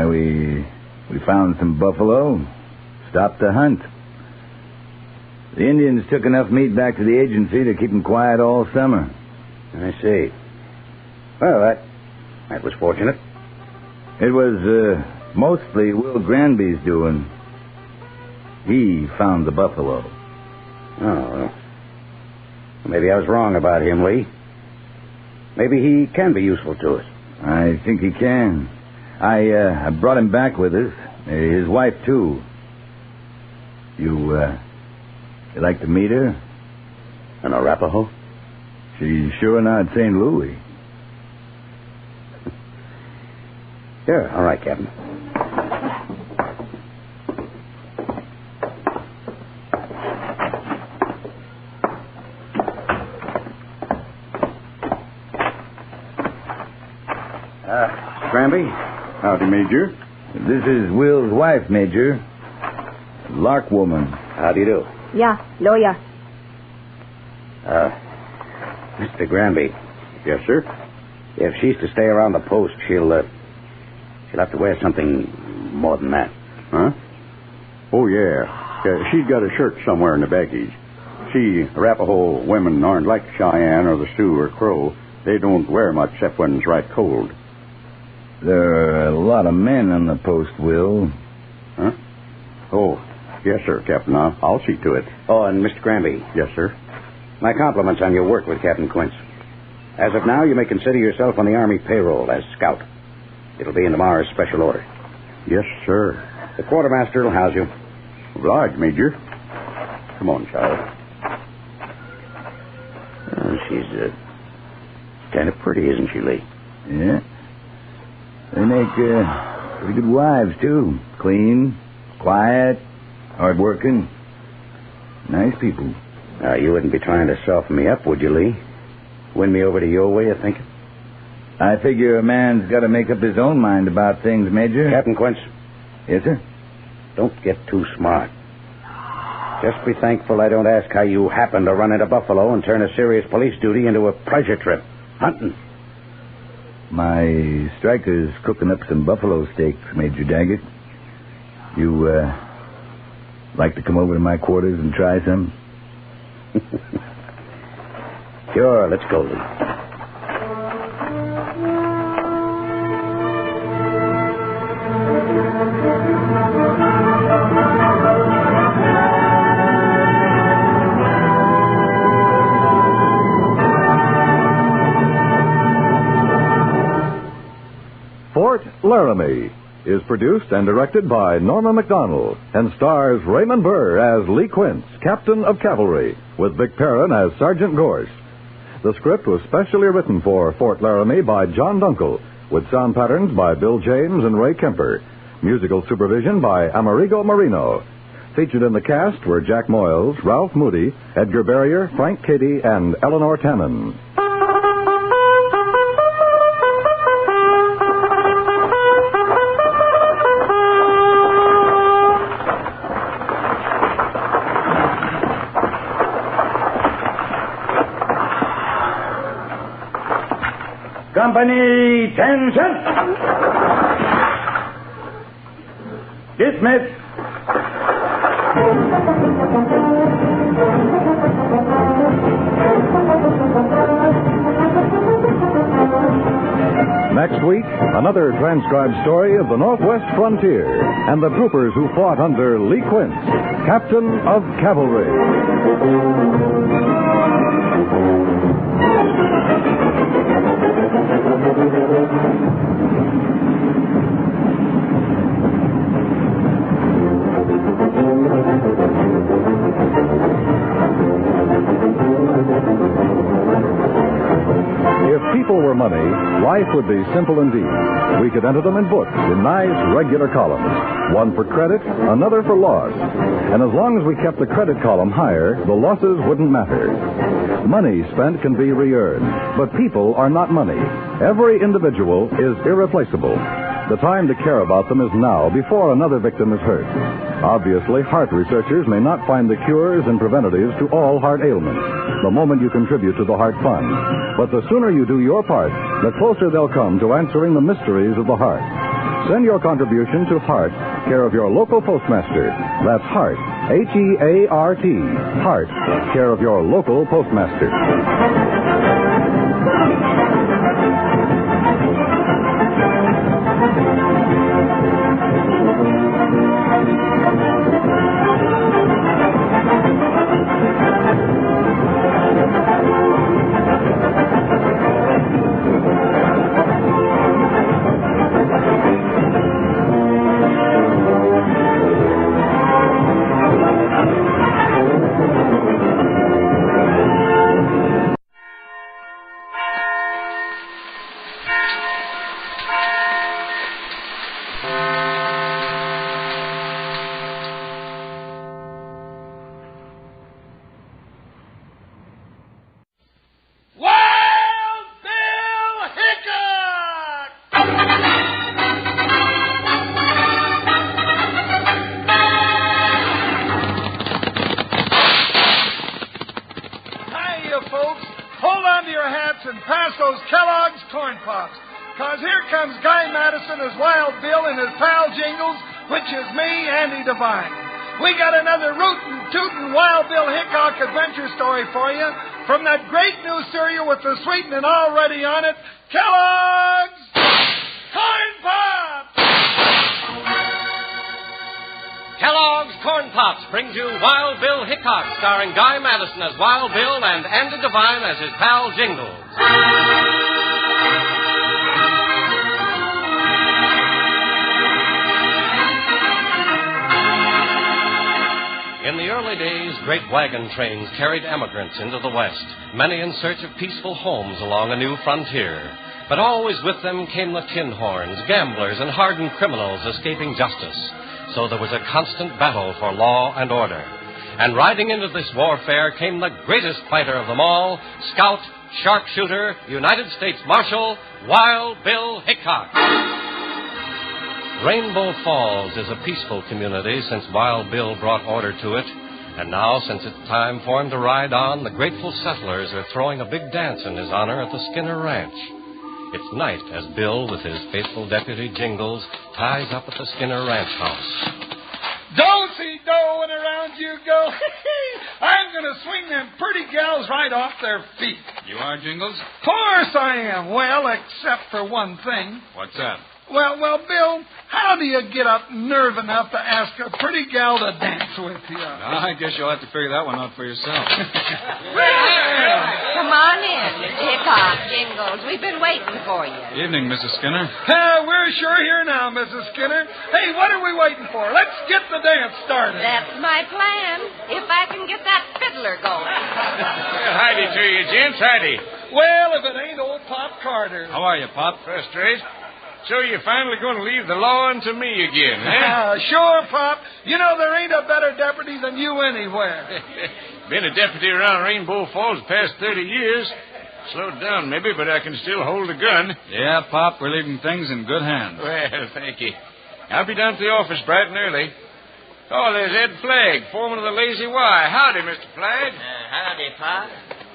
we found some buffalo. Stopped the hunt. The Indians took enough meat back to the agency to keep them quiet all summer. I see. Well, that was fortunate. It was mostly Will Granby's doing. He found the buffalo. Oh, well. Maybe I was wrong about him, Lee. Maybe he can be useful to us. I think he can. I brought him back with us. His wife, too. You like to meet her? An Arapaho? She's sure not St. Louis. Sure. All right, Captain. Granby? Howdy, Major. This is Will's wife, Major. Lark woman. How do you do? Yeah, lawyer. Mr. Granby. Yes, sir? If she's to stay around the post, she'll have to wear something more than that. Huh? Oh, yeah. She's got a shirt somewhere in the baggage. See, Arapaho women aren't like Cheyenne or the Sioux or Crow. They don't wear much except when it's right cold. There are a lot of men on the post, Will. Huh? Oh, yes, sir, Captain. I'll see to it. Oh, and Mr. Granby. Yes, sir. My compliments on your work with Captain Quince. As of now, you may consider yourself on the Army payroll as scout. It'll be in tomorrow's special order. Yes, sir. The quartermaster will house you. Obliged, Major. Come on, child. Oh, she's kind of pretty, isn't she, Lee? Yeah. They make pretty good wives, too. Clean, quiet, hard-working. Nice people. You wouldn't be trying to soften me up, would you, Lee? Win me over to your way of thinking? I figure a man's got to make up his own mind about things, Major. Captain Quince. Yes, sir? Don't get too smart. Just be thankful I don't ask how you happen to run into buffalo and turn a serious police duty into a pleasure trip. Hunting. My striker's cooking up some buffalo steaks, Major Daggett. You, like to come over to my quarters and try some? Sure, let's go, Lee. Fort Laramie is produced and directed by Norma MacDonald and stars Raymond Burr as Lee Quince, Captain of Cavalry, with Vic Perrin as Sergeant Gorse. The script was specially written for Fort Laramie by John Dunkel, with sound patterns by Bill James and Ray Kemper. Musical supervision by Amerigo Marino. Featured in the cast were Jack Moyles, Ralph Moody, Edgar Barrier, Frank Cady, and Eleanor Tannen. company, 10-10. Dismiss. Next week, another transcribed story of the Northwest frontier and the troopers who fought under Lee Quince, Captain of Cavalry. If people were money, life would be simple indeed. We could enter them in books in nice, regular columns. One for credit, another for loss. And as long as we kept the credit column higher, the losses wouldn't matter. Money spent can be re-earned, but people are not money. Every individual is irreplaceable. The time to care about them is now, before another victim is hurt. Obviously, heart researchers may not find the cures and preventatives to all heart ailments the moment you contribute to the Heart Fund. But the sooner you do your part, the closer they'll come to answering the mysteries of the heart. Send your contribution to Heart, care of your local postmaster. That's Heart, H-E-A-R-T, Heart, care of your local postmaster. and pass those Kellogg's Corn Pops. Because here comes Guy Madison as Wild Bill and his pal Jingles, which is me, Andy Devine. We got another rootin', tootin' Wild Bill Hickok adventure story for you from that great new cereal with the sweetening already on it, Kellogg's Corn Pops! Kellogg's Corn Pops brings you Wild Bill Hickok, starring Guy Madison as Wild Bill and Andy Devine as his pal Jingles. In the early days, great wagon trains carried emigrants into the West, many in search of peaceful homes along a new frontier. But always with them came the tin horns, gamblers, and hardened criminals escaping justice. So there was a constant battle for law and order. And riding into this warfare came the greatest fighter of them all, scout, sharpshooter, United States Marshal, Wild Bill Hickok. Rainbow Falls is a peaceful community since Wild Bill brought order to it. And now, since it's time for him to ride on, the grateful settlers are throwing a big dance in his honor at the Skinner Ranch. It's night as Bill, with his faithful deputy Jingles, ties up at the Skinner Ranch house. Do-si-do and around you go. I'm going to swing them pretty gals right off their feet. You are, Jingles? Of course I am. Well, except for one thing. What's that? Well, Bill, how do you get up nerve enough to ask a pretty gal to dance with you? I guess you'll have to figure that one out for yourself. Come on in, Mr. Hickok, Jingles. We've been waiting for you. Evening, Mrs. Skinner. We're sure here now, Mrs. Skinner. Hey, what are we waiting for? Let's get the dance started. That's my plan, if I can get that fiddler going. Well, howdy to you, gents. Howdy. Well, if it ain't old Pop Carter. How are you, Pop? First rate. So you're finally going to leave the law unto me again, eh? Sure, Pop. You know there ain't a better deputy than you anywhere. Been a deputy around Rainbow Falls the past 30 years. Slowed down, maybe, but I can still hold a gun. Yeah, Pop, we're leaving things in good hands. Well, thank you. I'll be down to the office bright and early. Oh, there's Ed Flagg, foreman of the Lazy Y. Howdy, Mr. Flagg. Howdy, Pop.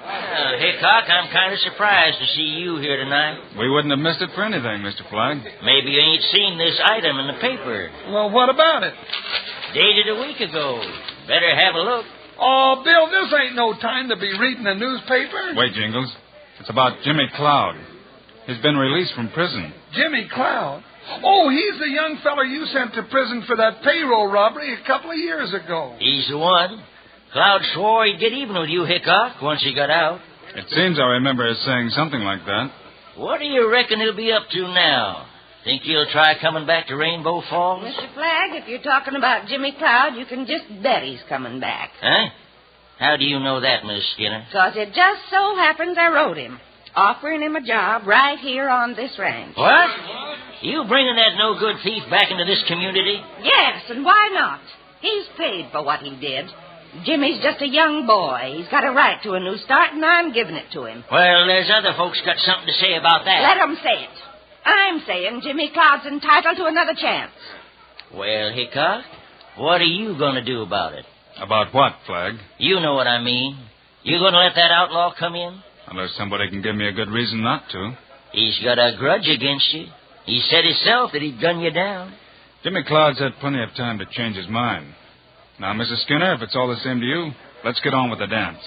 Well, Hickok, I'm kind of surprised to see you here tonight. We wouldn't have missed it for anything, Mr. Flagg. Maybe you ain't seen this item in the paper. Well, what about it? Dated a week ago. Better have a look. Oh, Bill, this ain't no time to be reading a newspaper. Wait, Jingles. It's about Jimmy Cloud. He's been released from prison. Jimmy Cloud? Oh, he's the young feller you sent to prison for that payroll robbery a couple of years ago. He's the one. Cloud swore he'd get even with you, Hickok, once he got out. It seems I remember his saying something like that. What do you reckon he'll be up to now? Think he'll try coming back to Rainbow Falls? Mr. Flagg, if you're talking about Jimmy Cloud, you can just bet he's coming back. Huh? How do you know that, Miss Skinner? Because it just so happens I wrote him, offering him a job right here on this ranch. What? You bringing that no-good thief back into this community? Yes, and why not? He's paid for what he did. Jimmy's just a young boy. He's got a right to a new start, and I'm giving it to him. Well, there's other folks got something to say about that. Let 'em say it. I'm saying Jimmy Cloud's entitled to another chance. Well, Hickok, what are you going to do about it? About what, Flagg? You know what I mean. You going to let that outlaw come in? Unless somebody can give me a good reason not to. He's got a grudge against you. He said himself that he'd gun you down. Jimmy Cloud's had plenty of time to change his mind. Now, Mrs. Skinner, if it's all the same to you, let's get on with the dance.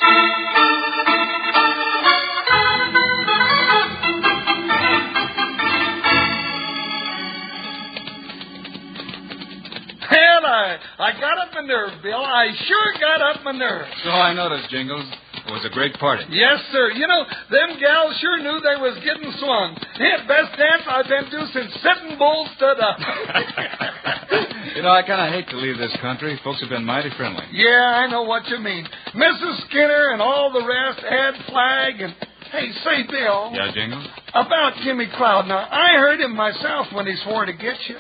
Well, I got up my nerve, Bill. I sure got up my nerve. So I noticed, Jingles. It was a great party. Yes, sir. You know, them gals sure knew they was getting swung. Yeah, best dance I've been to since Sitting Bull stood up. You know, I kind of hate to leave this country. Folks have been mighty friendly. Yeah, I know what you mean. Mrs. Skinner and all the rest, Ed Flagg, and... Hey, say, Bill. Yeah, Jingles? About Jimmy Cloud. Now, I heard him myself when he swore to get you.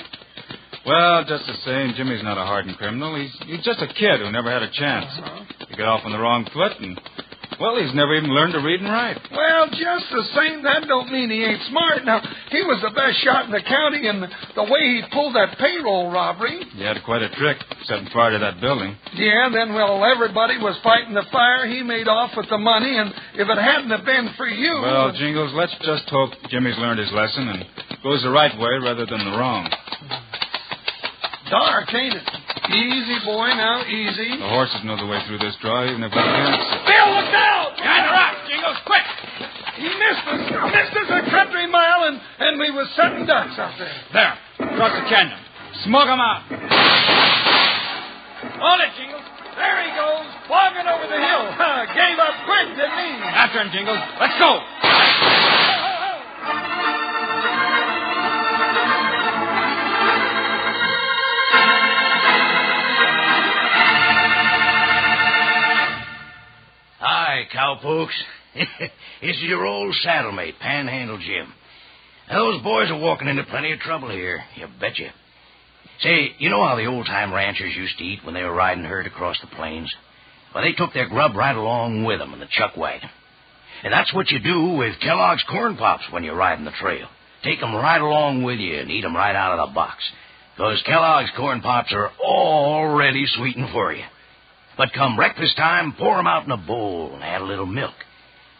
Well, just the same, Jimmy's not a hardened criminal. He's just a kid who never had a chance. He got off on the wrong foot, and, well, he's never even learned to read and write. Well, just the same, that don't mean he ain't smart. Now, he was the best shot in the county, and the way he pulled that payroll robbery... He had quite a trick, setting fire to that building. Yeah, then, well, everybody was fighting the fire. He made off with the money, and if it hadn't have been for you... Well, Jingles, let's just hope Jimmy's learned his lesson and goes the right way rather than the wrong. Dark, ain't it? Easy, boy, now, easy. The horses know the way through this draw, even if we can't. Bill, look out! Behind the rock, Jingles, quick! He missed us a country mile, and we was setting ducks out there. There, across the canyon. Smoke 'em out. On it, Jingles. There he goes, flogging over the hill. Gave up quick, didn't he? After him, Jingles. Let's go. Hi, cowpokes. This is your old saddlemate, Panhandle Jim. Those boys are walking into plenty of trouble here, you betcha. Say, you know how the old-time ranchers used to eat when they were riding herd across the plains? Well, they took their grub right along with them in the chuck wagon. And that's what you do with Kellogg's Corn Pops when you're riding the trail. Take 'em right along with you and eat 'em right out of the box. Because Kellogg's Corn Pops are already sweetened for you. But come breakfast time, pour 'em out in a bowl and add a little milk.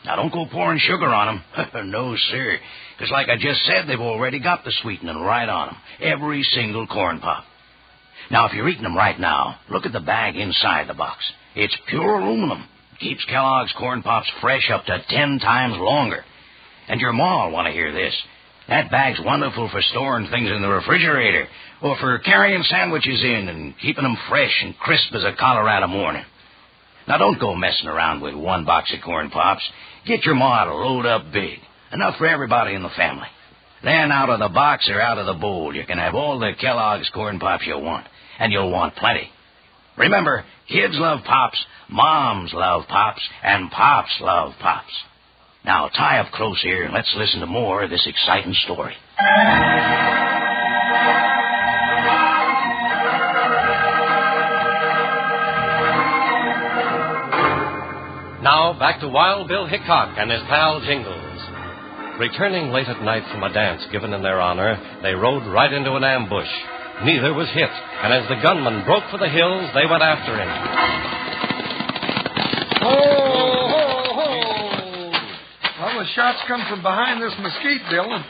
Now, don't go pouring sugar on 'em. No, sir. Because like I just said, they've already got the sweetening right on 'em. Every single corn pop. Now, if you're eating 'em right now, look at the bag inside the box. It's pure aluminum. Keeps Kellogg's Corn Pops fresh up to 10 times longer. And your ma will want to hear this. That bag's wonderful for storing things in the refrigerator or for carrying sandwiches in and keeping them fresh and crisp as a Colorado morning. Now, don't go messing around with one box of Corn Pops. Get your ma to load up big, enough for everybody in the family. Then out of the box or out of the bowl, you can have all the Kellogg's Corn Pops you want, and you'll want plenty. Remember, kids love Pops, moms love Pops, and Pops love Pops. Now, tie up close here and let's listen to more of this exciting story. Now, back to Wild Bill Hickok and his pal Jingles. Returning late at night from a dance given in their honor, they rode right into an ambush. Neither was hit, and as the gunman broke for the hills, they went after him. Ho, ho, ho! shots come from behind this mesquite, Bill, and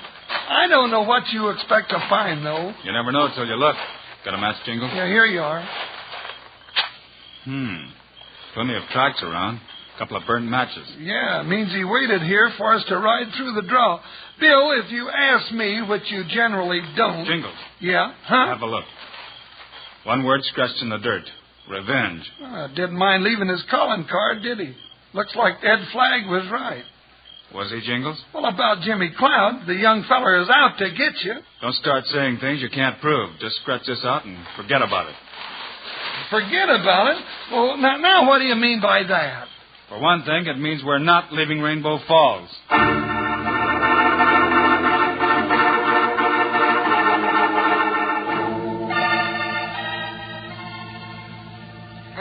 I don't know what you expect to find, though. You never know till you look. Got a match, Jingles? Yeah, here you are. Plenty of tracks around. A couple of burnt matches. Yeah, means he waited here for us to ride through the draw. Bill, if you ask me, which you generally don't... Jingles. Yeah? Huh? Have a look. One word scratched in the dirt. Revenge. Didn't mind leaving his calling card, did he? Looks like Ed Flagg was right. Was he, Jingles? Well, about Jimmy Cloud, the young feller is out to get you. Don't start saying things you can't prove. Just scratch this out and forget about it. Forget about it? Well, now what do you mean by that? For one thing, it means we're not leaving Rainbow Falls.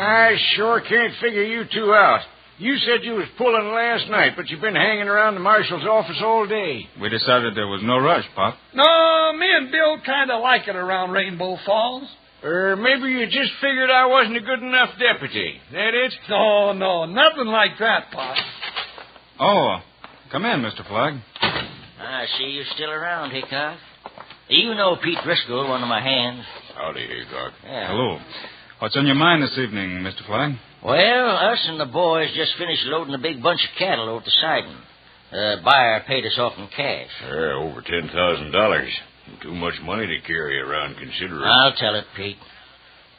I sure can't figure you two out. You said you was pulling last night, but you've been hanging around the marshal's office all day. We decided there was no rush, Pop. No, me and Bill kind of like it around Rainbow Falls. Or maybe you just figured I wasn't a good enough deputy. That it? No, nothing like that, Pop. Oh, come in, Mr. Flagg. I see you're still around, Hickok. You know Pete Driscoll, one of my hands. Howdy, Hickok. Yeah. Hello. What's on your mind this evening, Mr. Flagg? Well, us and the boys just finished loading a big bunch of cattle over to Sidon. The buyer paid us off in cash. Over $10,000. Too much money to carry around, considering. I'll tell it, Pete.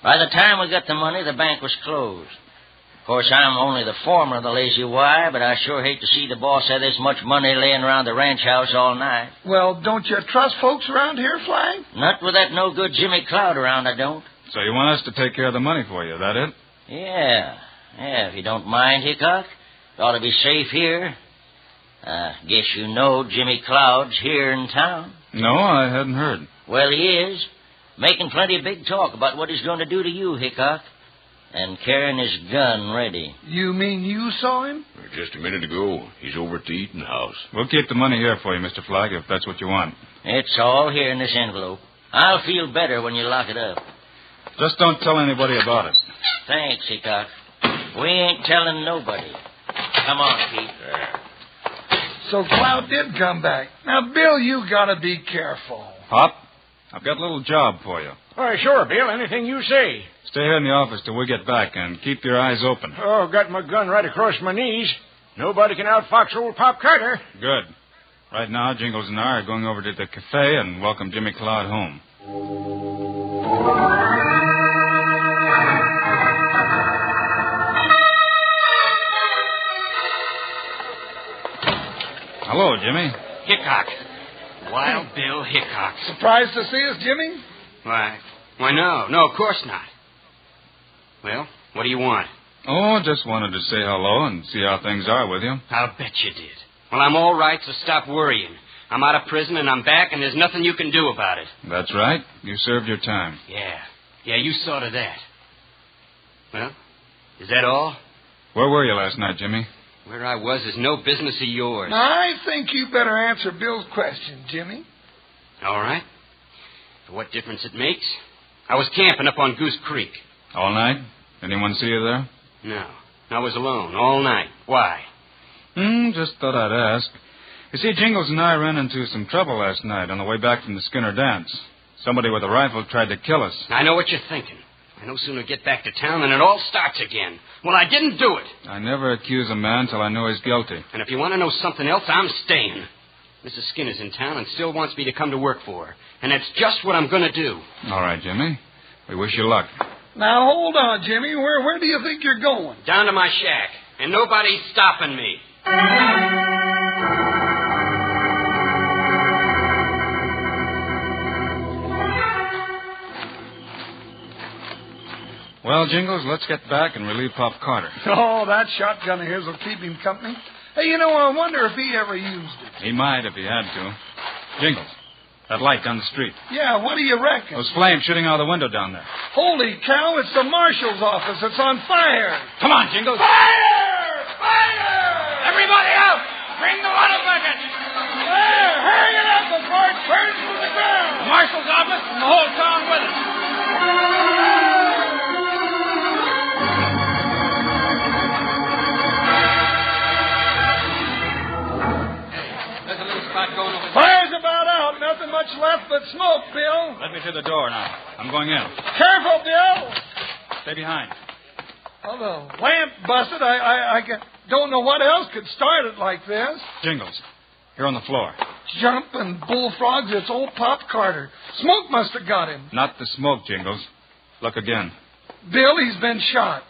By the time we got the money, the bank was closed. Of course, I'm only the foreman of the Lazy Y, but I sure hate to see the boss have this much money laying around the ranch house all night. Well, don't you trust folks around here, Flagg? Not with that no-good Jimmy Cloud around, I don't. So you want us to take care of the money for you, that it? Yeah, if you don't mind, Hickok. It ought to be safe here. Guess you know Jimmy Cloud's here in town. No, I hadn't heard. Well, he is. Making plenty of big talk about what he's going to do to you, Hickok. And carrying his gun ready. You mean you saw him? Just a minute ago. He's over at the eating house. We'll keep the money here for you, Mr. Flagg, if that's what you want. It's all here in this envelope. I'll feel better when you lock it up. Just don't tell anybody about it. Thanks, Hickok. We ain't telling nobody. Come on, Pete. So Cloud did come back. Now, Bill, you gotta be careful. Pop, I've got a little job for you. Oh, sure, Bill. Anything you say. Stay here in the office till we get back and keep your eyes open. Oh, got my gun right across my knees. Nobody can outfox old Pop Carter. Good. Right now, Jingles and I are going over to the cafe and welcome Jimmy Cloud home. Hello, Jimmy. Hickok. Wild Bill Hickok. Surprised to see us, Jimmy? Why, no, of course not. Well, what do you want? Oh, just wanted to say hello and see how things are with you. I'll bet you did. Well, I'm all right, so stop worrying. I'm out of prison and I'm back, and there's nothing you can do about it. That's right. You served your time. Yeah, you saw to that. Well, is that all? Where were you last night, Jimmy? Where I was is no business of yours. Now, I think you better answer Bill's question, Jimmy. All right. For what difference it makes? I was camping up on Goose Creek. All night? Anyone see you there? No. I was alone all night. Why? Just thought I'd ask. You see, Jingles and I ran into some trouble last night on the way back from the Skinner dance. Somebody with a rifle tried to kill us. I know what you're thinking. I no sooner get back to town than it all starts again. Well, I didn't do it. I never accuse a man till I know he's guilty. And if you want to know something else, I'm staying. Mrs. Skinner's in town and still wants me to come to work for her. And that's just what I'm going to do. All right, Jimmy. We wish you luck. Now, hold on, Jimmy. Where do you think you're going? Down to my shack. And nobody's stopping me. Well, Jingles, let's get back and relieve Pop Carter. Oh, that shotgun of his will keep him company. Hey, I wonder if he ever used it. He might if he had to. Jingles, that light down the street. Yeah, what do you reckon? Those flames shooting out of the window down there. Holy cow, it's the marshal's office. It's on fire. Come on, Jingles. Fire! Fire! Everybody out! Bring the water bucket! There, hurry it up before it burns to the ground. The marshal's office and the whole town with it. you through the door now. I'm going in. Careful, Bill. Stay behind. Well, the lamp busted. I don't know what else could start it like this. Jingles, here on the floor. Jumping bullfrogs, it's old Pop Carter. Smoke must have got him. Not the smoke, Jingles. Look again. Bill, he's been shot.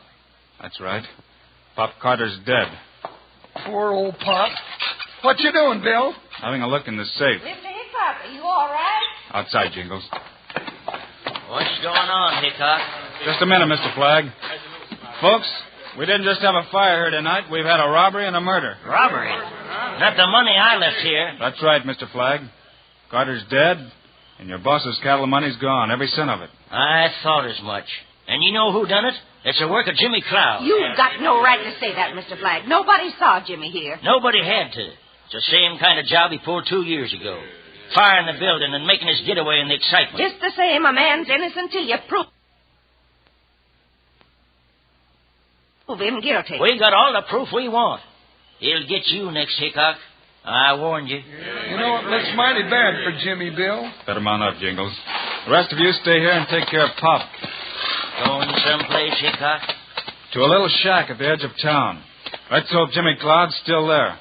That's right. Pop Carter's dead. Poor old Pop. What you doing, Bill? Having a look in the safe. Mr. Hickok, are you all right? Outside, Jingles. What's going on, Hickok? Just a minute, Mr. Flagg. Folks, we didn't just have a fire here tonight. We've had a robbery and a murder. Robbery? Not the money I left here. That's right, Mr. Flagg. Carter's dead, and your boss's cattle money's gone, every cent of it. I thought as much. And you know who done it? It's the work of Jimmy Cloud. You've got no right to say that, Mr. Flagg. Nobody saw Jimmy here. Nobody had to. It's the same kind of job he pulled 2 years ago. Firing the building and making his getaway in the excitement. Just the same, a man's innocent till you prove him guilty. We got all the proof we want. He'll get you next, Hickok. I warned you. You know, it looks mighty bad for Jimmy, Bill. Better mount up, Jingles. The rest of you stay here and take care of Pop. Going someplace, Hickok? To a little shack at the edge of town. Let's hope Jimmy Cloud's still there.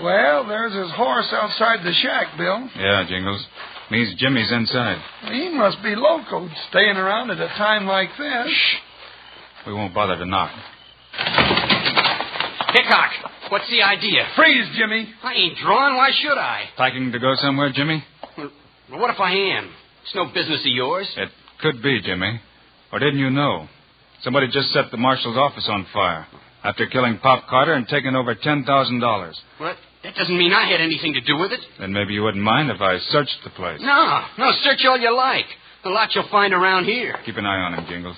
Well, there's his horse outside the shack, Bill. Yeah, Jingles. Means Jimmy's inside. He must be loco, staying around at a time like this. Shh. We won't bother to knock. Hickok, what's the idea? Freeze, Jimmy. I ain't drawn. Why should I? Packing to go somewhere, Jimmy? Well, what if I am? It's no business of yours. It could be, Jimmy. Or didn't you know? Somebody just set the marshal's office on fire after killing Pop Carter and taking over $10,000. What? That doesn't mean I had anything to do with it. Then maybe you wouldn't mind if I searched the place. No, search all you like. A lot you'll find around here. Keep an eye on him, Jingles.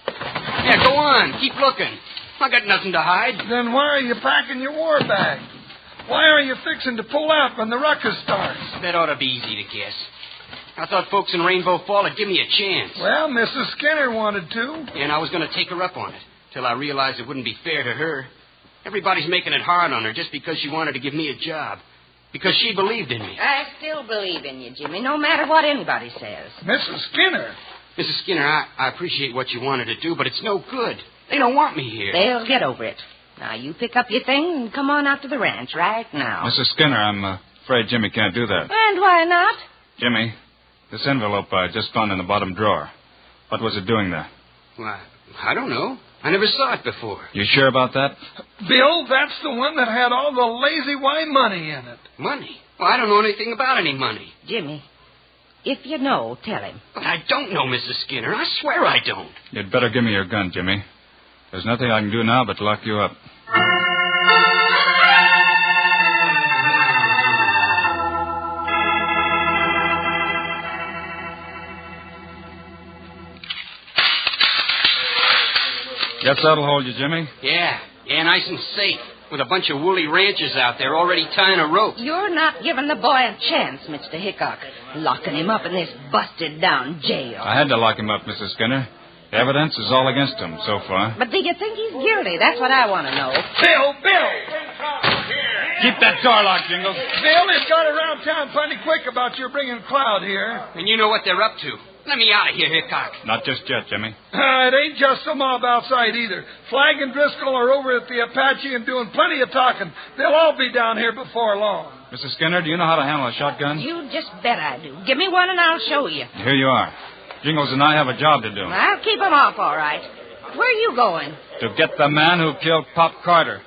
Yeah, go on. Keep looking. I got nothing to hide. Then why are you packing your war bag? Why are you fixing to pull out when the ruckus starts? That ought to be easy to guess. I thought folks in Rainbow Fall would give me a chance. Well, Mrs. Skinner wanted to. And I was going to take her up on it, till I realized it wouldn't be fair to her. Everybody's making it hard on her just because she wanted to give me a job. Because she believed in me. I still believe in you, Jimmy, no matter what anybody says. Mrs. Skinner? Mrs. Skinner, I appreciate what you wanted to do, but it's no good. They don't want me here. They'll get over it. Now, you pick up your things and come on out to the ranch right now. Mrs. Skinner, I'm afraid Jimmy can't do that. And why not? Jimmy, this envelope I just found in the bottom drawer. What was it doing there? Why, I don't know. I never saw it before. You sure about that? Bill, that's the one that had all the lazy Y money in it. Money? Well, I don't know anything about any money. Jimmy, if you know, tell him. But I don't know, Mrs. Skinner. I swear I don't. You'd better give me your gun, Jimmy. There's nothing I can do now but lock you up. Guess that'll hold you, Jimmy. Yeah, nice and safe. With a bunch of woolly ranchers out there already tying a rope. You're not giving the boy a chance, Mr. Hickok. Locking him up in this busted-down jail. I had to lock him up, Mrs. Skinner. The evidence is all against him so far. But do you think he's guilty? That's what I want to know. Bill! Keep that door locked, Jingles. Bill, they've got around town plenty quick about your bringing Cloud here. And you know what they're up to. Let me out of here, Hickok. Not just yet, Jimmy. It ain't just the mob outside either. Flagg and Driscoll are over at the Apache and doing plenty of talking. They'll all be down here before long. Mrs. Skinner, do you know how to handle a shotgun? You just bet I do. Give me one and I'll show you. Here you are. Jingles and I have a job to do. I'll keep him off, all right. Where are you going? To get the man who killed Pop Carter.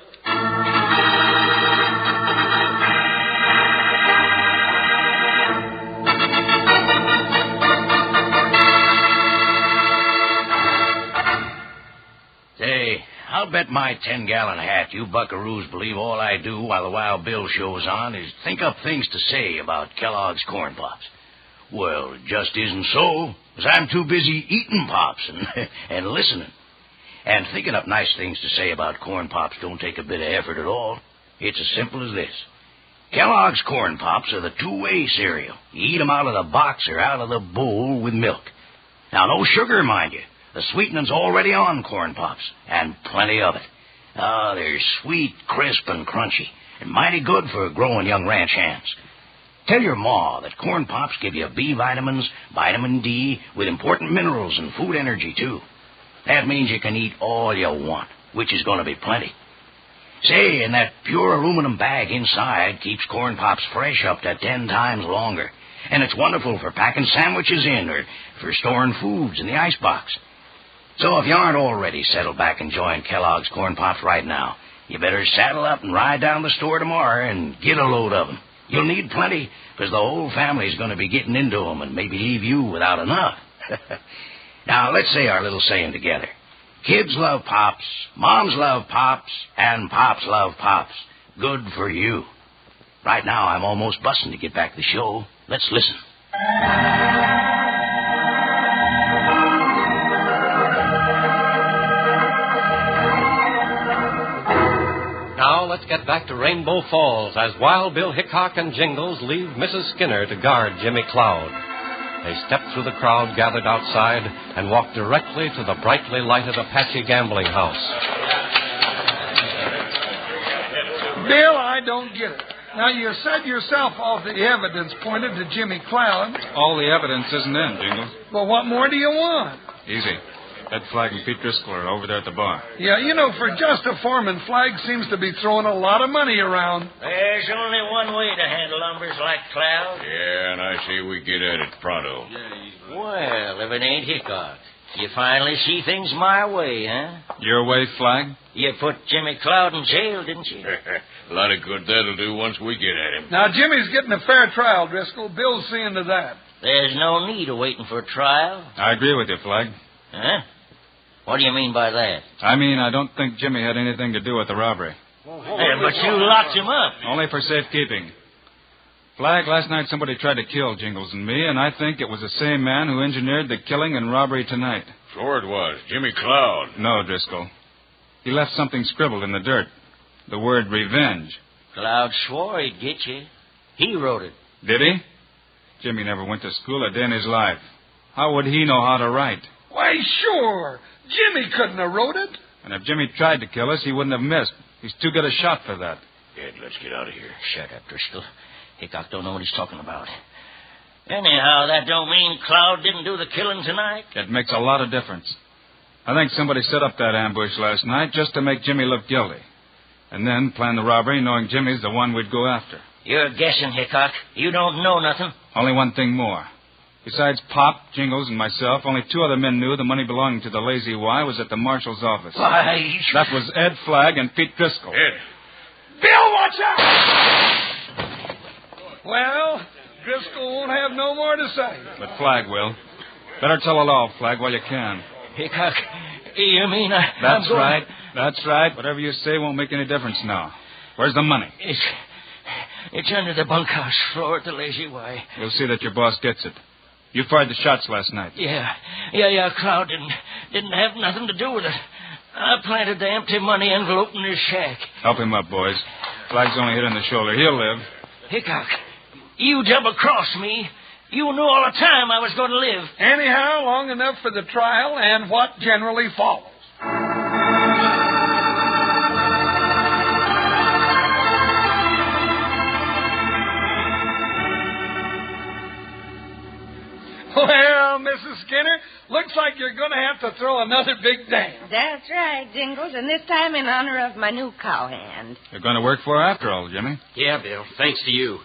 Say, I'll bet my 10-gallon hat you buckaroos believe all I do while the Wild Bill show's on is think up things to say about Kellogg's Corn Pops. Well, it just isn't so, because I'm too busy eating Pops and listening. And thinking up nice things to say about Corn Pops don't take a bit of effort at all. It's as simple as this. Kellogg's Corn Pops are the two-way cereal. You eat them out of the box or out of the bowl with milk. Now, no sugar, mind you. The sweetening's already on Corn Pops, and plenty of it. Oh, they're sweet, crisp, and crunchy, and mighty good for growing young ranch hands. Tell your ma that corn pops give you B vitamins, vitamin D, with important minerals and food energy, too. That means you can eat all you want, which is going to be plenty. Say, and that pure aluminum bag inside keeps corn pops fresh up to 10 times longer. And it's wonderful for packing sandwiches in or for storing foods in the icebox. So if you aren't already settled back enjoying Kellogg's corn pops right now, you better saddle up and ride down to the store tomorrow and get a load of them. You'll need plenty, because the whole family's going to be getting into them and maybe leave you without enough. Now, let's say our little saying together. Kids love Pops, moms love Pops, and Pops love Pops. Good for you. Right now, I'm almost busting to get back to the show. Let's listen. Now let's get back to Rainbow Falls as Wild Bill Hickok and Jingles leave Mrs. Skinner to guard Jimmy Cloud. They stepped through the crowd gathered outside and walked directly to the brightly lighted Apache gambling house. Bill, I don't get it. Now, you said yourself all the evidence pointed to Jimmy Cloud. All the evidence isn't in, Jingles. Well, what more do you want? Easy. Ed Flagg and Pete Driscoll are over there at the bar. Yeah, you know, for just a foreman, Flagg seems to be throwing a lot of money around. There's only one way to handle numbers like Cloud. Yeah, and I say we get at it pronto. Well, if it ain't Hickok, you finally see things my way, huh? Your way, Flagg? You put Jimmy Cloud in jail, didn't you? A lot of good that'll do once we get at him. Now, Jimmy's getting a fair trial, Driscoll. Bill's seeing to that. There's no need of waiting for a trial. I agree with you, Flagg. Huh? What do you mean by that? I mean, I don't think Jimmy had anything to do with the robbery. Yeah, but you locked him up. Only for safekeeping. Flagg, last night somebody tried to kill Jingles and me, and I think it was the same man who engineered the killing and robbery tonight. Sure it was. Jimmy Cloud. No, Driscoll. He left something scribbled in the dirt. The word revenge. Cloud swore he'd get you. He wrote it. Did he? Jimmy never went to school a day in his life. How would he know how to write? Why, sure. Jimmy couldn't have wrote it. And if Jimmy tried to kill us, he wouldn't have missed. He's too good a shot for that. Ed, let's get out of here. Shut up, Driscoll. Hickok don't know what he's talking about. Anyhow, that don't mean Cloud didn't do the killing tonight. It makes a lot of difference. I think somebody set up that ambush last night just to make Jimmy look guilty. And then plan the robbery knowing Jimmy's the one we'd go after. You're guessing, Hickok. You don't know nothing. Only one thing more. Besides Pop, Jingles, and myself, only two other men knew the money belonging to the Lazy Y was at the marshal's office. Why? That was Ed Flagg and Pete Driscoll. Ed. Bill, watch out! Well, Driscoll won't have no more to say. But Flagg will. Better tell it all, Flagg, while you can. Hickok, you mean That's right. That's right. Whatever you say won't make any difference now. Where's the money? It's under the bunkhouse floor at the Lazy Y. We'll see that your boss gets it. You fired the shots last night. Yeah. Cloud didn't have nothing to do with it. I planted the empty money envelope in his shack. Help him up, boys. Flagg's only hit in the shoulder. He'll live. Hickok, you double-crossed me. You knew all the time I was going to live. Anyhow, long enough for the trial and what generally follows. Well, Mrs. Skinner, looks like you're going to have to throw another big dance. That's right, Jingles, and this time in honor of my new cowhand. You're going to work for her after all, Jimmy. Yeah, Bill, thanks to you.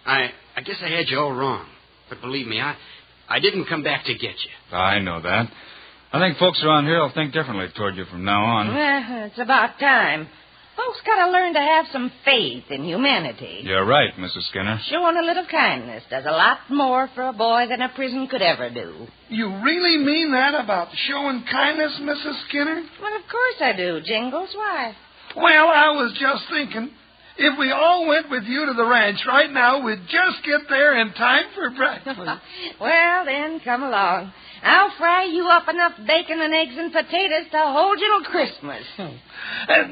I guess I had you all wrong. But believe me, I didn't come back to get you. I know that. I think folks around here will think differently toward you from now on. Well, it's about time. Folks got to learn to have some faith in humanity. You're right, Mrs. Skinner. Showing a little kindness does a lot more for a boy than a prison could ever do. You really mean that about showing kindness, Mrs. Skinner? Well, of course I do, Jingles. Why? Well, I was just thinking, if we all went with you to the ranch right now, we'd just get there in time for breakfast. Well, then, come along. I'll fry you up enough bacon and eggs and potatoes to hold you till Christmas.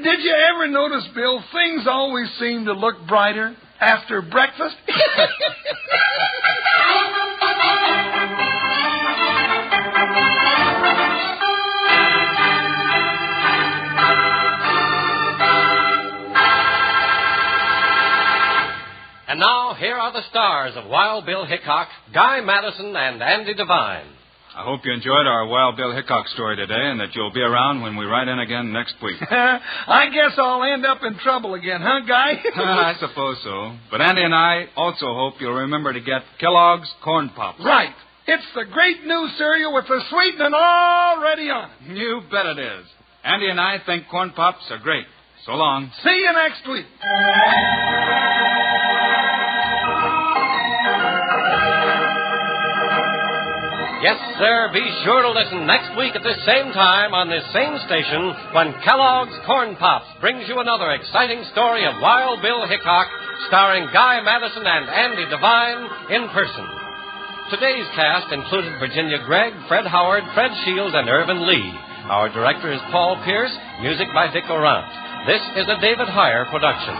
Did you ever notice, Bill, things always seem to look brighter after breakfast? the stars of Wild Bill Hickok, Guy Madison, and Andy Devine. I hope you enjoyed our Wild Bill Hickok story today and that you'll be around when we write in again next week. I guess I'll end up in trouble again, huh, Guy? I suppose so. But Andy and I also hope you'll remember to get Kellogg's Corn Pops. Right. It's the great new cereal with the sweetening already on it. You bet it is. Andy and I think Corn Pops are great. So long. See you next week. Yes, sir. Be sure to listen next week at this same time on this same station when Kellogg's Corn Pops brings you another exciting story of Wild Bill Hickok, starring Guy Madison and Andy Devine in person. Today's cast included Virginia Gregg, Fred Howard, Fred Shields, and Irvin Lee. Our director is Paul Pierce, music by Dick Orant. This is a David Heyer production.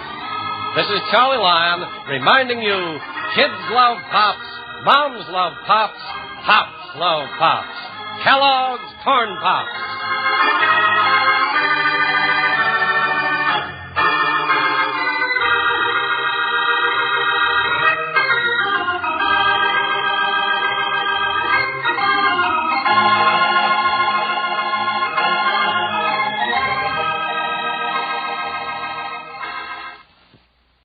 This is Charlie Lyon reminding you, kids love Pops, moms love Pops, Pops love Pops. Kellogg's Corn Pops.